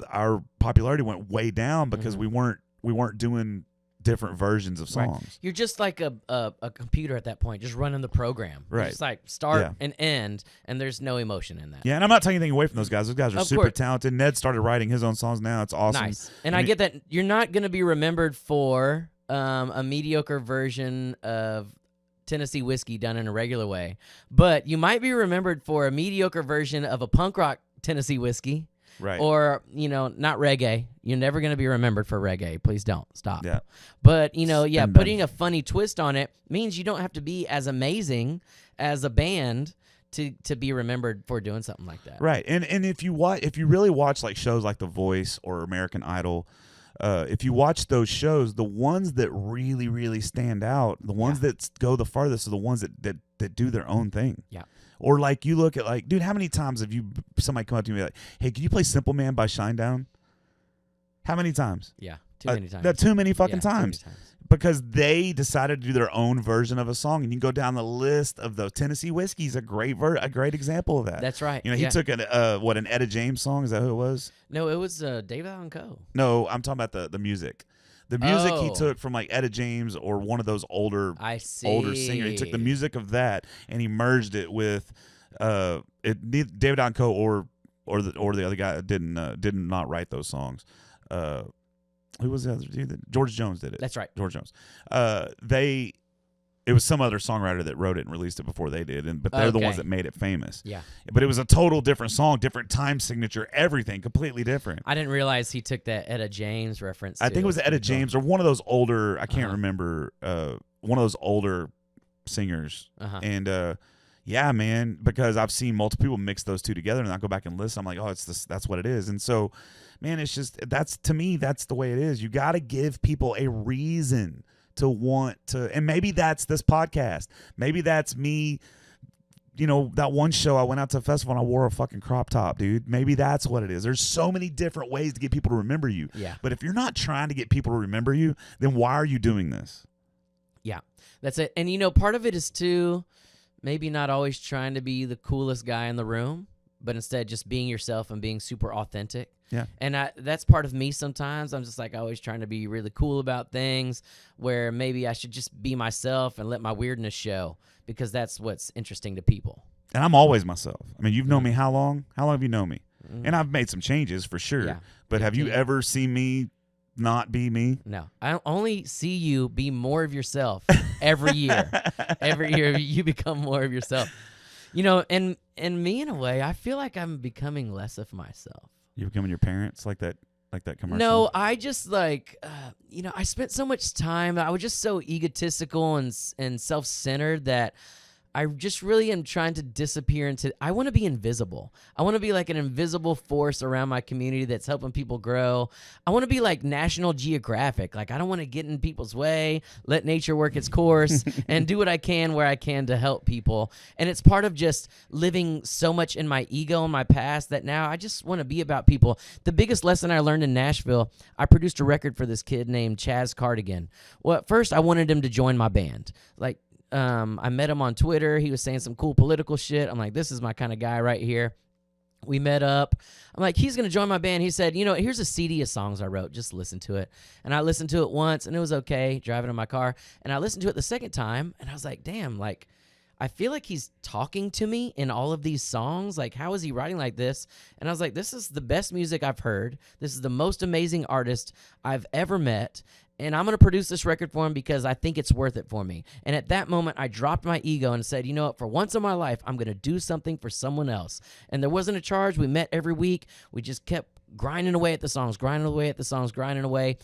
Speaker 2: our popularity went way down, because we weren't doing different versions of
Speaker 3: Right.
Speaker 2: songs.
Speaker 3: You're just like a computer at that point, just running the program. You're
Speaker 2: Right.
Speaker 3: just like start
Speaker 2: Yeah.
Speaker 3: and end, and there's no emotion in that.
Speaker 2: Yeah, and I'm not taking anything away from those guys. Those guys are
Speaker 3: Of
Speaker 2: super
Speaker 3: course.
Speaker 2: talented. Ned started writing his own songs now. It's awesome.
Speaker 3: Nice. And I get that you're not going to be remembered for a mediocre version of Tennessee whiskey done in a regular way, but you might be remembered for a mediocre version of a punk rock Tennessee whiskey.
Speaker 2: Right.
Speaker 3: Or, not reggae. You're never going to be remembered for reggae. Please don't. Stop.
Speaker 2: Yeah.
Speaker 3: But,
Speaker 2: Spin
Speaker 3: putting a funny twist on it means you don't have to be as amazing as a band to be remembered for doing something like that.
Speaker 2: Right. And if you really watch like shows like The Voice or American Idol, if you watch those shows, the ones that really, really stand out, the ones that go the farthest are the ones that do their own thing.
Speaker 3: Yeah.
Speaker 2: Or like you look at like, dude, how many times have somebody come up to me like, hey, can you play Simple Man by Shinedown? How many times?
Speaker 3: Yeah. Too many times.
Speaker 2: Too many fucking
Speaker 3: Yeah, too many
Speaker 2: times.
Speaker 3: times.
Speaker 2: Because they decided to do their own version of a song, and you can go down the list of the Tennessee Whiskey's a great example of that.
Speaker 3: That's right.
Speaker 2: He took an Etta James song. Is that who it was?
Speaker 3: No, it was David Allen Coe.
Speaker 2: No, I'm talking about the music. The music he
Speaker 3: Oh.
Speaker 2: took from like Etta James or one of those older singers. He took the music of that and he merged it with David Allen Coe or the other guy did not write those songs. Who was the other dude? George Jones did it.
Speaker 3: That's right.
Speaker 2: George Jones. It was some other songwriter that wrote it and released it before they did, but they're the ones
Speaker 3: Okay.
Speaker 2: that made it famous.
Speaker 3: Yeah.
Speaker 2: But it was a total different song, different time signature, everything completely different.
Speaker 3: I didn't realize he took that Etta James reference.
Speaker 2: I think it was Etta James or one of those older. I can't remember. One of those older singers.
Speaker 3: Uh-huh.
Speaker 2: And yeah, man, because I've seen multiple people mix those two together, and I go back and listen. I'm like, oh, it's this. That's what it is. And so, man, it's just to me, that's the way it is. You got to give people a reason to want to, and maybe that's this podcast. Maybe that's me. That one show I went out to a festival and I wore a fucking crop top, dude. Maybe that's what it is. There's so many different ways to get people to remember you.
Speaker 3: Yeah.
Speaker 2: But if you're not trying to get people to remember you, then why are you doing this?
Speaker 3: Yeah, that's it. And part of it is too, maybe not always trying to be the coolest guy in the room, but instead just being yourself and being super authentic.
Speaker 2: Yeah.
Speaker 3: And that's part of me sometimes. I'm just like always trying to be really cool about things where maybe I should just be myself and let my weirdness show because that's what's interesting to people.
Speaker 2: And I'm always myself. I mean, you've known me how long? How long have you known me? And I've made some changes for sure.
Speaker 3: Yeah.
Speaker 2: But have you ever seen me not be me?
Speaker 3: No. I only see you be more of yourself every year. Every year you become more of yourself. And me in a way, I feel like I'm becoming less of myself.
Speaker 2: You're becoming your parents like that commercial?
Speaker 3: No, I just I spent so much time. I was just so egotistical and self-centered that I just really am trying to disappear into. I want to be invisible. I want to be like an invisible force around my community that's helping people grow. I want to be like National Geographic. Like I don't want to get in people's way, let nature work its course, and do what I can where I can to help people. And it's part of just living so much in my ego and my past that now I just want to be about people. The biggest lesson I learned in Nashville, I produced a record for this kid named Chaz Cardigan. Well, at first I wanted him to join my band. Like, I met him on Twitter. He was saying some cool political shit. I'm like, this is my kind of guy right here. We met up. I'm like, he's going to join my band. He said, here's a CD of songs I wrote. Just listen to it. And I listened to it once, and it was okay, driving in my car. And I listened to it the second time, and I was like, damn, like, I feel like he's talking to me in all of these songs. Like, how is he writing like this? And I was like, this is the best music I've heard. This is the most amazing artist I've ever met. And I'm going to produce this record for him because I think it's worth it for me. And at that moment, I dropped my ego and said, you know what, for once in my life, I'm going to do something for someone else. And there wasn't a charge. We met every week. We just kept grinding away at the songs, grinding away.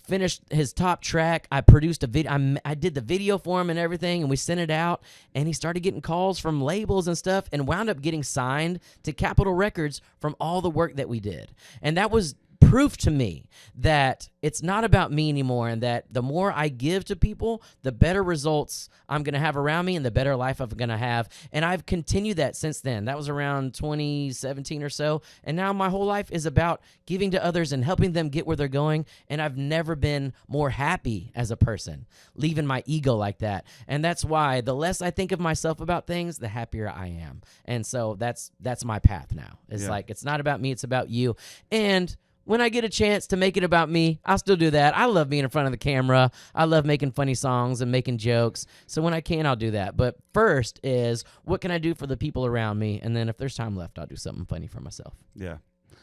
Speaker 3: Finished his top track. I produced a video. I did the video for him and everything, and we sent it out. And he started getting calls from labels and stuff and wound up getting signed to Capitol Records from all the work that we did. And that was proof to me that it's not about me anymore, and that the more I give to people, the better results I'm going to have around me and the better life I'm going to have. And I've continued that since then. That was around 2017 or so. And now my whole life is about giving to others and helping them get where they're going. And I've never been more happy as a person, leaving my ego like that. And that's why the less I think of myself about things, the happier I am. And so that's my path now. It's like, it's not about me, it's about you. And when I get a chance to make it about me, I'll still do that. I love being in front of the camera. I love making funny songs and making jokes. So when I can, I'll do that. But first is, what can I do for the people around me? And then if there's time left, I'll do something funny for myself.
Speaker 2: Yeah.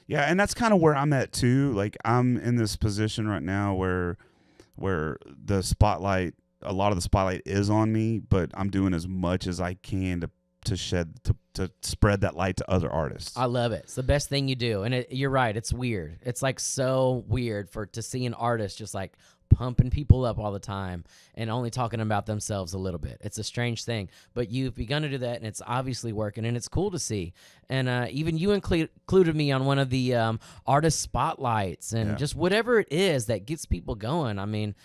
Speaker 2: Yeah, and that's kind of where I'm at too. Like, I'm in this position right now where the spotlight, a lot of the spotlight is on me, but I'm doing as much as I can to spread that light to other artists.
Speaker 3: I love it. It's the best thing you do. And you're right. It's weird. It's like so weird to see an artist just like pumping people up all the time and only talking about themselves a little bit. It's a strange thing, but you've begun to do that, and it's obviously working, and it's cool to see. And even you included me on one of the artist spotlights and just whatever it is that gets people going. I mean,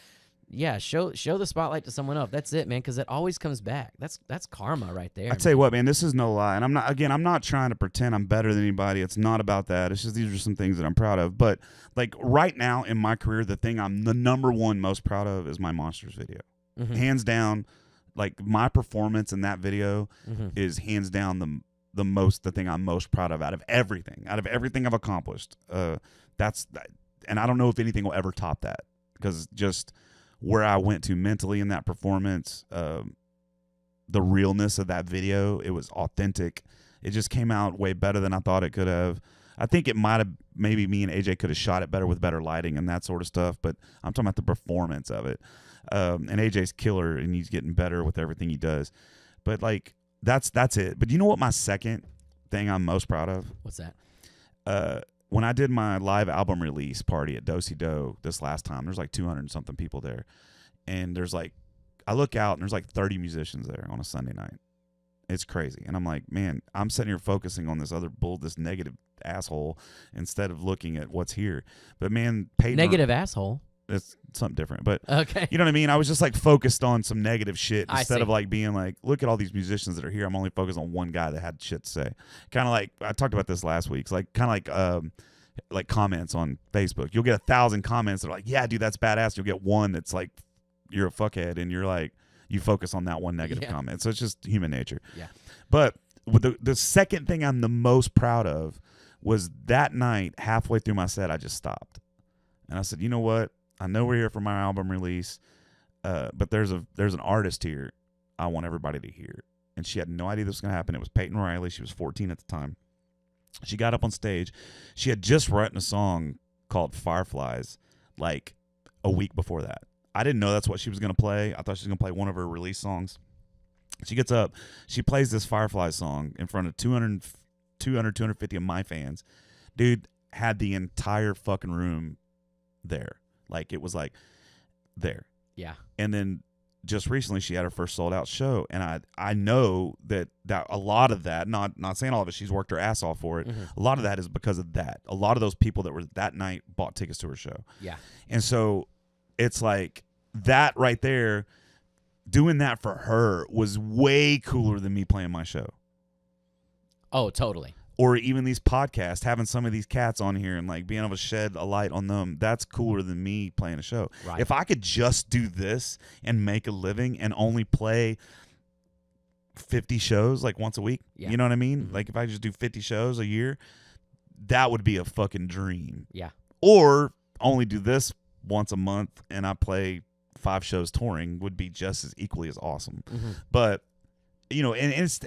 Speaker 3: yeah, show the spotlight to someone else. That's it, man, because it always comes back. That's karma right there.
Speaker 2: I tell you what, man, this is no lie, and I'm not trying to pretend I'm better than anybody. It's not about that. It's just these are some things that I'm proud of. But like right now in my career, the thing I'm the number one most proud of is my Monsters video, hands down. Like my performance in that video is hands down the thing I'm most proud of out of everything I've accomplished. And I don't know if anything will ever top that, because just where I went to mentally in that performance, the realness of that video, it was authentic. It just came out way better than I thought it could have. I think it might have, maybe me and AJ could have shot it better with better lighting and that sort of stuff, but I'm talking about the performance of it. And AJ's killer, and he's getting better with everything he does. But like, that's it. But you know what my second thing I'm most proud of?
Speaker 3: What's that?
Speaker 2: When I did my live album release party at Do-Si Do this last time, there's like 200 and something people there. And there's like, I look out and there's like 30 musicians there on a Sunday night. It's crazy. And I'm like, man, I'm sitting here focusing on this negative asshole instead of looking at what's here. But man,
Speaker 3: negative asshole?
Speaker 2: It's something different. But
Speaker 3: okay,
Speaker 2: you know what I mean? I was just like focused on some negative shit instead of
Speaker 3: see.
Speaker 2: like being like, look at all these musicians that are here. I'm only focused on one guy that had shit to say. Kind of like, I talked about this last week. It's like kind of like comments on Facebook. You'll get 1,000 comments that are like, yeah, dude, that's badass. You'll get one that's like, you're a fuckhead, and you're like, you focus on that one negative comment. So it's just human nature.
Speaker 3: Yeah.
Speaker 2: But the second thing I'm the most proud of was that night, halfway through my set, I just stopped. And I said, you know what? I know we're here for my album release, but there's an artist here I want everybody to hear. And she had no idea this was going to happen. It was Peyton Riley. She was 14 at the time. She got up on stage. She had just written a song called Fireflies like a week before that. I didn't know that's what she was going to play. I thought she was going to play one of her release songs. She gets up. She plays this Fireflies song in front of 250 of my fans. Dude, had the entire fucking room there. Like, it was like there.
Speaker 3: Yeah.
Speaker 2: And then just recently she had her first sold out show, and I know that a lot of that, not saying all of it, she's worked her ass off for it. A lot of that is because of that. A lot of those people that were that night bought tickets to her show.
Speaker 3: Yeah.
Speaker 2: And so it's like that right there, doing that for her was way cooler than me playing my show.
Speaker 3: Oh, totally.
Speaker 2: Or even these podcasts, having some of these cats on here and like being able to shed a light on them, that's cooler than me playing a show.
Speaker 3: Right.
Speaker 2: If I could just do this and make a living and only play 50 shows like once a week, you know what I mean? Like if I just do 50 shows a year, that would be a fucking dream.
Speaker 3: Yeah.
Speaker 2: Or only do this once a month and I play 5 shows touring would be just as equally as awesome. But you know, and it's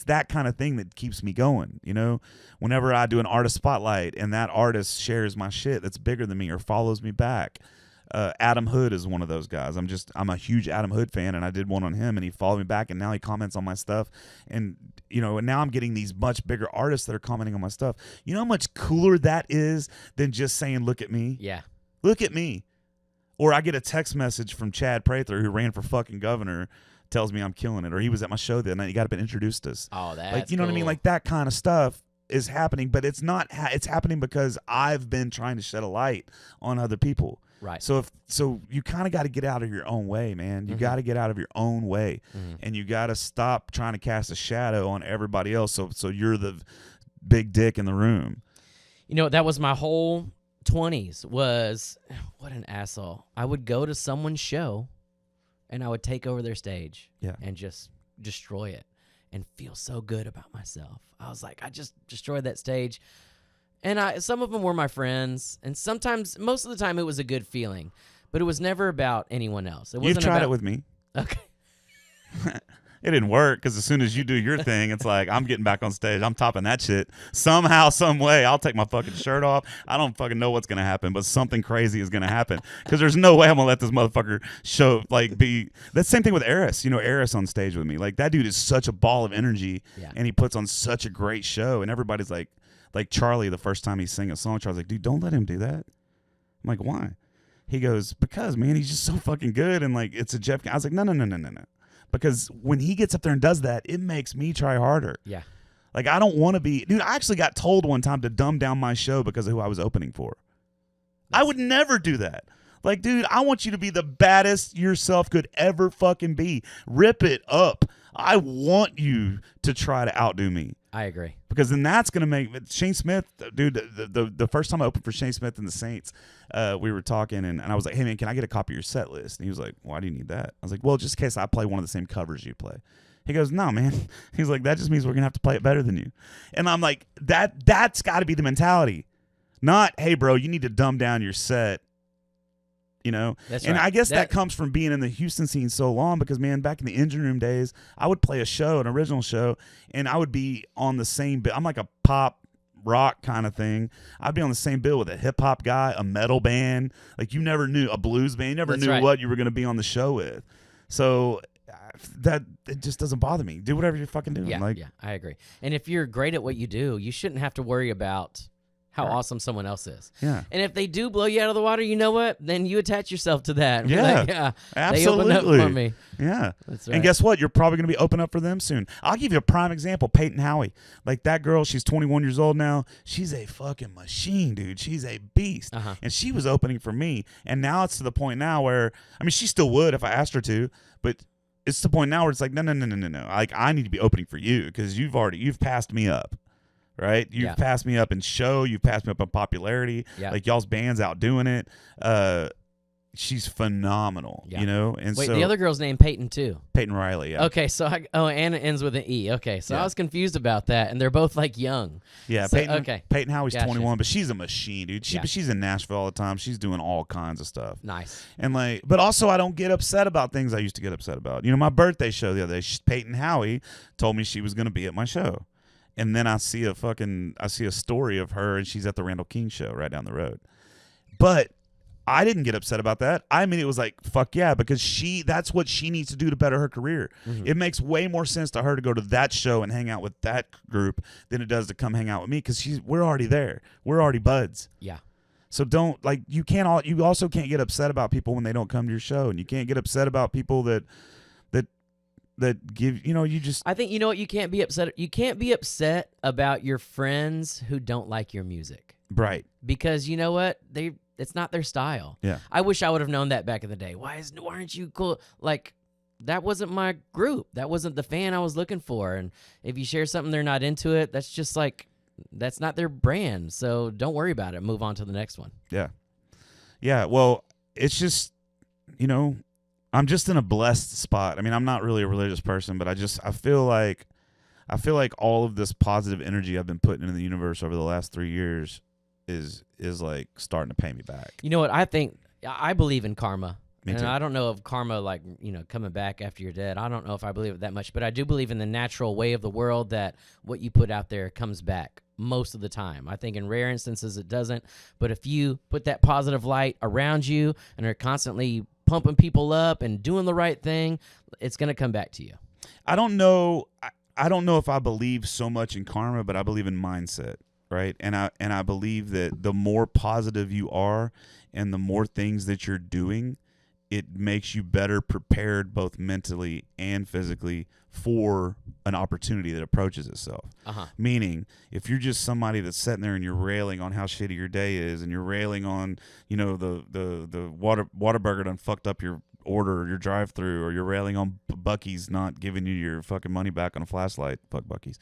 Speaker 2: that kind of thing that keeps me going. You know, whenever I do an artist spotlight and that artist shares my shit that's bigger than me or follows me back. Adam Hood is one of those guys. I'm a huge Adam Hood fan, and I did one on him, and he followed me back, and now he comments on my stuff, and you know, and now I'm getting these much bigger artists that are commenting on my stuff. You know how much cooler that is than just saying, "Look at me."
Speaker 3: Yeah.
Speaker 2: Look at me. Or I get a text message from Chad Prather, who ran for fucking governor, tells me I'm killing it, or he was at my show the night. He got up and introduced us.
Speaker 3: Oh, that's
Speaker 2: like, you know what I mean? Like that kind of stuff is happening, but it's not. It's happening because I've been trying to shed a light on other people.
Speaker 3: Right.
Speaker 2: So you kind of got to get out of your own way, man. You got to get out of your own way, and you got to stop trying to cast a shadow on everybody else. So you're the big dick in the room.
Speaker 3: You know, that was my whole 20s. Was what an asshole. I would go to someone's show, and I would take over their stage, and just destroy it, and feel so good about myself. I was like, I just destroyed that stage. And some of them were my friends, and sometimes, most of the time, it was a good feeling, but it was never about anyone else. It wasn't
Speaker 2: You've tried
Speaker 3: about,
Speaker 2: it with me.
Speaker 3: Okay.
Speaker 2: It didn't work because as soon as you do your thing, it's like I'm getting back on stage. I'm topping that shit somehow, some way. I'll take my fucking shirt off. I don't fucking know what's gonna happen, but something crazy is gonna happen because there's no way I'm gonna let this motherfucker show be. That's the same thing with Eris. You know, Eris on stage with me. Like that dude is such a ball of energy, and he puts on such a great show. And everybody's like Charlie. The first time he sang a song, Charlie's like, dude, don't let him do that. I'm like, why? He goes, because man, he's just so fucking good, and like it's a Jeff. I was like, no. Because when he gets up there and does that, it makes me try harder.
Speaker 3: Yeah.
Speaker 2: Like, I don't want to be... Dude, I actually got told one time to dumb down my show because of who I was opening for. I would never do that. Like, dude, I want you to be the baddest yourself could ever fucking be. Rip it up. I want you to try to outdo me.
Speaker 3: I agree.
Speaker 2: Because then that's going to make... Shane Smith, dude, the first time I opened for Shane Smith and the Saints, we were talking, and I was like, hey, man, can I get a copy of your set list? And he was like, why do you need that? I was like, well, just in case I play one of the same covers you play. He goes, no, man. He's like, that just means we're going to have to play it better than you. And I'm like, that's got to be the mentality. Not, hey, bro, you need to dumb down your set. You know,
Speaker 3: That's
Speaker 2: and
Speaker 3: right.
Speaker 2: I guess that comes from being in the Houston scene so long because, man, back in the engine room days, I would play a show, an original show, and I would be on the same bill. I'm like a pop rock kind of thing. I'd be on the same bill with a hip hop guy, a metal band. Like you never knew, a blues band. You never
Speaker 3: That's
Speaker 2: knew
Speaker 3: right.
Speaker 2: what you were going to be on the show with. So that it just doesn't bother me. Do whatever you're fucking doing.
Speaker 3: Yeah, I agree. And if you're great at what you do, you shouldn't have to worry about how awesome someone else is.
Speaker 2: Yeah.
Speaker 3: And if they do blow you out of the water, you know what? Then you attach yourself to that.
Speaker 2: Yeah.
Speaker 3: Like, yeah.
Speaker 2: Absolutely.
Speaker 3: They opened up for me.
Speaker 2: Yeah.
Speaker 3: That's right.
Speaker 2: And guess what? You're probably going to be open up for them soon. I'll give you a prime example. Peyton Howie. Like that girl, she's 21 years old now. She's a fucking machine, dude. She's a beast.
Speaker 3: Uh-huh.
Speaker 2: And she was opening for me. And now it's to the point now where, I mean, she still would if I asked her to, but it's to the point now where it's like, no. Like I need to be opening for you because you've passed me up. Right? You've passed me up in show. You've passed me up in popularity.
Speaker 3: Yeah.
Speaker 2: Like y'all's band's outdoing it. She's phenomenal, you know? And
Speaker 3: Wait,
Speaker 2: so
Speaker 3: the other girl's named Peyton too.
Speaker 2: Peyton Riley, yeah.
Speaker 3: Okay, so and it ends with an E. Okay, so
Speaker 2: Yeah.
Speaker 3: I was confused about that, and they're both like young.
Speaker 2: Yeah,
Speaker 3: So,
Speaker 2: Peyton Howie's
Speaker 3: Gotcha.
Speaker 2: 21, but she's a machine, dude.
Speaker 3: Yeah.
Speaker 2: She's in Nashville all the time. She's doing all kinds of stuff.
Speaker 3: Nice.
Speaker 2: And like, but also I don't get upset about things I used to get upset about. You know, my birthday show the other day, Peyton Howie told me she was going to be at my show. And then I see a story of her and she's at the Randall King show right down the road. But I didn't get upset about that. I mean, it was like, fuck yeah, because that's what she needs to do to better her career.
Speaker 3: Mm-hmm.
Speaker 2: It makes way more sense to her to go to that show and hang out with that group than it does to come hang out with me because we're already there. We're already buds.
Speaker 3: Yeah.
Speaker 2: So don't like you also can't get upset about people when they don't come to your show, and you can't get upset about people that give, you know, you just
Speaker 3: I think, you know what, you can't be upset. You can't be upset about your friends who don't like your music.
Speaker 2: right.
Speaker 3: Because you know what? It's not their style.
Speaker 2: Yeah.
Speaker 3: I wish I would have known that back in the day. Why aren't you cool? Like, that wasn't my group. That wasn't the fan I was looking for. And if you share something they're not into it, that's just like, that's not their brand. So don't worry about it. Move on to the next one.
Speaker 2: Yeah. Yeah. Well, it's just, you know, I'm just in a blessed spot. I mean, I'm not really a religious person, but I feel like all of this positive energy I've been putting into the universe over the last 3 years is like starting to pay me back.
Speaker 3: You know what? I believe in karma.
Speaker 2: Me
Speaker 3: And
Speaker 2: too.
Speaker 3: I don't know if karma, like, you know, coming back after you're dead. I don't know if I believe it that much, but I do believe in the natural way of the world that what you put out there comes back most of the time. I think in rare instances it doesn't, but if you put that positive light around you and are constantly pumping people up and doing the right thing, it's going to come back to you.
Speaker 2: I don't know if I believe so much in karma, but I believe in mindset, right? And I believe that the more positive you are and the more things that you're doing, it makes you better prepared both mentally and physically for an opportunity that approaches itself.
Speaker 3: Uh-huh.
Speaker 2: Meaning, if you're just somebody that's sitting there and you're railing on how shitty your day is, and you're railing on, you know, the Whataburger done fucked up your order or your drive-through, or you're railing on Buc-ee's not giving you your fucking money back on a flashlight, fuck Buc-ee's,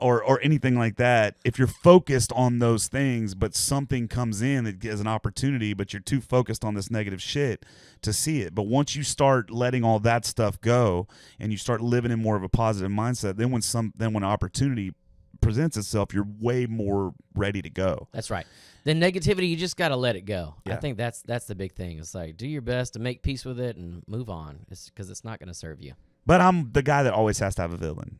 Speaker 2: or anything like that. If you're focused on those things, but something comes in that gives an opportunity, but you're too focused on this negative shit to see it. But once you start letting all that stuff go and you start living in more of a positive mindset, then when opportunity presents itself, you're way more ready to go.
Speaker 3: That's right. The negativity, you just got to let it go. I
Speaker 2: Yeah.
Speaker 3: think that's the big thing. It's like, do your best to make peace with it and move on. It's because it's not going to serve you.
Speaker 2: But I'm the guy that always has to have a villain,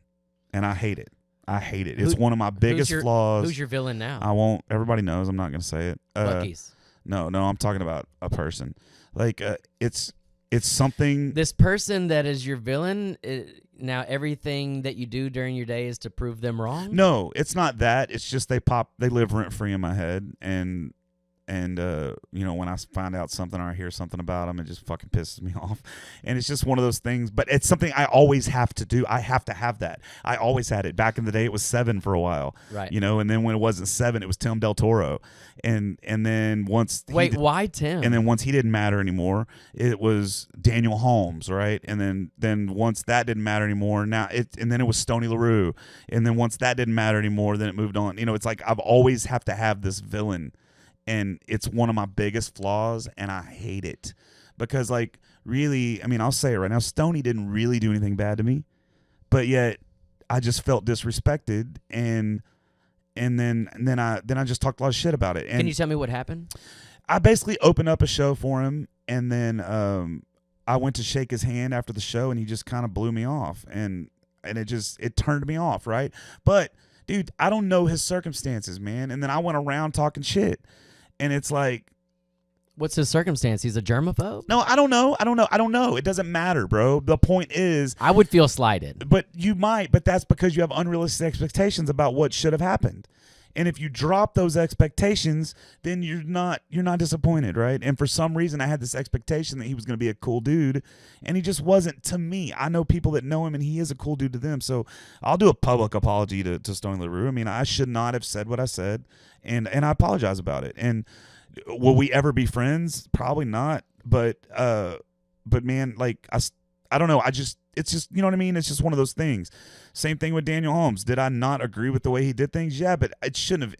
Speaker 2: and I hate it. It's one of my biggest flaws.
Speaker 3: Who's your villain now?
Speaker 2: I won't. Everybody knows. I'm not going to say it.
Speaker 3: Bucky's.
Speaker 2: No. I'm talking about a person. Like it's something.
Speaker 3: This person that is your villain. Now everything that you do during your day is to prove them wrong.
Speaker 2: No, it's not that. It's just they live rent free in my head, and when I find out something or I hear something about them, it just fucking pisses me off. And it's just one of those things. But it's something I always have to do. I have to have that. I always had it. Back in the day, it was Seven for a while,
Speaker 3: right?
Speaker 2: And then when it wasn't Seven, it was Tim Del Toro, and then once
Speaker 3: why Tim?
Speaker 2: And then once he didn't matter anymore, it was Daniel Holmes, right? And then once that didn't matter anymore, and then it was Stoney LaRue, and then once that didn't matter anymore, then it moved on. It's like I've always have to have this villain. And it's one of my biggest flaws, and I hate it. Because, like, really, I mean, I'll say it right now, Stoney didn't really do anything bad to me, but yet I just felt disrespected, and then I just talked a lot of shit about it. And
Speaker 3: can you tell me what happened?
Speaker 2: I basically opened up a show for him, and then I went to shake his hand after the show, and he just kind of blew me off, and it turned me off, right? But, dude, I don't know his circumstances, man. And then I went around talking shit. And it's like,
Speaker 3: what's his circumstance? He's a germaphobe?
Speaker 2: No, I don't know. It doesn't matter, bro. The point is,
Speaker 3: I would feel slighted.
Speaker 2: But you might, but that's because you have unrealistic expectations about what should have happened. And if you drop those expectations, then you're not disappointed, right? And for some reason, I had this expectation that he was going to be a cool dude, and he just wasn't to me. I know people that know him, and he is a cool dude to them. So I'll do a public apology to Stoney LaRue. I mean, I should not have said what I said, and I apologize about it. And will we ever be friends? Probably not. But man, like I don't know. It's just, you know what I mean? It's just one of those things. Same thing with Daniel Holmes. Did I not agree with the way he did things? Yeah, but I shouldn't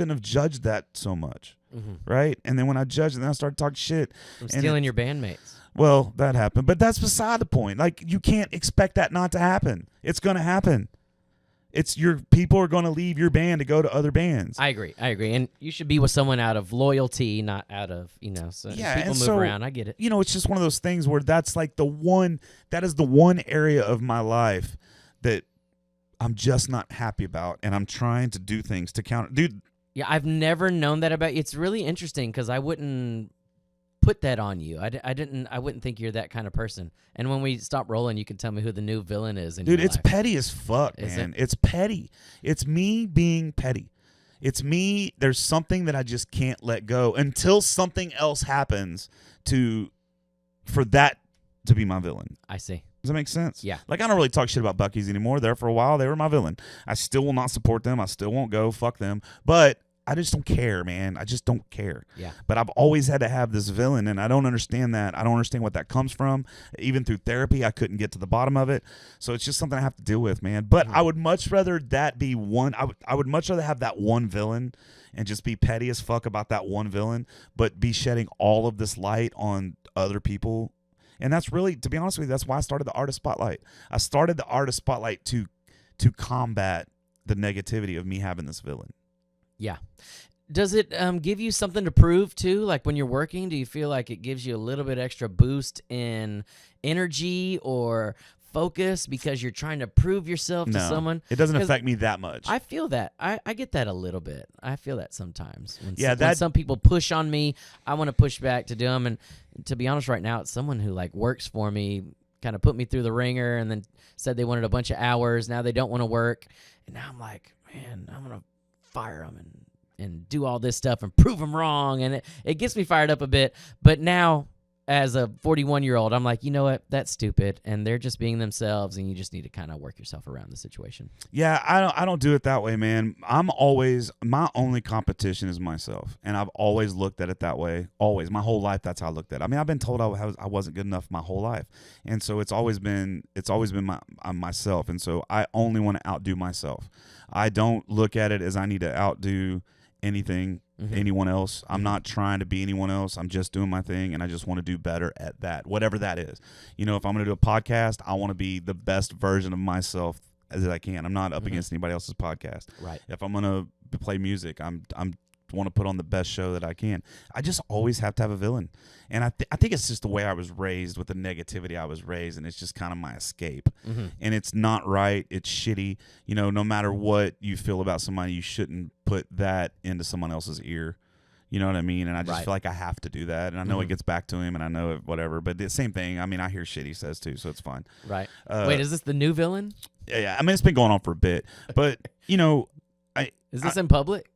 Speaker 2: have judged that so much, right? And then when I judged, then I started talking shit.
Speaker 3: I'm stealing your bandmates.
Speaker 2: Well, that happened, but that's beside the point. Like, you can't expect that not to happen. It's going to happen. People are going to leave your band to go to other bands.
Speaker 3: I agree. And you should be with someone out of loyalty, not out of, so
Speaker 2: yeah,
Speaker 3: people move around. I get it.
Speaker 2: It's just one of those things where that's like that is the one area of my life that I'm just not happy about, and I'm trying to do things to counter. Dude.
Speaker 3: Yeah, I've never known that about you. It's really interesting because I wouldn't put that on you. I wouldn't think you're that kind of person. And when we stop rolling, you can tell me who the new villain is in
Speaker 2: Dude,
Speaker 3: your
Speaker 2: it's
Speaker 3: life.
Speaker 2: petty as fuck, man. It's petty. It's me being petty. It's me. There's something that I just can't let go until something else happens for that to be my villain.
Speaker 3: I see.
Speaker 2: Does that make sense?
Speaker 3: Yeah.
Speaker 2: Like, I don't really talk shit about Buc-ee's anymore. There for a while, they were my villain. I still will not support them. I still won't go. Fuck them. But I just don't care, man. I just don't care.
Speaker 3: Yeah.
Speaker 2: But I've always had to have this villain, and I don't understand that. I don't understand what that comes from. Even through therapy, I couldn't get to the bottom of it. So it's just something I have to deal with, man. But I would much rather that be one. I would much rather have that one villain and just be petty as fuck about that one villain, but be shedding all of this light on other people. And that's really, to be honest with you, that's why I started the Artist Spotlight. I started the Artist Spotlight to combat the negativity of me having this villain.
Speaker 3: Yeah. Does it give you something to prove too? Like when you're working, do you feel like it gives you a little bit extra boost in energy or focus because you're trying to prove yourself to someone?
Speaker 2: It doesn't affect me that much.
Speaker 3: I feel that. I get that a little bit. I feel that sometimes. When
Speaker 2: When
Speaker 3: some people push on me, I want to push back to them. And to be honest, right now, it's someone who like works for me, kind of put me through the ringer and then said they wanted a bunch of hours. Now they don't want to work. And now I'm like, man, I'm going to fire them and do all this stuff and prove them wrong. And it gets me fired up a bit. But now, as a 41-year-old, I'm like, you know what? That's stupid. And they're just being themselves, and you just need to kind of work yourself around the situation.
Speaker 2: Yeah, I don't do it that way, man. My only competition is myself. And I've always looked at it that way. Always. My whole life, that's how I looked at it. I mean, I've been told I wasn't good enough my whole life. And so it's always been myself. And so I only want to outdo myself. I don't look at it as I need to outdo anyone else. I'm not trying to be anyone else. I'm just doing my thing, and I just want to do better at that, whatever that is. If I'm going to do a podcast, I want to be the best version of myself as I can. I'm not up against anybody else's podcast.
Speaker 3: Right.
Speaker 2: If I'm gonna play music, I'm want to put on the best show that I can. I just always have to have a villain, and I think it's just the way I was raised with the negativity I was raised, and it's just kind of my escape. And it's not right. It's shitty. You know, no matter what you feel about somebody, you shouldn't put that into someone else's ear. You know what I mean? And I just feel like I have to do that. And I know it gets back to him, and I know it, whatever. But the same thing. I mean, I hear shit he says too, so it's fine.
Speaker 3: Right. Wait, is this the new villain?
Speaker 2: Yeah. I mean, it's been going on for a bit, but you know,
Speaker 3: is this in public?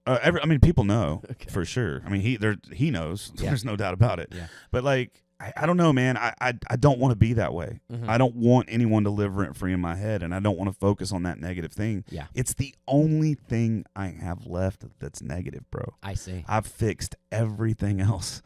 Speaker 2: I mean, people know for sure. I mean, he knows.
Speaker 3: Yeah.
Speaker 2: There's no doubt about it.
Speaker 3: Yeah.
Speaker 2: But like, I don't know, man. I don't want to be that way. I don't want anyone to live rent free in my head, and I don't want to focus on that negative thing.
Speaker 3: Yeah.
Speaker 2: It's the only thing I have left that's negative, bro.
Speaker 3: I see.
Speaker 2: I've fixed everything else.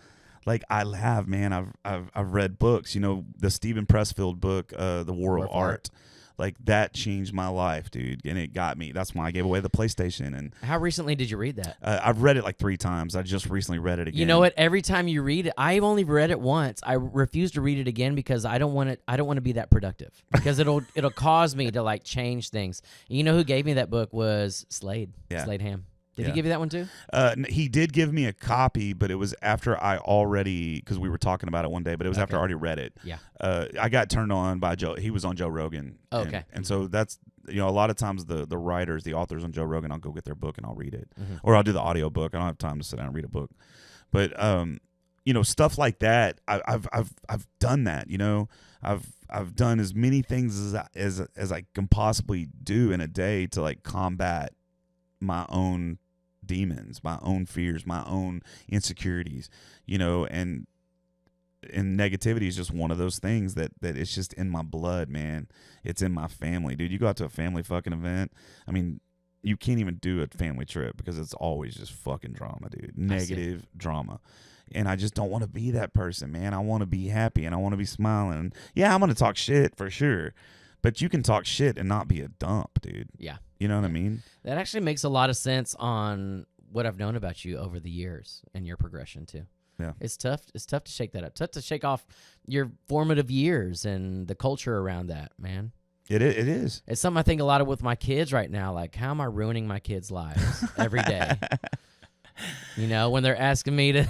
Speaker 2: Like I have, man. I've read books. You know, the Stephen Pressfield book, The War of Art. Like that changed my life, dude, and it got me. That's why I gave away the PlayStation. And
Speaker 3: how recently did you read that?
Speaker 2: I've read it like 3 times. I just recently read it again.
Speaker 3: You know what? Every time you read it, I've only read it once. I refuse to read it again because I don't want it. I don't want to be that productive because it'll cause me to like change things. And you know who gave me that book was Slade.
Speaker 2: Yeah.
Speaker 3: Slade Ham. Did he give you that one too?
Speaker 2: He did give me a copy, but it was after I already, because we were talking about it one day, but it was after I already read it.
Speaker 3: Yeah.
Speaker 2: I got turned on by Joe. He was on Joe Rogan.
Speaker 3: Oh, okay.
Speaker 2: And so that's, you know, a lot of times the writers, the authors on Joe Rogan, I'll go get their book and I'll read it. Or I'll do the audio book. I don't have time to sit down and read a book. But, you know, stuff like that, I've done that, you know. I've done as many things as I can possibly do in a day to like combat my own demons, my own fears, my own insecurities, you know, and negativity is just one of those things that it's just in my blood, man. It's in my family, dude. You go out to a family fucking event, I mean, you can't even do a family trip because it's always just fucking drama, dude. Negative drama. And I just don't want to be that person, man. I want to be happy and I want to be smiling. Yeah, I'm going to talk shit for sure. But you can talk shit and not be a dump, dude.
Speaker 3: Yeah.
Speaker 2: You know what I mean?
Speaker 3: That actually makes a lot of sense on what I've known about you over the years and your progression too.
Speaker 2: Yeah.
Speaker 3: It's tough. It's tough to shake that up. Tough to shake off your formative years and the culture around that, man.
Speaker 2: It is.
Speaker 3: It's something I think a lot of with my kids right now. Like, how am I ruining my kids' lives every day? You know, when they're asking me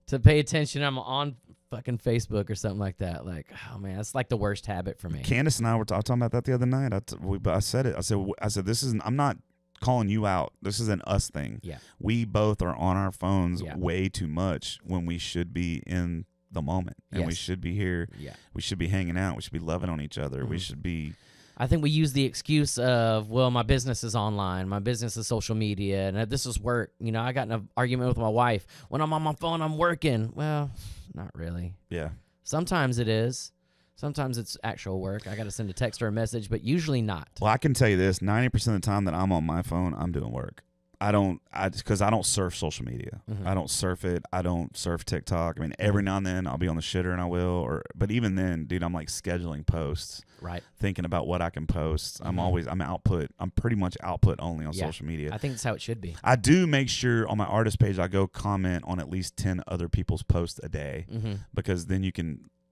Speaker 3: to pay attention, I'm on fucking Facebook or something like that. Like, oh man, that's like the worst habit for me.
Speaker 2: Candace and I were talking about that the other night. I said it. I said this isn't. I'm not calling you out. This is an us thing.
Speaker 3: Yeah.
Speaker 2: We both are on our phones way too much when we should be in the moment, and we should be here.
Speaker 3: Yeah.
Speaker 2: We should be hanging out. We should be loving on each other. We should be.
Speaker 3: I think we use the excuse of, well, my business is online, my business is social media, and this is work. You know, I got in an argument with my wife. When I'm on my phone, I'm working. Well, not really.
Speaker 2: Yeah.
Speaker 3: Sometimes it is. Sometimes it's actual work. I got to send a text or a message, but usually not.
Speaker 2: Well, I can tell you this: 90% of the time that I'm on my phone, I'm doing work. Because I don't surf social media. I don't surf it. I don't surf TikTok. I mean, every now and then I'll be on the shitter and I will. But even then, dude, I'm like scheduling posts.
Speaker 3: Right.
Speaker 2: Thinking about what I can post. I'm output. I'm pretty much output only on social media.
Speaker 3: I think that's how it should be.
Speaker 2: I do make sure on my artist page I go comment on at least 10 other people's posts a day, because then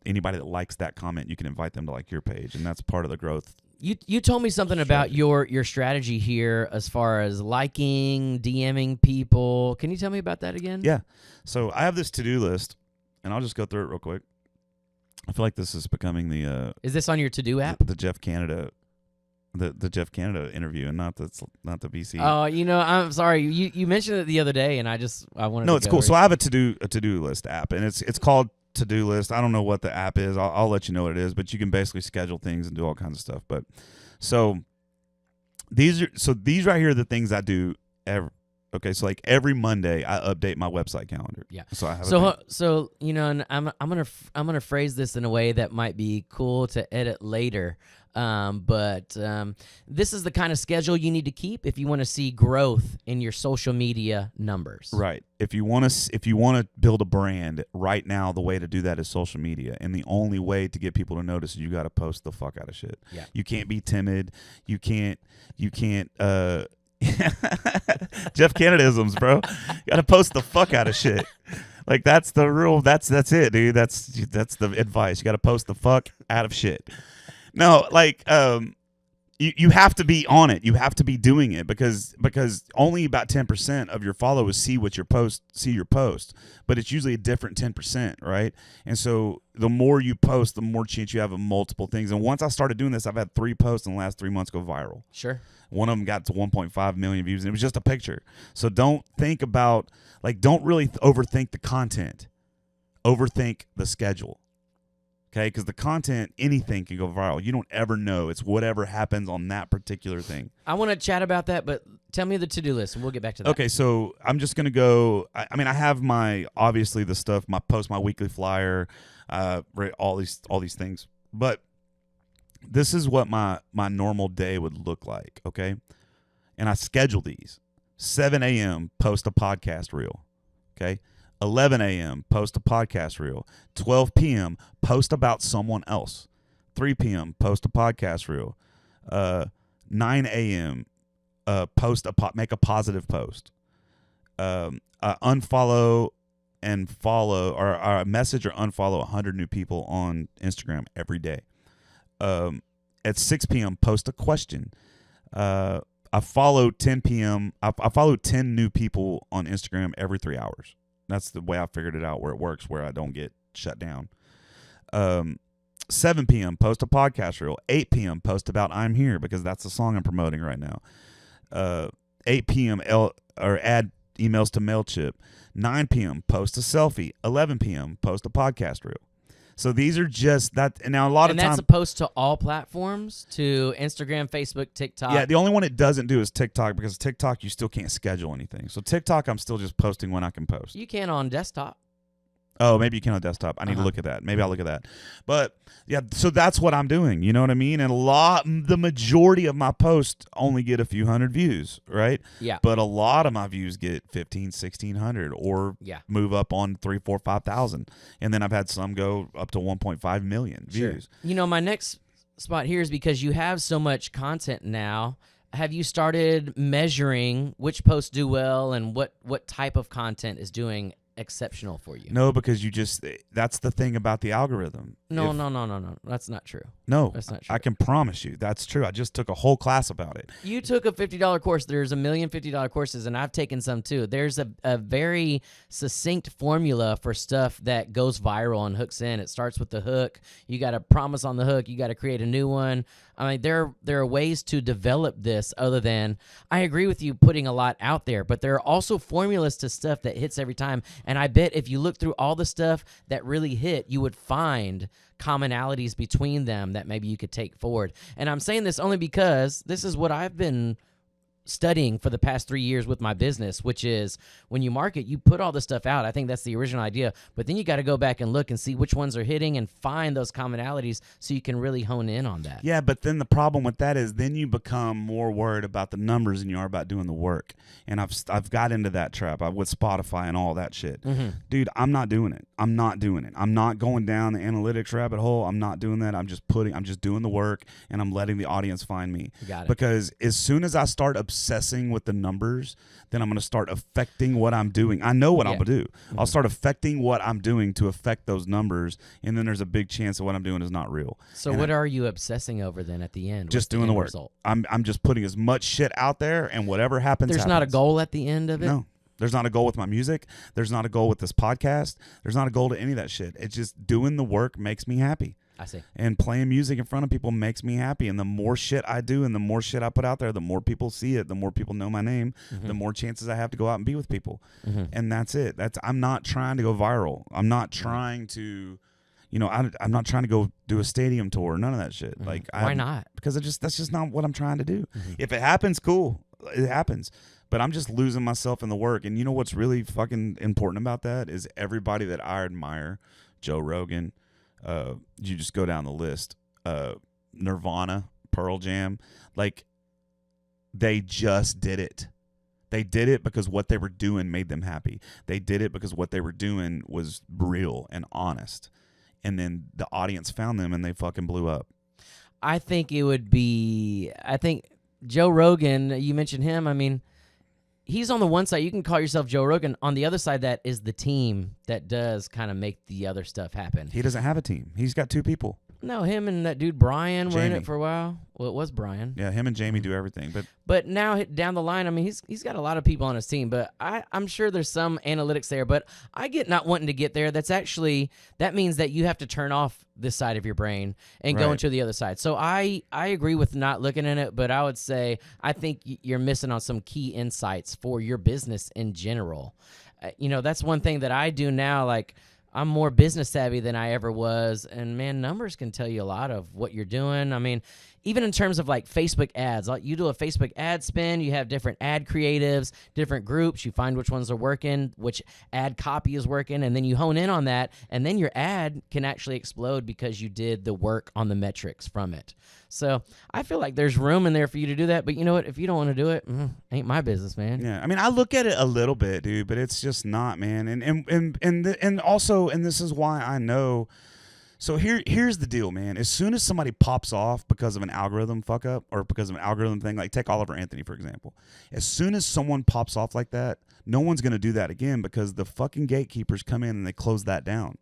Speaker 2: anybody that likes that comment, you can invite them to like your page, and that's part of the growth.
Speaker 3: You told me something about your strategy here as far as liking, DMing people. Can you tell me about that again?
Speaker 2: Yeah. So I have this to-do list, and I'll just go through it real quick. I feel like this is becoming the
Speaker 3: Is this on your to-do app?
Speaker 2: The Jeff Canada the Jeff Canada interview, and not the BC.
Speaker 3: Oh, you know, I'm sorry. You mentioned it the other day, and I wanted to
Speaker 2: it's cool. So I have a to-do list app, and it's called To-Do List. I don't know what the app is. I'll let you know what it is, but you can basically schedule things and do all kinds of stuff. But so these right here are the things I do okay, so like every Monday I update my website calendar.
Speaker 3: Yeah.
Speaker 2: So I have
Speaker 3: so you know, and I'm gonna phrase this in a way that might be cool to edit later. But this is the kind of schedule you need to keep if you want to see growth in your social media numbers.
Speaker 2: Right. If you want to build a brand right now, the way to do that is social media, and the only way to get people to notice is you got to post the fuck out of shit.
Speaker 3: Yeah.
Speaker 2: You can't be timid. You can't. Jeff Canada-isms, bro. Got to post the fuck out of shit. Like that's the rule. That's it, dude. That's the advice. You got to post the fuck out of shit. No, like you have to be on it. You have to be doing it because only about 10% of your followers see your post, but it's usually a different 10%, right? And so the more you post, the more chance you have of multiple things. And once I started doing this, I've had 3 posts in the last 3 months go viral.
Speaker 3: Sure.
Speaker 2: One of them got to 1.5 million views, and it was just a picture. So don't think about, don't really overthink the content. Overthink the schedule. Okay, because the content, anything can go viral. You don't ever know. It's whatever happens on that particular thing.
Speaker 3: I want to chat about that, but tell me the to-do list, and we'll get back to that.
Speaker 2: Okay, so I'm just gonna go. I mean, I have obviously the stuff, my weekly flyer, all these things. But this is what my normal day would look like. Okay, and I schedule these. 7 a.m. post a podcast reel. Okay. 11 a.m., post a podcast reel. 12 p.m., post about someone else. 3 p.m., post a podcast reel. 9 a.m., make a positive post. Unfollow and follow, or message or unfollow 100 new people on Instagram every day. At 6 p.m., post a question. I follow 10 p.m. I follow 10 new people on Instagram every 3 hours. That's the way I figured it out, where it works, where I don't get shut down. 7 p.m., post a podcast reel. 8 p.m., post about I'm Here, because that's the song I'm promoting right now. 8 p.m., add emails to MailChimp. 9 p.m., post a selfie. 11 p.m., post a podcast reel. So these are just that. And now a lot of times.
Speaker 3: And that's a post to all platforms, to Instagram, Facebook, TikTok.
Speaker 2: Yeah, the only one it doesn't do is TikTok, because TikTok you still can't schedule anything. So TikTok I'm still just posting when I can post.
Speaker 3: You can on desktop.
Speaker 2: Oh, maybe you can on desktop. I need to look at that. Maybe I'll look at that. But yeah, so that's what I'm doing. You know what I mean? And the majority of my posts only get a few hundred views, right?
Speaker 3: Yeah.
Speaker 2: But a lot of my views get 15, 1600 or move up on 3, 4, 5,000. And then I've had some go up to 1.5 million views.
Speaker 3: You know, my next spot here is because you have so much content now. Have you started measuring which posts do well and what type of content is doing exceptional for you?
Speaker 2: No, because that's the thing about the algorithm.
Speaker 3: No. That's not true.
Speaker 2: No,
Speaker 3: that's not true.
Speaker 2: I can promise you that's true. I just took a whole class about it.
Speaker 3: You took a $50 course. There's a million $50 courses, and I've taken some too. There's a very succinct formula for stuff that goes viral and hooks in. It starts with the hook. You got to promise on the hook. You got to create a new one. I mean, there are ways to develop this other than, I agree with you putting a lot out there, but there are also formulas to stuff that hits every time. And I bet if you look through all the stuff that really hit, you would find commonalities between them that maybe you could take forward. And I'm saying this only because this is what I've been studying for the past 3 years with my business, which is when you market, you put all this stuff out. I think that's the original idea, but then you got to go back and look and see which ones are hitting and find those commonalities so you can really hone in on that.
Speaker 2: Yeah, but then the problem with that is then you become more worried about the numbers than you are about doing the work. And I've got into that trap with Spotify and all that shit. Mm-hmm. Dude, I'm not doing it. I'm not going down the analytics rabbit hole. I'm not doing that. I'm just doing the work, and I'm letting the audience find me.
Speaker 3: Got it.
Speaker 2: Because as soon as I start obsessing with the numbers, then I'm going to start affecting what I'm doing. I know what I'm going to do. Mm-hmm. I'll start affecting what I'm doing to affect those numbers, and then there's a big chance that what I'm doing is not real.
Speaker 3: So what are you obsessing over then at the end?
Speaker 2: Just doing the work. Result? I'm just putting as much shit out there, and whatever happens,
Speaker 3: There's not a goal at the end of it?
Speaker 2: No. There's not a goal with my music. There's not a goal with this podcast. There's not a goal to any of that shit. It's just doing the work makes me happy.
Speaker 3: I see.
Speaker 2: And playing music in front of people makes me happy. And the more shit I do and the more shit I put out there, the more people see it, the more people know my name, the more chances I have to go out and be with people. And that's it. I'm not trying to go viral. I'm not trying to, I'm not trying to go do a stadium tour. None of that shit. Like,
Speaker 3: why not?
Speaker 2: Because that's just not what I'm trying to do. If it happens, cool. It happens. But I'm just losing myself in the work. And you know what's really fucking important about that is everybody that I admire, Joe Rogan, you just go down the list, Nirvana, Pearl Jam, like they just did it. They did it because what they were doing made them happy. They did it because what they were doing was real and honest. And then the audience found them and they fucking blew up.
Speaker 3: I think Joe Rogan, you mentioned him. I mean, he's on the one side. You can call yourself Joe Rogan. On the other side, that is the team that does kind of make the other stuff happen.
Speaker 2: He doesn't have a team. He's got 2 people.
Speaker 3: No, him and that dude Brian were in
Speaker 2: Jamie.
Speaker 3: it for a while. Well, it was Brian.
Speaker 2: Yeah, him and Jamie do everything.
Speaker 3: But now down the line, I mean, he's got a lot of people on his team, but I'm sure there's some analytics there. But I get not wanting to get there. That means that you have to turn off this side of your brain and go
Speaker 2: Right.
Speaker 3: into the other side. So I agree with not looking in it, but I would say I think you're missing on some key insights for your business in general. That's one thing that I do now. Like, I'm more business savvy than I ever was. And man, numbers can tell you a lot of what you're doing. I mean, even in terms of like Facebook ads, like you do a Facebook ad spin, you have different ad creatives, different groups, you find which ones are working, which ad copy is working, and then you hone in on that. And then your ad can actually explode because you did the work on the metrics from it. So I feel like there's room in there for you to do that. But you know what? If you don't want to do it, ain't my business, man.
Speaker 2: Yeah, I mean, I look at it a little bit, dude, but it's just not, man. And also, and this is why I know. So here's the deal, man. As soon as somebody pops off because of an algorithm fuck up or because of an algorithm thing, like take Oliver Anthony, for example. As soon as someone pops off like that, no one's going to do that again because the fucking gatekeepers come in and they close that down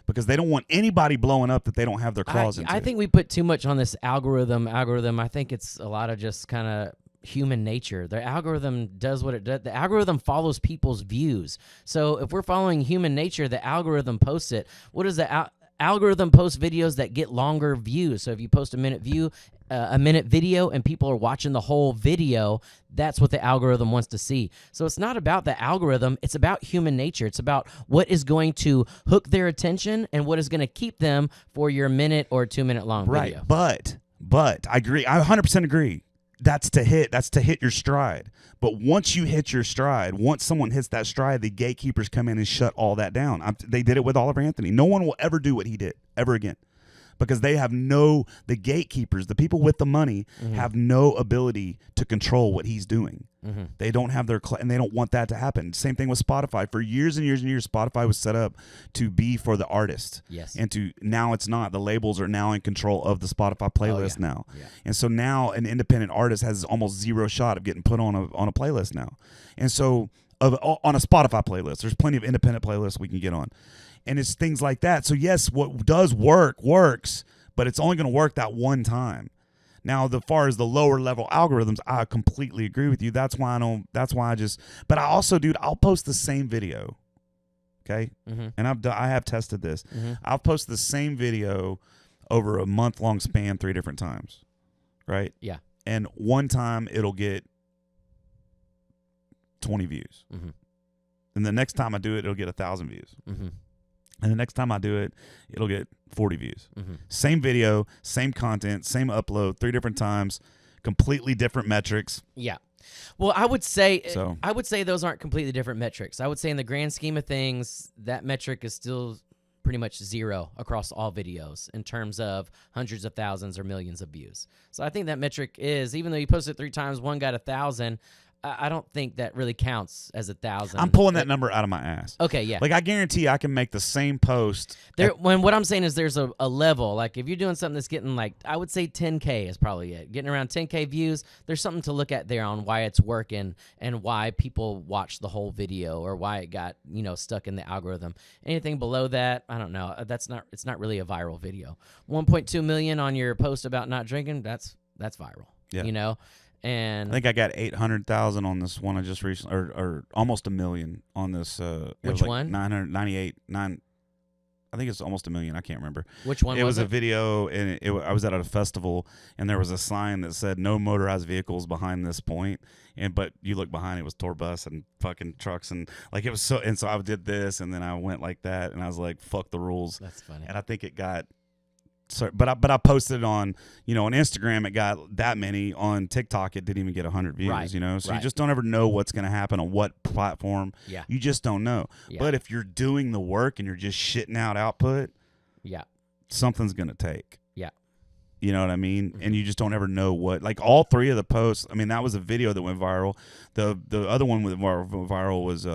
Speaker 2: because they don't want anybody blowing up that they don't have their claws into.
Speaker 3: I think we put too much on this algorithm. I think it's a lot of just kind of human nature. The algorithm does what it does. The algorithm follows people's views. So if we're following human nature, the algorithm posts it. What is the algorithm posts videos that get longer views? So if you post a minute video and people are watching the whole video, that's what the algorithm wants to see. So it's not about the algorithm, it's about human nature. It's about what is going to hook their attention and what is going to keep them for your minute or 2 minute long video.
Speaker 2: Right. But I agree. I 100% agree. That's to hit your stride. But once you hit your stride, once someone hits that stride, the gatekeepers come in and shut all that down. They did it with Oliver Anthony. No one will ever do what he did ever again because they have the gatekeepers, the people with the money, have no ability to control what he's doing. They don't have and they don't want that to happen. Same thing with Spotify. For years and years and years, Spotify was set up to be for the artist.
Speaker 3: Yes.
Speaker 2: And now it's not. The labels are now in control of the Spotify playlist now.
Speaker 3: Yeah.
Speaker 2: And so now an independent artist has almost zero shot of getting put on a playlist now. And so on a Spotify playlist, there's plenty of independent playlists we can get on. And it's things like that. So yes, what does works, but it's only going to work that one time. Now, as far as the lower level algorithms, I completely agree with you. But I also, dude, I'll post the same video. Okay. And I have tested this. I'll post the same video over a month-long span 3 different times. Right.
Speaker 3: Yeah.
Speaker 2: And one time it'll get 20 views. And the next time I do it, it'll get 1,000 views. And the next time I do it, it'll get 40 views. Same video, same content, same upload, 3 different times, completely different metrics.
Speaker 3: Yeah. Well, I would say
Speaker 2: So-
Speaker 3: those aren't completely different metrics. I would say in the grand scheme of things, that metric is still pretty much 0 across all videos in terms of hundreds of thousands or millions of views. So I think that metric is, even though you posted 3 times, one got 1,000, I don't think that really counts as 1,000.
Speaker 2: I'm pulling that number out of my ass.
Speaker 3: Okay, yeah.
Speaker 2: Like, I guarantee I can make the same post.
Speaker 3: When what I'm saying is there's a level. Like, if you're doing something that's getting, like, I would say 10K is probably it. Getting around 10K views, there's something to look at there on why it's working and why people watch the whole video or why it got, stuck in the algorithm. Anything below that, I don't know. It's not really a viral video. 1.2 million on your post about not drinking, that's viral.
Speaker 2: Yeah.
Speaker 3: And
Speaker 2: I think I got 800,000 on this one I just recently, or almost 1 million on this.
Speaker 3: Which one?
Speaker 2: 998. I think it's almost 1 million. I can't remember.
Speaker 3: Which one?
Speaker 2: It was a video, and I was at a festival, and there was a sign that said "No motorized vehicles behind this point." But you look behind, it was tour bus and fucking trucks, and like it was so. And so I did this, and then I went like that, and I was like, "Fuck the rules."
Speaker 3: That's funny.
Speaker 2: And I think it got. So, but I posted it on, on Instagram, it got that many. On TikTok, it didn't even get 100 views,
Speaker 3: Right,
Speaker 2: So
Speaker 3: right.
Speaker 2: you just don't ever know what's going to happen on what platform.
Speaker 3: Yeah.
Speaker 2: You just don't know.
Speaker 3: Yeah.
Speaker 2: But if you're doing the work and you're just shitting out output,
Speaker 3: Yeah.
Speaker 2: something's going to take.
Speaker 3: Yeah.
Speaker 2: You know what I mean? And you just don't ever know what. Like, all 3 of the posts, I mean, that was a video that went viral. The other one that went viral was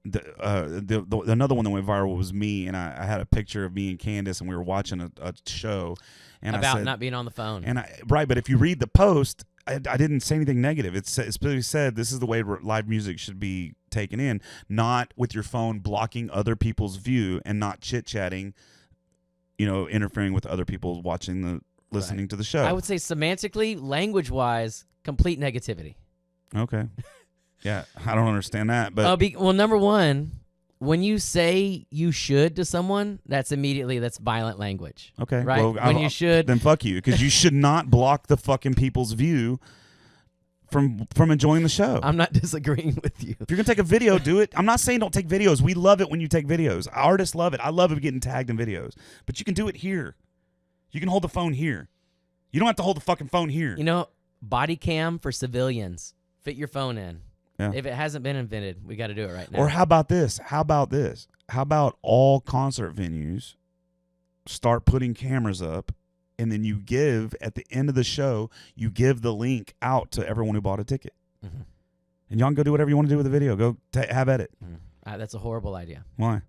Speaker 2: another one that went viral was me, and I had a picture of me and Candace, and we were watching a show, and
Speaker 3: About
Speaker 2: I said,
Speaker 3: not being on the phone.
Speaker 2: and but if you read the post, I didn't say anything negative. It specifically said this is the way live music should be taken in, not with your phone blocking other people's view and not chit-chatting, interfering with other people listening to the show.
Speaker 3: I would say semantically, language-wise, complete negativity.
Speaker 2: Okay. Yeah, I don't understand that, but
Speaker 3: well, number one, when you say you should to someone, that's violent language.
Speaker 2: okay,
Speaker 3: right?
Speaker 2: well,
Speaker 3: When you should,
Speaker 2: then fuck you, because you should not block the fucking people's view from enjoying the show.
Speaker 3: I'm not disagreeing with you.
Speaker 2: If you're gonna take a video, do it. I'm not saying don't take videos. We love it when you take videos. Artists love it. I love it getting tagged in videos. But you can do it here. You can hold the phone here. You don't have to hold the fucking phone here.
Speaker 3: Body cam for civilians. Fit your phone in.
Speaker 2: Yeah.
Speaker 3: If it hasn't been invented, we got to do it right now.
Speaker 2: Or how about this? How about all concert venues start putting cameras up, and then you give, at the end of the show, you give the link out to everyone who bought a ticket.
Speaker 3: Mm-hmm.
Speaker 2: And y'all can go do whatever you want to do with the video. Go have at it.
Speaker 3: That's a horrible idea.
Speaker 2: Why?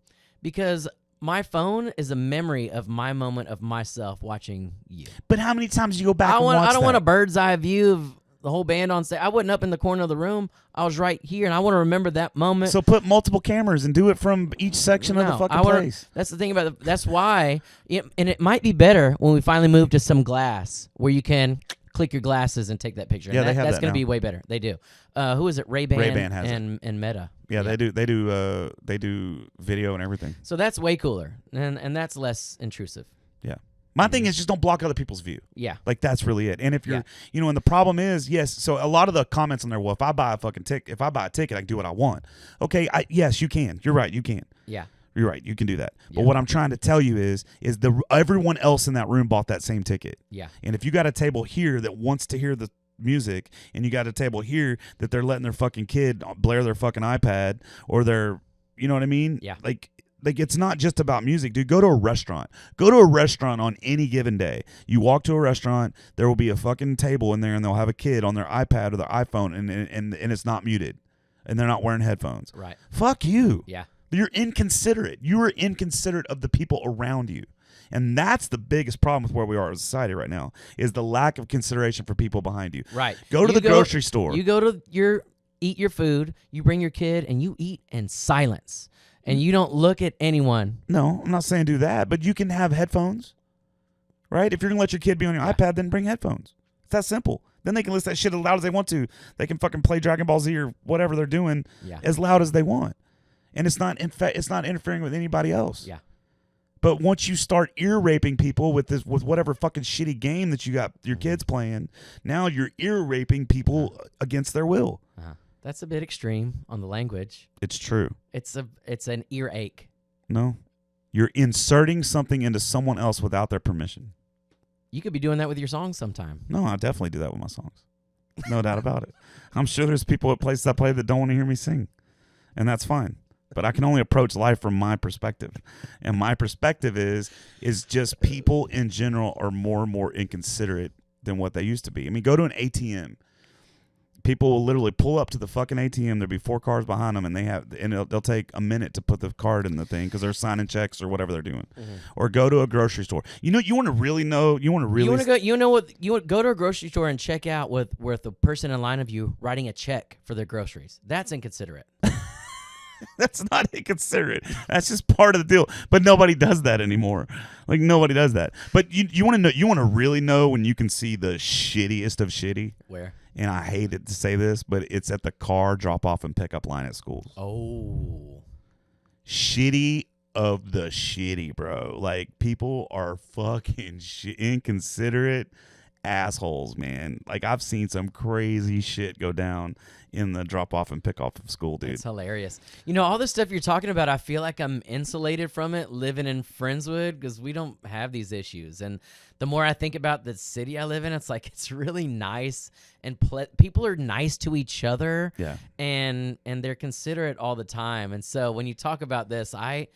Speaker 3: Because my phone is a memory of my moment of myself watching you.
Speaker 2: But how many times do you go back and watch
Speaker 3: I don't
Speaker 2: that?
Speaker 3: want a bird's eye view of the whole band on stage. I wasn't up in the corner of the room. I was right here, and I want to remember that moment.
Speaker 2: So put multiple cameras and do it from each section of the fucking place.
Speaker 3: That's the thing about that's why, and it might be better when we finally move to some glass where you can click your glasses and take that picture.
Speaker 2: Yeah,
Speaker 3: and
Speaker 2: they have
Speaker 3: that's
Speaker 2: that
Speaker 3: going to
Speaker 2: now.
Speaker 3: be way better. They do. Who is it? Ray-Ban,
Speaker 2: Ray-Ban has
Speaker 3: and Meta.
Speaker 2: Yeah, they do. They do video and everything.
Speaker 3: So that's way cooler, and that's less intrusive.
Speaker 2: Yeah. My thing is just don't block other people's view.
Speaker 3: Yeah.
Speaker 2: Like, that's really it. And if you're, and the problem is, yes, so a lot of the comments on there, well, if I buy a ticket, I can do what I want. Okay, yes, you can. You're right, you can.
Speaker 3: Yeah.
Speaker 2: You're right, you can do that.
Speaker 3: Yeah.
Speaker 2: But what I'm trying to tell you is everyone else in that room bought that same ticket.
Speaker 3: Yeah.
Speaker 2: And if you got a table here that wants to hear the music, and you got a table here that they're letting their fucking kid blare their fucking iPad, or their, you know what I mean?
Speaker 3: Yeah.
Speaker 2: Like it's not just about music, dude. Go to a restaurant. Go to a restaurant on any given day. You walk to a restaurant, there will be a fucking table in there, and they'll have a kid on their iPad or their iPhone, and it's not muted, and they're not wearing headphones.
Speaker 3: Right.
Speaker 2: Fuck you.
Speaker 3: Yeah.
Speaker 2: You're inconsiderate. You are inconsiderate of the people around you. And that's the biggest problem with where we are as a society right now, is the lack of consideration for people behind you.
Speaker 3: Right.
Speaker 2: Go to the grocery store.
Speaker 3: You go to eat your food, you bring your kid, and you eat in silence. And you don't look at anyone.
Speaker 2: No, I'm not saying do that, but you can have headphones, right? If you're going to let your kid be on your iPad, then bring headphones. It's that simple. Then they can listen to that shit as loud as they want to. They can fucking play Dragon Ball Z or whatever they're doing as loud as they want. And it's not interfering with anybody else.
Speaker 3: Yeah.
Speaker 2: But once you start ear raping people with whatever fucking shitty game that you got your kids playing, now you're ear raping people against their will.
Speaker 3: That's a bit extreme on the language.
Speaker 2: It's true.
Speaker 3: It's an ear ache.
Speaker 2: No. You're inserting something into someone else without their permission.
Speaker 3: You could be doing that with your songs sometime.
Speaker 2: No, I definitely do that with my songs. No doubt about it. I'm sure there's people at places I play that don't want to hear me sing. And that's fine. But I can only approach life from my perspective. And my perspective is just people in general are more and more inconsiderate than what they used to be. I mean, go to an ATM. People will literally pull up to the fucking ATM. There'll be 4 cars behind them, and they'll take a minute to put the card in the thing because they're signing checks or whatever they're doing. Mm-hmm. Or go to a grocery store. You want to really know. You want to
Speaker 3: go to a grocery store and check out with the person in line of you writing a check for their groceries. That's inconsiderate.
Speaker 2: That's not inconsiderate. That's just part of the deal. But nobody does that anymore. Like, nobody does that. But you want to know? You want to really know when you can see the shittiest of shitty?
Speaker 3: Where?
Speaker 2: And I hate it to say this, but it's at the car drop-off and pickup line at schools.
Speaker 3: Oh.
Speaker 2: Shitty of the shitty, bro. Like, people are fucking inconsiderate assholes, man. Like, I've seen some crazy shit go down in the drop-off and pick-off of school, dude.
Speaker 3: It's hilarious. All this stuff you're talking about, I feel like I'm insulated from it living in Friendswood because we don't have these issues. And the more I think about the city I live in, it's like it's really nice and people are nice to each other.
Speaker 2: Yeah.
Speaker 3: And they're considerate all the time. And so when you talk about this, I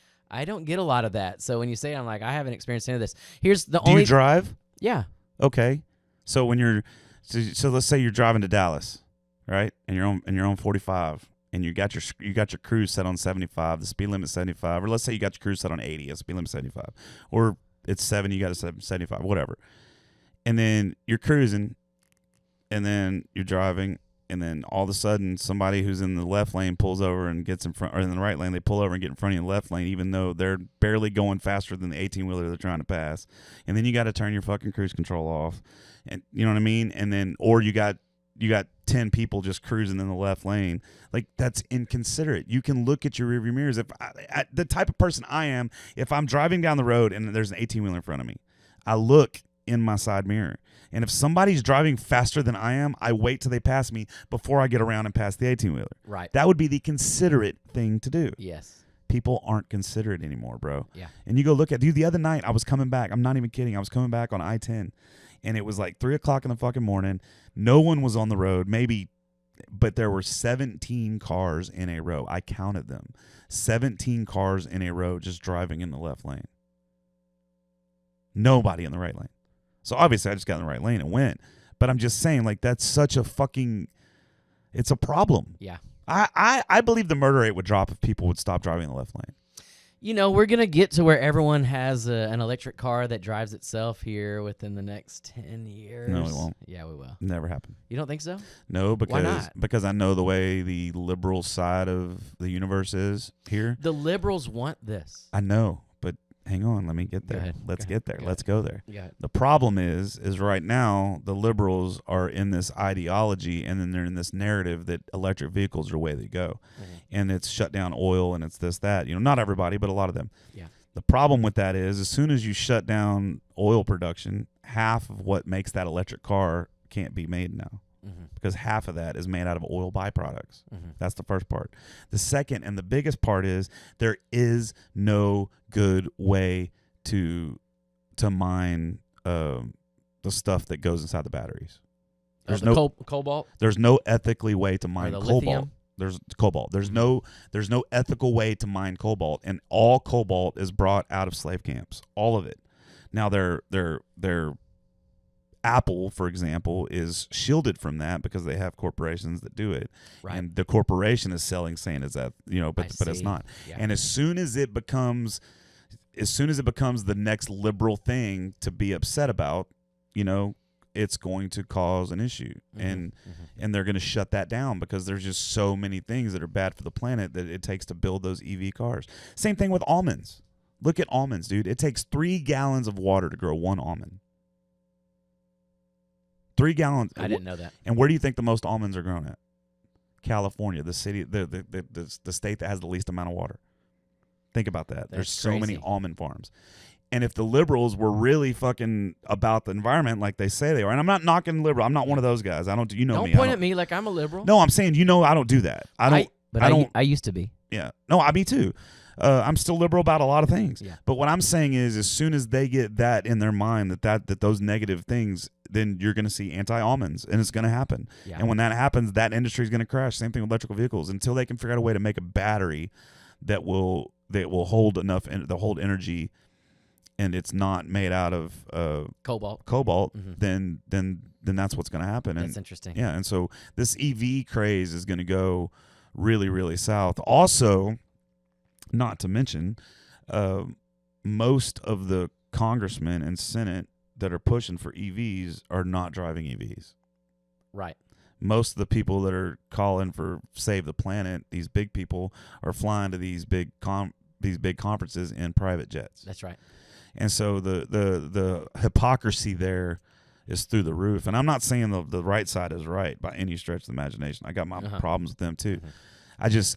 Speaker 3: don't get a lot of that. So when you say it, I'm like, I haven't experienced any of this. Here's the only.
Speaker 2: Do you drive?
Speaker 3: Yeah.
Speaker 2: Okay. So when you're so let's say you're driving to Dallas, right? And you're on 45, and you got your cruise set on 75, the speed limit 75, or let's say you got your cruise set on 80, the speed limit 75, or it's 70, you got a 75, whatever. And then you're cruising, and then you're driving, and then all of a sudden somebody who's in the left lane pulls over and gets in front, or in the right lane, they pull over and get in front of you in the left lane, even though they're barely going faster than the 18-wheeler they're trying to pass. And then you got to turn your fucking cruise control off, and you know what I mean? And then, or you got 10 people just cruising in the left lane. Like, that's inconsiderate. You can look at your rearview mirrors. If the type of person I am, if I'm driving down the road and there's an 18-wheeler in front of me, I look in my side mirror. And if somebody's driving faster than I am, I wait till they pass me before I get around and pass the 18-wheeler.
Speaker 3: Right.
Speaker 2: That would be the considerate thing to do.
Speaker 3: Yes.
Speaker 2: People aren't considerate anymore, bro.
Speaker 3: Yeah.
Speaker 2: And you go look at, dude, the other night I was coming back. I'm not even kidding. I was coming back on I-10, and it was like 3 o'clock in the fucking morning. No one was on the road, maybe, but there were 17 cars in a row. I counted them. 17 cars in a row just driving in the left lane. Nobody in the right lane. So obviously I just got in the right lane and went. But I'm just saying, like, that's such a fucking, it's a problem.
Speaker 3: Yeah.
Speaker 2: I believe the murder rate would drop if people would stop driving in the left lane.
Speaker 3: You know, we're going to get to where everyone has an electric car that drives itself here within the next 10 years.
Speaker 2: No, we won't.
Speaker 3: Yeah, we will.
Speaker 2: Never happen.
Speaker 3: You don't think so?
Speaker 2: No,
Speaker 3: Why not?
Speaker 2: because I know the way the liberal side of the universe is here.
Speaker 3: The liberals want this.
Speaker 2: I know, but hang on, let me get there.
Speaker 3: ahead.
Speaker 2: Let's
Speaker 3: Go
Speaker 2: get there.
Speaker 3: ahead.
Speaker 2: Let's go there.
Speaker 3: Yeah.
Speaker 2: The problem is right now the liberals are in this ideology, and then they're in this narrative that electric vehicles are the way they go.
Speaker 3: Mm-hmm.
Speaker 2: And it's shut down oil, and it's this, that. You know, not everybody, but a lot of them.
Speaker 3: Yeah.
Speaker 2: The problem with that is, as soon as you shut down oil production, half of what makes that electric car can't be made now.
Speaker 3: Mm-hmm.
Speaker 2: Because half of that is made out of oil byproducts.
Speaker 3: Mm-hmm.
Speaker 2: That's the first part. The second and the biggest part is there is no good way to mine the stuff that goes inside the batteries. There's no
Speaker 3: cobalt.
Speaker 2: There's no ethically way to
Speaker 3: Or
Speaker 2: mine
Speaker 3: the
Speaker 2: cobalt.
Speaker 3: lithium.
Speaker 2: There's cobalt. There's no ethical way to mine cobalt, and all cobalt is brought out of slave camps. All of it. Now their Apple, for example, is shielded from that because they have corporations that do it,
Speaker 3: Right.
Speaker 2: and the corporation is saying is that, you know, but it's
Speaker 3: see.
Speaker 2: not.
Speaker 3: Yeah.
Speaker 2: And as soon as it becomes the next liberal thing to be upset about, you know, it's going to cause an issue.
Speaker 3: Mm-hmm.
Speaker 2: And they're going to shut that down because there's just so many things that are bad for the planet that it takes to build those EV cars. Same thing with almonds. Look at almonds, dude. It takes 3 gallons of water to grow one almond. 3 gallons.
Speaker 3: I didn't know that.
Speaker 2: And where do you think the most almonds are grown at? California, the city, the state that has the least amount of water. Think about that. There's so many
Speaker 3: crazy.
Speaker 2: almond farms. And if the liberals were really fucking about the environment like they say they are, and I'm not knocking liberal, I'm not one of those guys. I don't, you know
Speaker 3: Don't
Speaker 2: me.
Speaker 3: point at me like I'm a liberal.
Speaker 2: No, I'm saying, you know, I don't do that. I don't.
Speaker 3: I used to be.
Speaker 2: Yeah. No, me too. I'm still liberal about a lot of things.
Speaker 3: Yeah.
Speaker 2: But what I'm saying is, as soon as they get that in their mind, that those negative things, then you're going to see anti-almonds, and it's going to happen.
Speaker 3: Yeah.
Speaker 2: And when that happens, that industry is going to crash. Same thing with electrical vehicles. Until they can figure out a way to make a battery that will hold enough to hold energy, and it's not made out of
Speaker 3: Cobalt.
Speaker 2: mm-hmm. then that's what's going to happen.
Speaker 3: That's
Speaker 2: and,
Speaker 3: interesting.
Speaker 2: Yeah, and so this EV craze is going to go really, really south. Also, not to mention, most of the congressmen and Senate that are pushing for EVs are not driving EVs.
Speaker 3: Right.
Speaker 2: Most of the people that are calling for save the planet, these big people, are flying to these big conferences in private jets.
Speaker 3: That's right.
Speaker 2: And so the hypocrisy there is through the roof. And I'm not saying the right side is right by any stretch of the imagination. I got my problems with them too. Mm-hmm.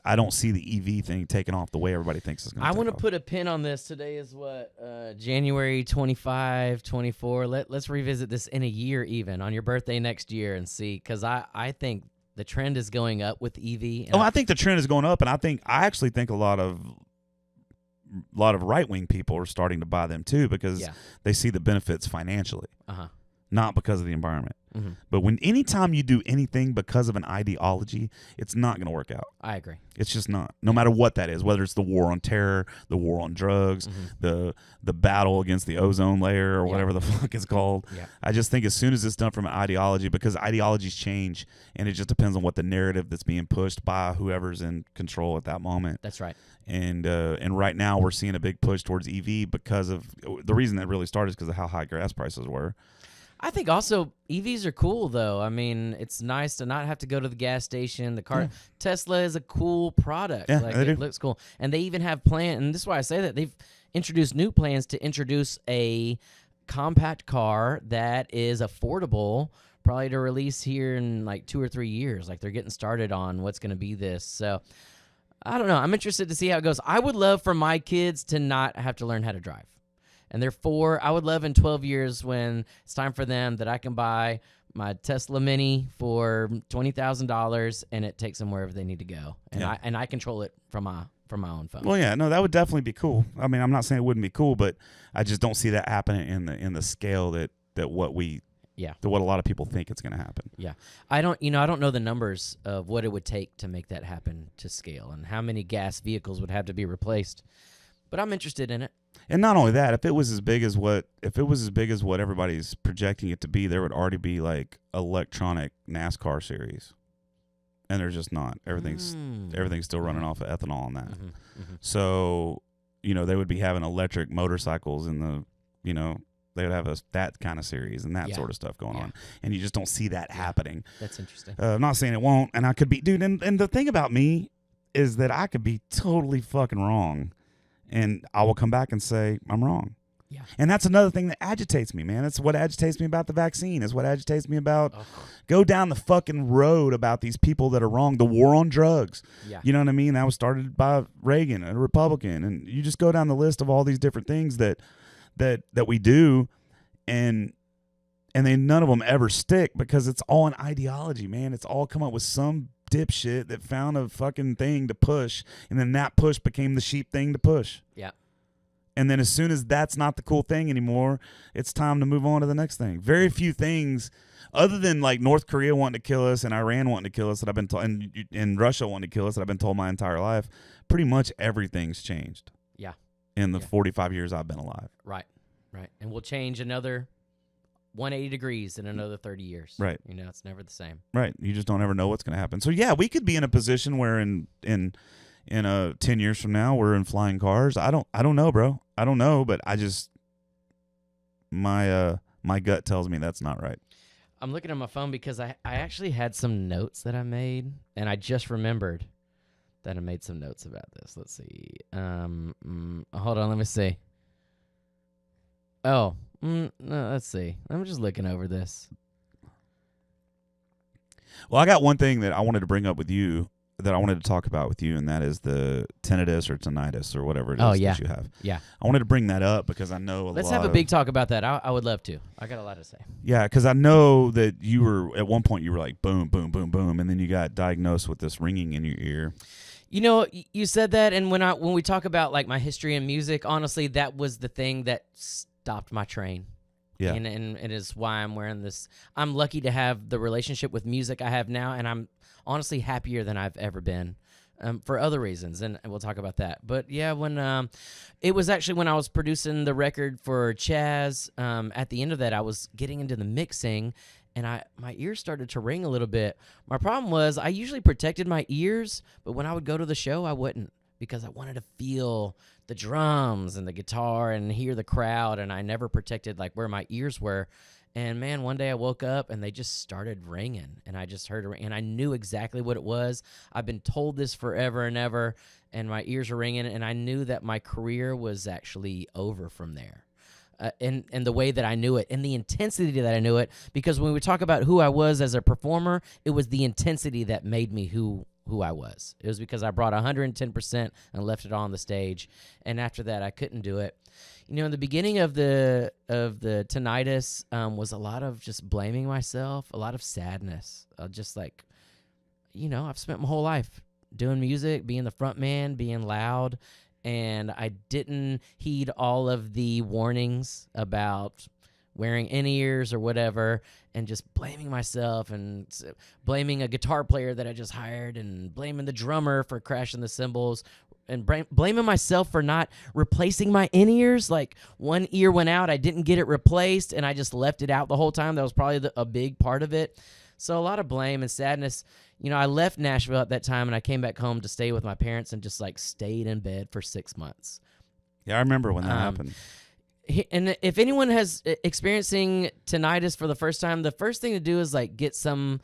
Speaker 2: I don't see the EV thing taking off the way everybody thinks it's going to.
Speaker 3: I want to put a pin on this. Today is what, January 25, 24. Let's revisit this in a year, even on your birthday next year, and see, because I think the trend is going up with EV.
Speaker 2: I think the trend is going up, and I actually think a lot of right-wing people are starting to buy them too, because they see the benefits financially, not because of the environment. Mm-hmm. But anytime you do anything because of an ideology, it's not going to work out.
Speaker 3: I agree.
Speaker 2: It's just not. No matter what that is, whether it's the war on terror, the war on drugs, the battle against the ozone layer, or whatever the fuck it's called. Yeah. I just think as soon as it's done from an ideology, because ideologies change, and it just depends on what the narrative that's being pushed by whoever's in control at that moment.
Speaker 3: That's right.
Speaker 2: And right now we're seeing a big push towards EV because of the reason that really started is because of how high gas prices were.
Speaker 3: I think also EVs are cool though. I mean, it's nice to not have to go to the gas station. The car Tesla is a cool product.
Speaker 2: Yeah,
Speaker 3: like
Speaker 2: they do.
Speaker 3: it looks cool. And they even have plans, and this is why I say that they've introduced new plans to introduce a compact car that is affordable, probably to release here in like 2 or 3 years. Like they're getting started on what's going to be this. So I don't know. I'm interested to see how it goes. I would love for my kids to not have to learn how to drive. And they're 4. I would love in 12 years when it's time for them that I can buy my Tesla Mini for $20,000 and it takes them wherever they need to go. And I control it from my own phone.
Speaker 2: Well, yeah, no, that would definitely be cool. I mean, I'm not saying it wouldn't be cool, but I just don't see that happening in the scale that what a lot of people think it's going to happen.
Speaker 3: Yeah. I don't know the numbers of what it would take to make that happen to scale and how many gas vehicles would have to be replaced. But I'm interested in it.
Speaker 2: And not only that, if it was as big as what everybody's projecting it to be, there would already be like electronic NASCAR series. And they're just not. Everything's still running off of ethanol on that.
Speaker 3: Mm-hmm. Mm-hmm.
Speaker 2: So, they would be having electric motorcycles in the, they would have that kind of series and that sort of stuff going on. And you just don't see that happening.
Speaker 3: That's interesting.
Speaker 2: I'm not saying it won't, and I could be, dude, and the thing about me is that I could be totally fucking wrong. And I will come back and say, I'm wrong.
Speaker 3: Yeah.
Speaker 2: And that's another thing that agitates me, man. It's what agitates me about the vaccine. It's what agitates me about go down the fucking road about these people that are wrong. The war on drugs.
Speaker 3: Yeah.
Speaker 2: You know what I mean? That was started by Reagan, a Republican. And you just go down the list of all these different things that we do, and then none of them ever stick because it's all an ideology, man. It's all come up with some dipshit that found a fucking thing to push, and then that push became the sheep thing to push.
Speaker 3: Yeah.
Speaker 2: And then as soon as that's not the cool thing anymore, it's time to move on to the next thing. Very few things other than like North Korea wanting to kill us and Iran wanting to kill us that I've been told, and Russia wanting to kill us that I've been told my entire life. Pretty much everything's changed.
Speaker 3: Yeah.
Speaker 2: In the 45 years I've been alive.
Speaker 3: Right. And we'll change another 180 degrees in another 30 years.
Speaker 2: Right.
Speaker 3: It's never the same.
Speaker 2: Right. You just don't ever know what's going to happen. So yeah, we could be in a position where in 10 years from now we're in flying cars. I don't know, bro. I don't know, but I just my gut tells me that's not right.
Speaker 3: I'm looking at my phone because I actually had some notes that I made, and I just remembered that I made some notes about this. Let's see. Hold on, let me see. Oh, no, let's see. I'm just looking over this.
Speaker 2: Well, I got one thing that I wanted to bring up with you, that I wanted to talk about with you, and that is the tinnitus or tinnitus or whatever it is that you have.
Speaker 3: Yeah.
Speaker 2: I wanted to bring that up because I know
Speaker 3: Let's have a big talk about that. I would love to. I got a lot to say.
Speaker 2: Yeah, because I know that you were, at one point you were like, boom, boom, boom, boom, and then you got diagnosed with this ringing in your ear.
Speaker 3: You said that, and when we talk about like my history in music, honestly, that was the thing that stopped my train.
Speaker 2: Yeah.
Speaker 3: And it is why I'm wearing this. I'm lucky to have the relationship with music I have now, and I'm honestly happier than I've ever been for other reasons, and we'll talk about that. But yeah, when it was actually when I was producing the record for Chaz, at the end of that, I was getting into the mixing, and my ears started to ring a little bit. My problem was I usually protected my ears, but when I would go to the show, I wouldn't, because I wanted to feel the drums and the guitar and hear the crowd, and I never protected like where my ears were. And man, one day I woke up and they just started ringing, and I just heard it ring, and I knew exactly what it was. I've been told this forever and ever, and my ears are ringing, and I knew that my career was actually over from there. And the way that I knew it, and the intensity that I knew it, because when we talk about who I was as a performer, it was the intensity that made me who I was. It was because I brought 110% and left it all on the stage, and after that, I couldn't do it. In the beginning of the tinnitus was a lot of just blaming myself, a lot of sadness. Just like, I've spent my whole life doing music, being the front man, being loud, and I didn't heed all of the warnings about wearing in-ears or whatever, and just blaming myself and blaming a guitar player that I just hired and blaming the drummer for crashing the cymbals and blaming myself for not replacing my in-ears. Like, one ear went out, I didn't get it replaced, and I just left it out the whole time. That was probably a big part of it. So a lot of blame and sadness. I left Nashville at that time, and I came back home to stay with my parents and just, like, stayed in bed for 6 months.
Speaker 2: Yeah, I remember when that happened.
Speaker 3: And if anyone has experiencing tinnitus for the first time, the first thing to do is like get some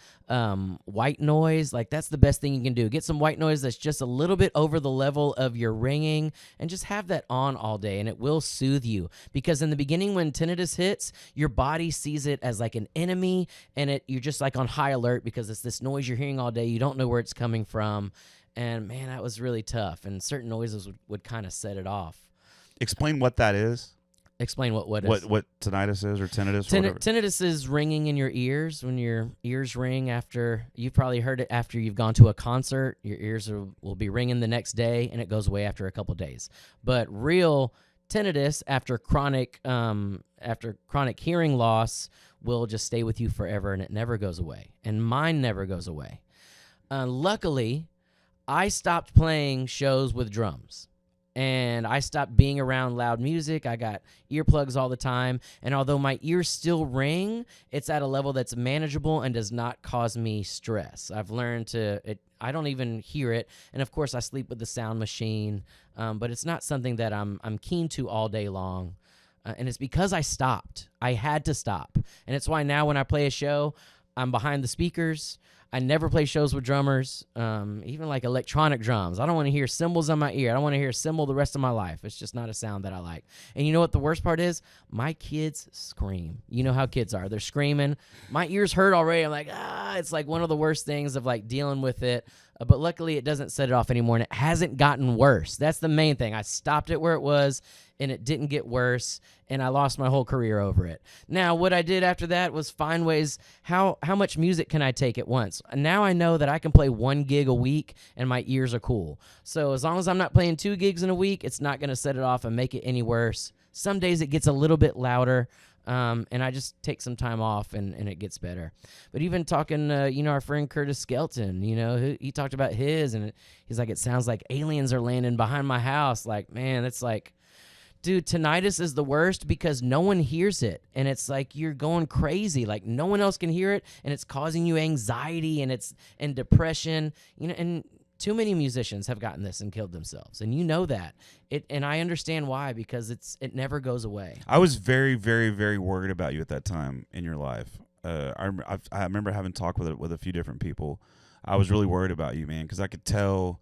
Speaker 3: white noise. Like that's the best thing you can do. Get some white noise that's just a little bit over the level of your ringing, and just have that on all day, and it will soothe you. Because in the beginning, when tinnitus hits, your body sees it as like an enemy, and you're just like on high alert because it's this noise you're hearing all day. You don't know where it's coming from, and man, that was really tough. And certain noises would kind of set it off.
Speaker 2: Explain what that is.
Speaker 3: Explain what
Speaker 2: tinnitus is, or tinnitus, or whatever.
Speaker 3: Tinnitus is ringing in your ears. When your ears ring after, you've probably heard it after you've gone to a concert. Your ears will be ringing the next day, and it goes away after a couple days. But real tinnitus after chronic hearing loss will just stay with you forever, and it never goes away. And mine never goes away. Luckily, I stopped playing shows with drums. And I stopped being around loud music. I got earplugs all the time. And although my ears still ring, it's at a level that's manageable and does not cause me stress. I've learned I don't even hear it. And of course, I sleep with the sound machine. But it's not something that I'm keen to all day long. And it's because I stopped. I had to stop. And it's why now when I play a show, I'm behind the speakers. I never play shows with drummers, even like electronic drums. I don't want to hear cymbals on my ear. I don't want to hear a cymbal the rest of my life. It's just not a sound that I like. And you know what the worst part is? My kids scream. You know how kids are. They're screaming. My ears hurt already. I'm like, it's like one of the worst things of like dealing with it. But luckily it doesn't set it off anymore, and it hasn't gotten worse. That's the main thing. I stopped it where it was, and it didn't get worse, and I lost my whole career over it. Now, what I did after that was find ways, how much music can I take at once? Now I know that I can play 1 gig a week, and my ears are cool. So as long as I'm not playing 2 gigs in a week, it's not going to set it off and make it any worse. Some days it gets a little bit louder, and I just take some time off, and it gets better. But even talking, our friend Curtis Skelton, he talked about his, and he's like, it sounds like aliens are landing behind my house. Like, man, it's like, dude, tinnitus is the worst because no one hears it, and it's like you're going crazy. Like no one else can hear it, and it's causing you anxiety and depression. And too many musicians have gotten this and killed themselves, and you know that. And I understand why, because it never goes away.
Speaker 2: I was very, very, very worried about you at that time in your life. I remember having talked with a few different people. I was really worried about you, man, because I could tell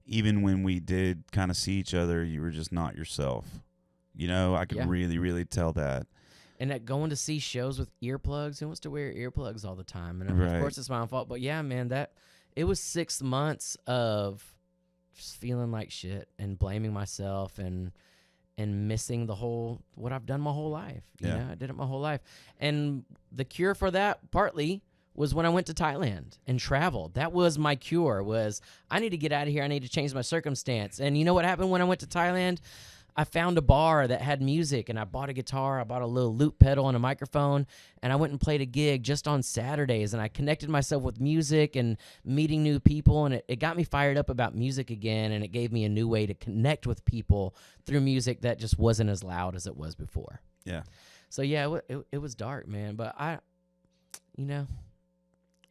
Speaker 2: even when we did kind of see each other, you were just not yourself. I could really, really tell that.
Speaker 3: And that going to see shows with earplugs, who wants to wear earplugs all the time? And
Speaker 2: Right.
Speaker 3: Of course, it's my own fault. But yeah, man, it was 6 months of just feeling like shit and blaming myself and missing what I've done my whole life. I did it my whole life. And the cure for that partly was when I went to Thailand and traveled. That was my cure, was I need to get out of here. I need to change my circumstance. And you know what happened when I went to Thailand? I found a bar that had music, and I bought a guitar. I bought a little loop pedal and a microphone, and I went and played a gig just on Saturdays, and I connected myself with music and meeting new people, and it got me fired up about music again, and it gave me a new way to connect with people through music that just wasn't as loud as it was before.
Speaker 2: Yeah.
Speaker 3: So, yeah, it was dark, man, but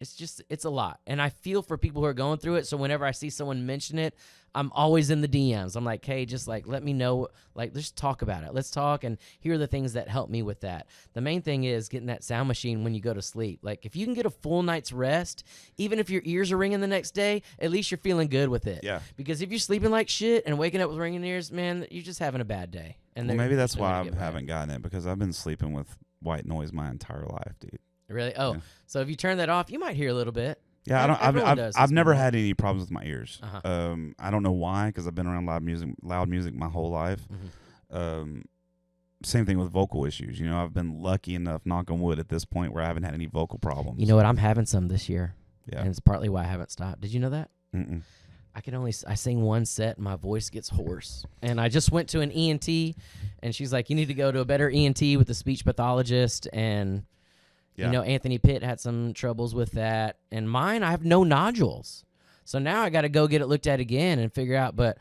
Speaker 3: it's a lot. And I feel for people who are going through it. So whenever I see someone mention it, I'm always in the DMs. I'm like, hey, just like, let me know, like, let's talk about it. Let's talk. And here are the things that help me with that. The main thing is getting that sound machine when you go to sleep. Like, if you can get a full night's rest, even if your ears are ringing the next day, at least you're feeling good with it.
Speaker 2: Yeah.
Speaker 3: Because if you're sleeping like shit and waking up with ringing ears, man, you're just having a bad day. And
Speaker 2: maybe that's why I haven't gotten it, because I've been sleeping with white noise my entire life, dude.
Speaker 3: Really? Oh,
Speaker 2: yeah.
Speaker 3: So if you turn that off, you might hear a little bit.
Speaker 2: Yeah, I've never had any problems with my ears.
Speaker 3: Uh-huh.
Speaker 2: I don't know why, because I've been around loud music my whole life.
Speaker 3: Mm-hmm.
Speaker 2: Same thing with vocal issues. I've been lucky enough, knock on wood, at this point where I haven't had any vocal problems.
Speaker 3: You know what? I'm having some this year.
Speaker 2: Yeah.
Speaker 3: And it's partly why I haven't stopped. Did you know that?
Speaker 2: Mm-mm.
Speaker 3: I sing one set and my voice gets hoarse. And I just went to an ENT, and she's like, you need to go to a better ENT with a speech pathologist. And
Speaker 2: yeah.
Speaker 3: Anthony Pitt had some troubles with that. And mine, I have no nodules. So now I got to go get it looked at again and figure out. But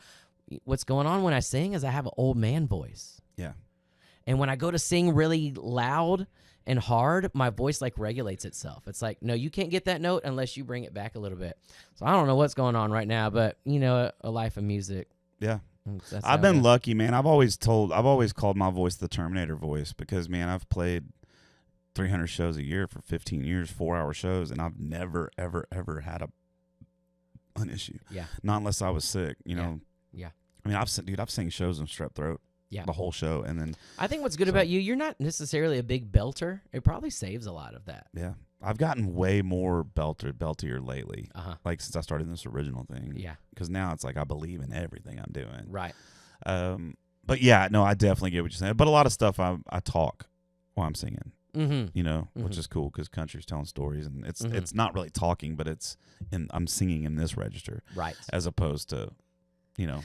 Speaker 3: what's going on when I sing is I have an old man voice.
Speaker 2: Yeah.
Speaker 3: And when I go to sing really loud and hard, my voice like regulates itself. It's like, no, you can't get that note unless you bring it back a little bit. So I don't know what's going on right now, but a life of music.
Speaker 2: Yeah.
Speaker 3: That's
Speaker 2: I've
Speaker 3: how
Speaker 2: been
Speaker 3: it is.
Speaker 2: lucky, man. I've always called my voice the Terminator voice because, man, I've played 300 shows a year for 15 years, 4-hour shows, and I've never, ever, ever had an issue.
Speaker 3: Yeah.
Speaker 2: Not unless I was sick, you know.
Speaker 3: Yeah.
Speaker 2: I mean, I've sang shows on strep throat.
Speaker 3: Yeah.
Speaker 2: The whole show, and then
Speaker 3: I think what's good about you're not necessarily a big belter. It probably saves a lot of that.
Speaker 2: yeah, I've gotten way more beltier lately.
Speaker 3: Uh-huh.
Speaker 2: Since I started this original thing.
Speaker 3: Yeah.
Speaker 2: Because now it's like I believe in everything I'm doing.
Speaker 3: Right.
Speaker 2: But yeah, no, I definitely get what you're saying. But a lot of stuff I talk while I'm singing.
Speaker 3: Mm-hmm.
Speaker 2: You know,
Speaker 3: Mm-hmm.
Speaker 2: which is cool because country's telling stories, and it's
Speaker 3: Mm-hmm.
Speaker 2: it's not really talking, but I'm singing in this register
Speaker 3: Right.
Speaker 2: as opposed to, you know,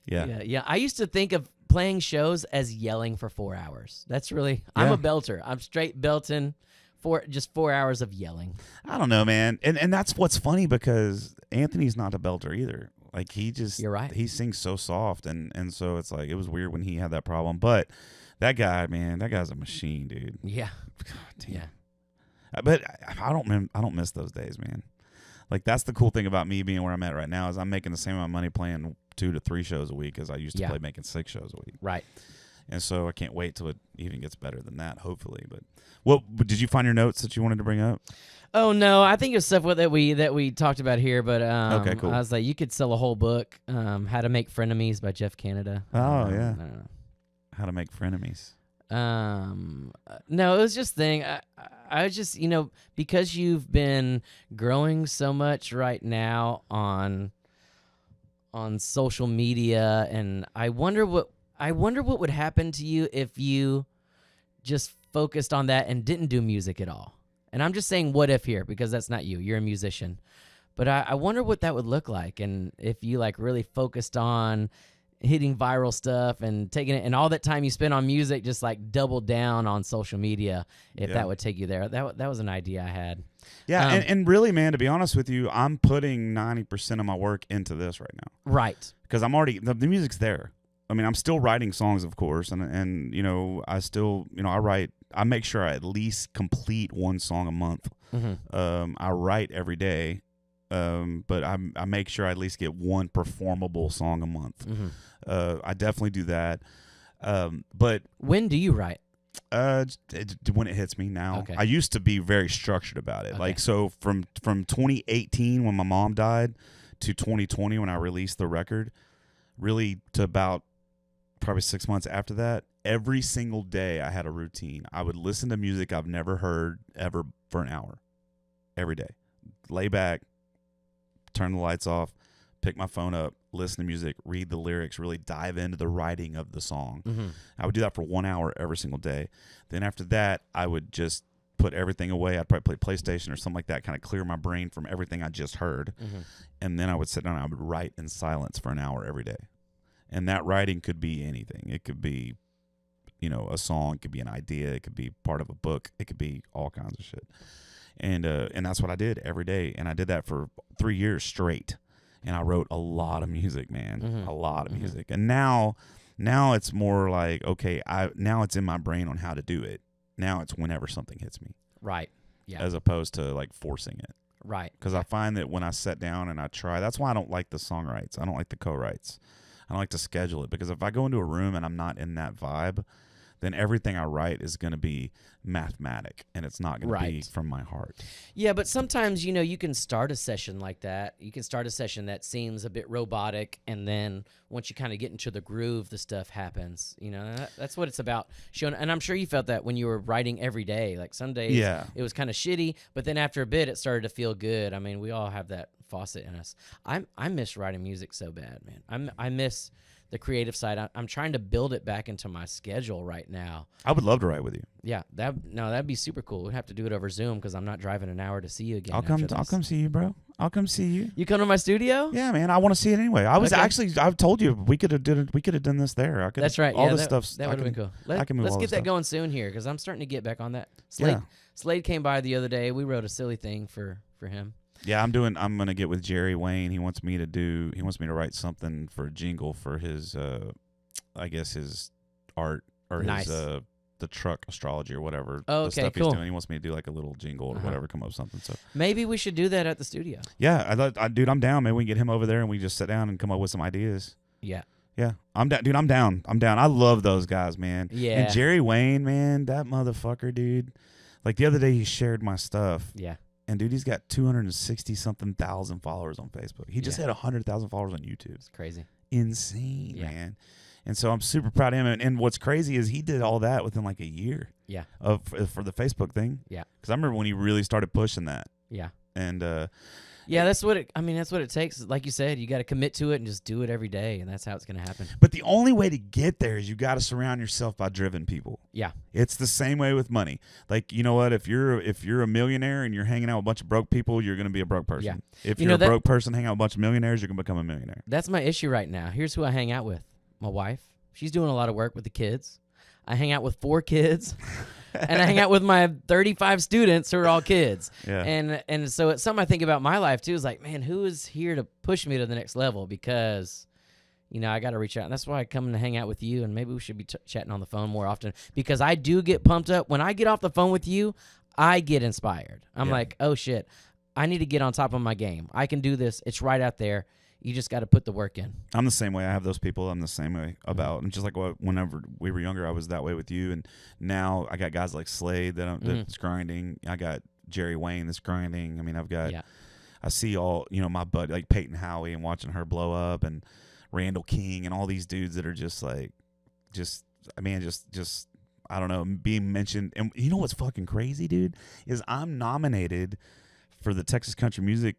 Speaker 2: yeah.
Speaker 3: Yeah. I used to think of playing shows as yelling for 4 hours. That's really, I'm
Speaker 2: Yeah.
Speaker 3: a belter. I'm straight belting for just 4 hours of yelling.
Speaker 2: I don't know, man, and that's what's funny because Anthony's not a belter either. Like
Speaker 3: You're right.
Speaker 2: He sings so soft, and so it's like it was weird when he had that problem. But that guy, man, that guy's a machine, dude.
Speaker 3: Yeah.
Speaker 2: God damn.
Speaker 3: Yeah.
Speaker 2: But I don't miss those days, man. Like that's the cool thing about me being where I'm at right now is I'm making the same amount of money playing 2 to 3 shows a week as I used to
Speaker 3: Yeah.
Speaker 2: play making 6 shows a week.
Speaker 3: Right.
Speaker 2: And so I can't wait till it even gets better than that, hopefully. But what did you find your notes that you wanted to bring up?
Speaker 3: Oh no, I think it's stuff that we talked about here, but
Speaker 2: Okay, cool.
Speaker 3: I was like, you could sell a whole book, How to Make Frenemies by Jeff Canada.
Speaker 2: Oh, yeah.
Speaker 3: I don't know.
Speaker 2: How to make frenemies.
Speaker 3: No, it was just thing. I was just, because you've been growing so much right now on social media, and I wonder what would happen to you if you just focused on that and didn't do music at all. And I'm just saying what if here because that's not you. You're a musician. But I wonder what that would look like, and if you like really focused on hitting viral stuff and taking it, and all that time you spend on music, just like double down on social media, if
Speaker 2: Yeah.
Speaker 3: that would take you there. That was an idea I had.
Speaker 2: Yeah, and really, man, to be honest with you, I'm putting 90% of my work into this right now
Speaker 3: Right.
Speaker 2: because I'm already the music's there. I mean, I'm still writing songs, of course, and I still I make sure I at least complete 1 song a month.
Speaker 3: Mm-hmm.
Speaker 2: I write every day, but I make sure I at least get 1 performable song a month.
Speaker 3: Mm-hmm.
Speaker 2: I definitely do that. But
Speaker 3: When do you write?
Speaker 2: when it hits me now.
Speaker 3: Okay.
Speaker 2: I used to be very structured about it.
Speaker 3: Okay.
Speaker 2: Like so from 2018 when my mom died to 2020 when I released the record, really to about probably 6 months after that, every single day I had a routine. I would listen to music I've never heard ever for an hour. Every day. Lay back, turn the lights off, pick my phone up, listen to music, read the lyrics, really dive into the writing of the song.
Speaker 3: Mm-hmm.
Speaker 2: I would do that for 1 hour every single day. Then after that, I would just put everything away. I'd probably play PlayStation or something like that, kind of clear my brain from everything I just heard.
Speaker 3: Mm-hmm.
Speaker 2: And then I would sit down and I would write in silence for an hour every day. And that writing could be anything. It could be, a song. It could be an idea. It could be part of a book. It could be all kinds of shit. And that's what I did every day. And I did that for 3 years straight. And I wrote a lot of music, man,
Speaker 3: Mm-hmm.
Speaker 2: a lot of
Speaker 3: Mm-hmm.
Speaker 2: music. And now it's more like, okay, now it's in my brain on how to do it. Now it's whenever something hits me,
Speaker 3: Right. Yeah.
Speaker 2: as opposed to like forcing it.
Speaker 3: Right.
Speaker 2: Because I find that when I sit down and I try, that's why I don't like the songwrites. I don't like the co-writes. I don't like to schedule it because if I go into a room and I'm not in that vibe, then everything I write is going to be mathematic and it's not going to be
Speaker 3: Right.
Speaker 2: from my heart.
Speaker 3: Yeah, but sometimes, you can start a session like that. You can start a session that seems a bit robotic, and then once you kind of get into the groove, the stuff happens. That's what it's about. Showing, and I'm sure you felt that when you were writing every day. Like some days
Speaker 2: Yeah.
Speaker 3: it was kind of shitty, but then after a bit it started to feel good. I mean, we all have that faucet in us. I miss writing music so bad, man. I miss the creative side. I'm trying to build it back into my schedule right now.
Speaker 2: I would love to write with you.
Speaker 3: Yeah, that'd be super cool. We'd have to do it over Zoom because I'm not driving an hour to see you again.
Speaker 2: I'll come see you, bro. I'll come see you.
Speaker 3: You come to my studio?
Speaker 2: Yeah, man. I want to see it anyway. I was
Speaker 3: Okay.
Speaker 2: actually, I've told you we could have done this there.
Speaker 3: That's right.
Speaker 2: All
Speaker 3: yeah,
Speaker 2: this
Speaker 3: that,
Speaker 2: stuff's
Speaker 3: that would have been cool.
Speaker 2: I can move
Speaker 3: Let's
Speaker 2: all
Speaker 3: get
Speaker 2: this
Speaker 3: that
Speaker 2: stuff.
Speaker 3: going soon here because I'm starting to get back on that.
Speaker 2: Yeah.
Speaker 3: Slade came by the other day. We wrote a silly thing for him.
Speaker 2: Yeah, I'm gonna get with Jerry Wayne. He wants me to write something for a jingle for his I guess his art or
Speaker 3: Nice.
Speaker 2: his the truck astrology or whatever.
Speaker 3: Oh,
Speaker 2: the
Speaker 3: okay,
Speaker 2: stuff
Speaker 3: cool.
Speaker 2: he's doing. He wants me to do like a little jingle or whatever, come up with something. So
Speaker 3: Maybe we should do that at the studio.
Speaker 2: yeah, dude, I'm down. Maybe we can get him over there and we just sit down and come up with some ideas.
Speaker 3: Yeah.
Speaker 2: Yeah, I'm down, dude. I'm down. I love those guys, man.
Speaker 3: Yeah.
Speaker 2: And Jerry Wayne, man, that motherfucker, dude. Like the other day, he shared my stuff.
Speaker 3: Yeah.
Speaker 2: And dude, he's got 260-something thousand followers on Facebook. He just had 100,000 followers on YouTube.
Speaker 3: It's crazy.
Speaker 2: Insane, man. And so I'm super proud of him. And what's crazy is he did all that within like a year.
Speaker 3: Yeah.
Speaker 2: For the Facebook thing.
Speaker 3: Yeah.
Speaker 2: Because I remember when he really started pushing that.
Speaker 3: Yeah.
Speaker 2: And
Speaker 3: yeah, that's what it takes. Like you said, you got to commit to it and just do it every day, and that's how it's going to happen.
Speaker 2: But the only way to get there is you got to surround yourself by driven people.
Speaker 3: Yeah.
Speaker 2: It's the same way with money. Like, you know what? If you're a millionaire and you're hanging out with a bunch of broke people, you're going to be a broke person.
Speaker 3: Yeah.
Speaker 2: If you're a broke person hanging out with a bunch of millionaires, you're going to become a millionaire.
Speaker 3: That's my issue right now. Here's who I hang out with. My wife. She's doing a lot of work with the kids. I hang out with 4 kids. And I hang out with my 35 students who are all kids.
Speaker 2: Yeah.
Speaker 3: And so it's something I think about my life too, is like, man, who is here to push me to the next level? Because, I got to reach out. And that's why I come to hang out with you, and maybe we should be chatting on the phone more often, because I do get pumped up. When I get off the phone with you, I get inspired. I'm like, oh shit, I need to get on top of my game. I can do this. It's right out there. You just got to put the work in.
Speaker 2: I'm the same way. I have those people I'm the same way about. And just like whenever we were younger, I was that way with you. And now I got guys like Slade that's grinding. I got Jerry Wayne that's grinding. I mean, I see all, my buddy, like Peyton Howie, and watching her blow up, and Randall King, and all these dudes that are just like, I don't know, being mentioned. And you know what's fucking crazy, dude, is I'm nominated for the Texas Country Music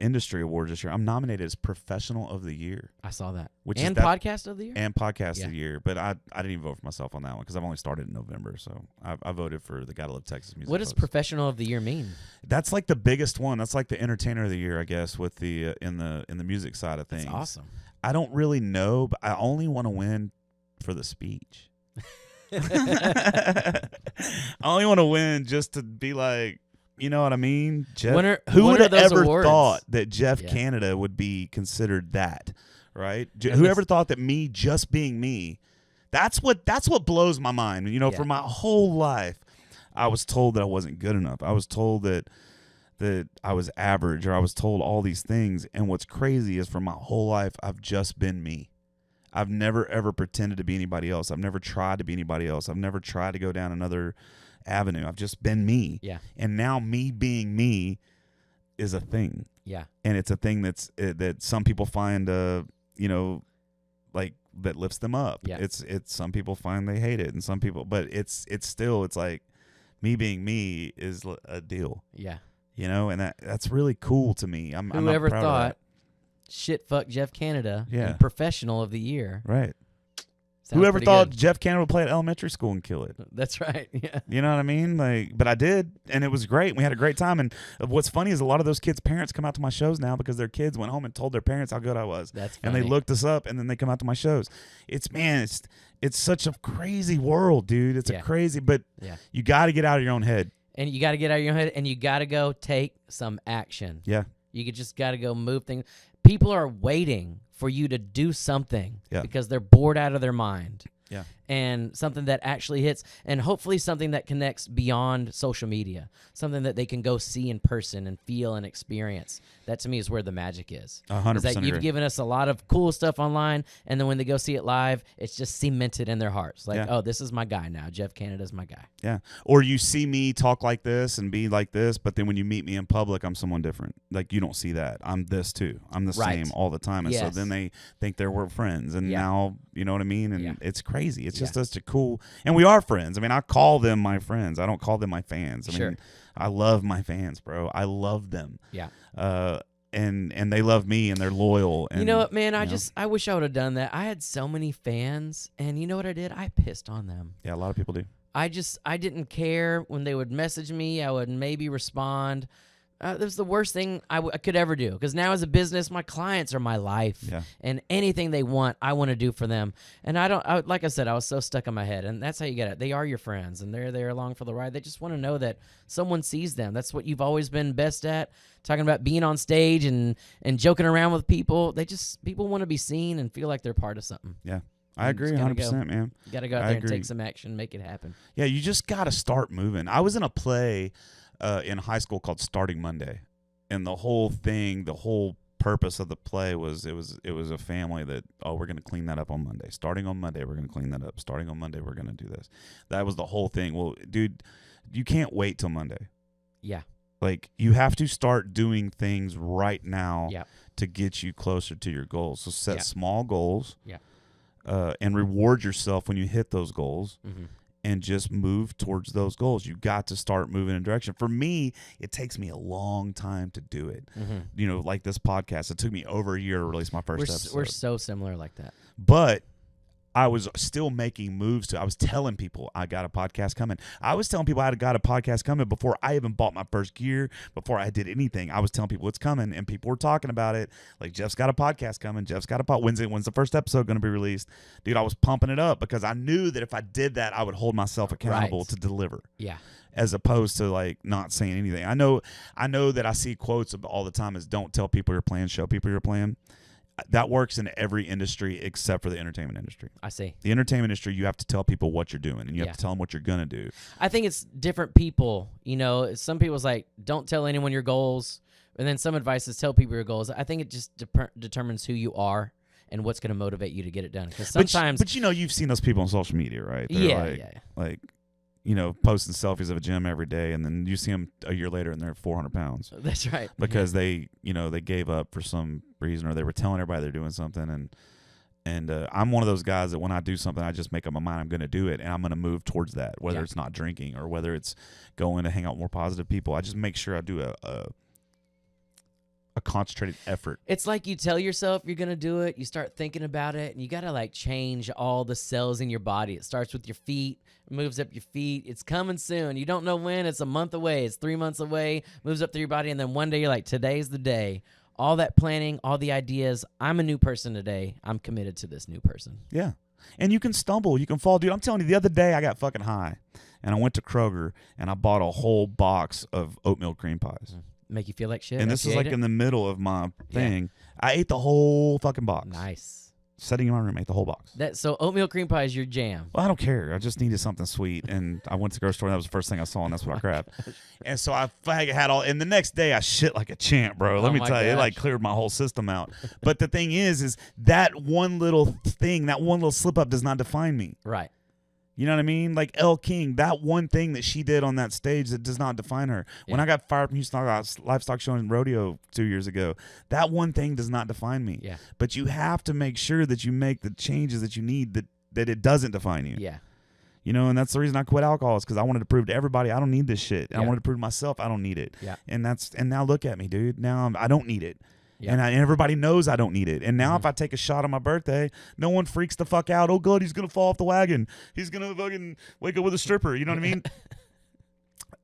Speaker 2: Industry Awards this year. I'm nominated as Professional of the Year.
Speaker 3: I saw that.
Speaker 2: And
Speaker 3: Podcast of the Year?
Speaker 2: And Podcast of the Year. But I didn't even vote for myself on that one because I've only started in November. So I voted for the Gotta Love Texas Music.
Speaker 3: What does Professional of the Year mean?
Speaker 2: That's like the biggest one. That's like the Entertainer of the Year, I guess, with the in the music side of things.
Speaker 3: That's awesome.
Speaker 2: I don't really know, but I only want to win for the speech. I only want to win just to be like, you know what I mean? Jeff, who would have ever thought that Jeff Canada would be considered that, right? Whoever thought that me just being me, that's what blows my mind. For my whole life, I was told that I wasn't good enough. I was told that I was average, or I was told all these things. And what's crazy is for my whole life, I've just been me. I've never, ever pretended to be anybody else. I've never tried to be anybody else. I've never tried to go down another avenue. I've just been me.
Speaker 3: Yeah.
Speaker 2: And now me being me is a thing.
Speaker 3: Yeah. And
Speaker 2: it's a thing that some people find like that lifts them up.
Speaker 3: Yeah.
Speaker 2: It's some people find they hate it, and some people, but it's like me being me is a deal.
Speaker 3: Yeah.
Speaker 2: And that's really cool to me.
Speaker 3: Whoever
Speaker 2: I'm proud
Speaker 3: thought
Speaker 2: of that.
Speaker 3: shit fuck Jeff Canada
Speaker 2: Yeah.
Speaker 3: Professional of the Year.
Speaker 2: Right.
Speaker 3: Sounds
Speaker 2: Whoever thought
Speaker 3: good.
Speaker 2: Jeff Canada would play at elementary school and kill it?
Speaker 3: That's right. Yeah.
Speaker 2: You know what I mean? But I did, and it was great. We had a great time. And what's funny is a lot of those kids' parents come out to my shows now because their kids went home and told their parents how good I was.
Speaker 3: That's funny.
Speaker 2: And they looked us up, and then they come out to my shows. It's such a crazy world, dude. It's a crazy, but you got to get out of your own head.
Speaker 3: And you got to get out of your head, and you got to go take some action.
Speaker 2: Yeah.
Speaker 3: You just got to go move things. People are waiting for you to do something because they're bored out of their mind.
Speaker 2: Yeah.
Speaker 3: And something that actually hits, and hopefully something that connects beyond social media, something that they can go see in person and feel and experience. That to me is where the magic is.
Speaker 2: 100%
Speaker 3: Is that you've given us a lot of cool stuff online, and then when they go see it live, it's just cemented in their hearts. Like, oh, this is my guy now. Jeff Canada's my guy.
Speaker 2: Yeah. Or you see me talk like this and be like this, but then when you meet me in public, I'm someone different. Like, you don't see that. I'm this too. I'm the same all the time. And so then they think we're friends. And now, you know what I mean? And it's crazy. It's just such a cool, and we are friends. I mean, I call them my friends. I don't call them my fans. I mean, I love my fans, bro. I love them.
Speaker 3: Yeah.
Speaker 2: And they love me, and they're loyal. And,
Speaker 3: you know what, man? I wish I would have done that. I had so many fans, and you know what I did? I pissed on them.
Speaker 2: Yeah, a lot of people do.
Speaker 3: I didn't care when they would message me. I would maybe respond. That was the worst thing I could ever do, because now as a business, my clients are my life, and anything they want, I want to do for them. And like I said, I was so stuck in my head, and that's how you get it. They are your friends, and they're there along for the ride. They just want to know that someone sees them. That's what you've always been best at, talking about being on stage and joking around with people. People want to be seen and feel like they're part of something.
Speaker 2: Yeah. I agree 100%, man.
Speaker 3: You got to go out
Speaker 2: I
Speaker 3: there and
Speaker 2: agree.
Speaker 3: take some action, make it happen.
Speaker 2: Yeah, you just got to start moving. I was in a play in high school called Starting Monday, and the whole purpose of the play was it was a family that, we're going to clean that up on Monday. Starting on Monday, we're going to clean that up. Starting on Monday, we're going to do this. That was the whole thing. Well, dude, you can't wait till Monday.
Speaker 3: Yeah.
Speaker 2: Like, you have to start doing things right now
Speaker 3: Yeah.
Speaker 2: to get you closer to your goals. So set
Speaker 3: Yeah.
Speaker 2: small goals.
Speaker 3: Yeah.
Speaker 2: And reward yourself when you hit those goals.
Speaker 3: Mm-hmm.
Speaker 2: And just move towards those goals. You got to start moving in a direction. For me, it takes me a long time to do it.
Speaker 3: Mm-hmm.
Speaker 2: You know, like this podcast, it took me over a year to release my first episode.
Speaker 3: We're so similar like that.
Speaker 2: But I was still making moves I was telling people I got a podcast coming. I was telling people I got a podcast coming before I even bought my first gear, before I did anything. I was telling people it's coming, and people were talking about it. Like, Jeff's got a podcast coming. Jeff's got a podcast. When's the first episode going to be released? Dude, I was pumping it up because I knew that if I did that, I would hold myself accountable to deliver.
Speaker 3: Yeah.
Speaker 2: As opposed to like not saying anything. I know that I see quotes all the time is don't tell people your plan, show people your plan. That works in every industry except for the entertainment industry.
Speaker 3: I see.
Speaker 2: The entertainment industry, you have to tell people what you're doing, and you have to tell them what you're going to do.
Speaker 3: I think it's different people. You know, some people's like, don't tell anyone your goals. And then some advice is tell people your goals. I think it just determines who you are and what's going to motivate you to get it done. Because sometimes...
Speaker 2: But you know, you've seen those people on social media, right? They're like, you know, posting selfies of a gym every day, and then you see them a year later and they're 400 pounds.
Speaker 3: That's right.
Speaker 2: Because they gave up for some reason, or they were telling everybody they're doing something. And I'm one of those guys that when I do something, I just make up my mind I'm going to do it, and I'm going to move towards that, whether it's not drinking or whether it's going to hang out with more positive people. I just make sure I do a concentrated effort.
Speaker 3: It's like you tell yourself you're going to do it, you start thinking about it, and you got to like change all the cells in your body. It starts with your feet, moves up your feet. It's coming soon. You don't know when. It's a month away. It's 3 months away. Moves up through your body, and then one day you're like, today's the day. All that planning, all the ideas. I'm a new person today. I'm committed to this new person.
Speaker 2: Yeah. And you can stumble. You can fall. Dude, I'm telling you, the other day I got fucking high, and I went to Kroger, and I bought a whole box of oatmeal cream pies.
Speaker 3: Make you feel like shit.
Speaker 2: And this is like in the middle of my thing. I ate the whole fucking box.
Speaker 3: Nice.
Speaker 2: Sitting in my room, ate the whole box.
Speaker 3: So oatmeal cream pie is your jam.
Speaker 2: Well, I don't care. I just needed something sweet, and I went to the grocery store, and that was the first thing I saw, and that's what I grabbed. And so I had all, and the next day I shit like a champ, bro. Let me tell you, it like cleared my whole system out. But the thing is that one little thing, that one little slip up does not define me.
Speaker 3: Right.
Speaker 2: You know what I mean? Like Elle King, that one thing that she did on that stage that does not define her. Yeah. When I got fired from Houston Livestock Show and Rodeo 2 years ago, that one thing does not define me.
Speaker 3: Yeah.
Speaker 2: But you have to make sure that you make the changes that you need that it doesn't define you.
Speaker 3: Yeah.
Speaker 2: You know, and that's the reason I quit alcohol is because I wanted to prove to everybody I don't need this shit. Yeah. I wanted to prove to myself I don't need it.
Speaker 3: Yeah.
Speaker 2: And now look at me, dude. Now I don't need it.
Speaker 3: Yeah.
Speaker 2: And everybody knows I don't need it. And now if I take a shot on my birthday, no one freaks the fuck out. Oh, God, he's going to fall off the wagon. He's going to fucking wake up with a stripper. You know what I mean?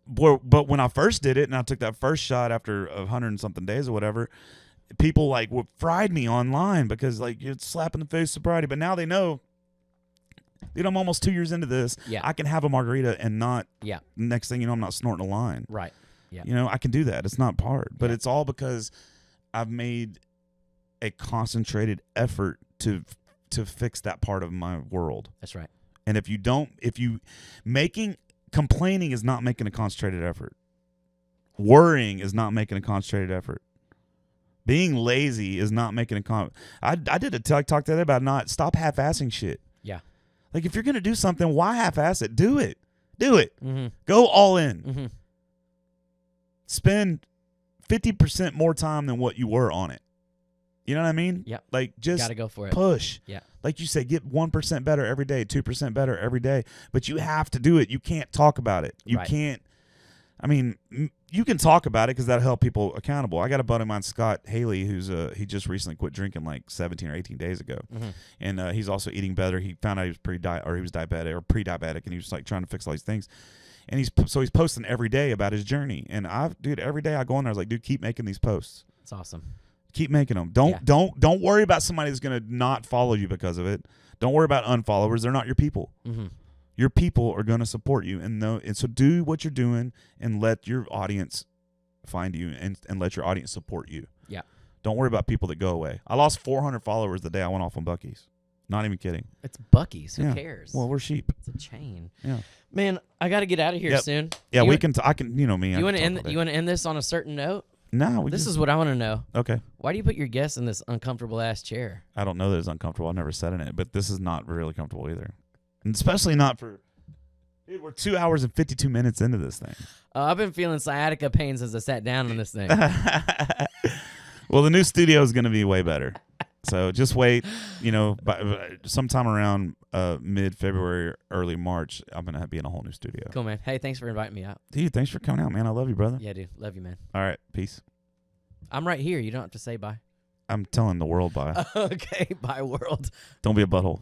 Speaker 2: But when I first did it and I took that first shot after 100 and something days or whatever, people like fried me online because like you're slapping the face sobriety. But now they know, dude, I'm almost 2 years into this.
Speaker 3: Yeah.
Speaker 2: I can have a margarita and not,
Speaker 3: next
Speaker 2: thing you know, I'm not snorting a line.
Speaker 3: Right. Yeah.
Speaker 2: You know, I can do that. It's not hard. But it's all because I've made a concentrated effort to fix that part of my world.
Speaker 3: That's right.
Speaker 2: And complaining is not making a concentrated effort. Worrying is not making a concentrated effort. Being lazy is not making I did a talk today about stop half-assing shit.
Speaker 3: Yeah.
Speaker 2: Like if you're going to do something, why half-ass it? Do it. Do it.
Speaker 3: Mm-hmm.
Speaker 2: Go all in.
Speaker 3: Mm-hmm.
Speaker 2: Spend 50% more time than what you were on it. You know what I mean?
Speaker 3: Yeah.
Speaker 2: Like just
Speaker 3: gotta go for it.
Speaker 2: Push.
Speaker 3: Yeah.
Speaker 2: Like you say, get 1% better every day, 2% better every day. But you have to do it. You can't talk about it. You can't. I mean, you can talk about it because that'll help people accountable. I got a buddy of mine, Scott Haley, who's he just recently quit drinking like 17 or 18 days ago, and he's also eating better. He found out he was diabetic or pre-diabetic, and he was like trying to fix all these things. And he's posting every day about his journey. And every day I go in there, I was like, dude, keep making these posts.
Speaker 3: It's awesome.
Speaker 2: Keep making them. Don't worry about somebody that's going to not follow you because of it. Don't worry about unfollowers. They're not your people.
Speaker 3: Mm-hmm.
Speaker 2: Your people are going to support you. And so do what you're doing and let your audience find you and let your audience support you.
Speaker 3: Yeah.
Speaker 2: Don't worry about people that go away. I lost 400 followers the day I went off on Buc-ee's. Not even kidding.
Speaker 3: It's Buc-ee's. Who
Speaker 2: Yeah.
Speaker 3: cares?
Speaker 2: Well, we're sheep.
Speaker 3: It's a chain.
Speaker 2: Yeah.
Speaker 3: Man, I got to get out of here
Speaker 2: Yep.
Speaker 3: soon.
Speaker 2: Yeah,
Speaker 3: You
Speaker 2: we
Speaker 3: want-
Speaker 2: can. I can. You know me.
Speaker 3: You want to end this on a certain note?
Speaker 2: No, we
Speaker 3: This
Speaker 2: just,
Speaker 3: is what I want to know.
Speaker 2: okay.
Speaker 3: Why do you put your guests in this uncomfortable ass chair?
Speaker 2: I don't know that it's uncomfortable. I've never sat in it, but this is not really comfortable either, and especially not for. Dude, we're 2 hours and 52 minutes into this thing.
Speaker 3: I've been feeling sciatica pain since I sat down on this thing.
Speaker 2: Well, the new studio is going to be way better. So just wait. By sometime around mid-February, early March, I'm going to be in a whole new studio.
Speaker 3: Cool, man. Hey, thanks for inviting me out.
Speaker 2: Dude, thanks for coming out, man. I love you, brother.
Speaker 3: Yeah, dude. Love you, man.
Speaker 2: All right, peace.
Speaker 3: I'm right here. You don't have to say bye.
Speaker 2: I'm telling the world bye.
Speaker 3: Okay, bye, world.
Speaker 2: Don't be a butthole.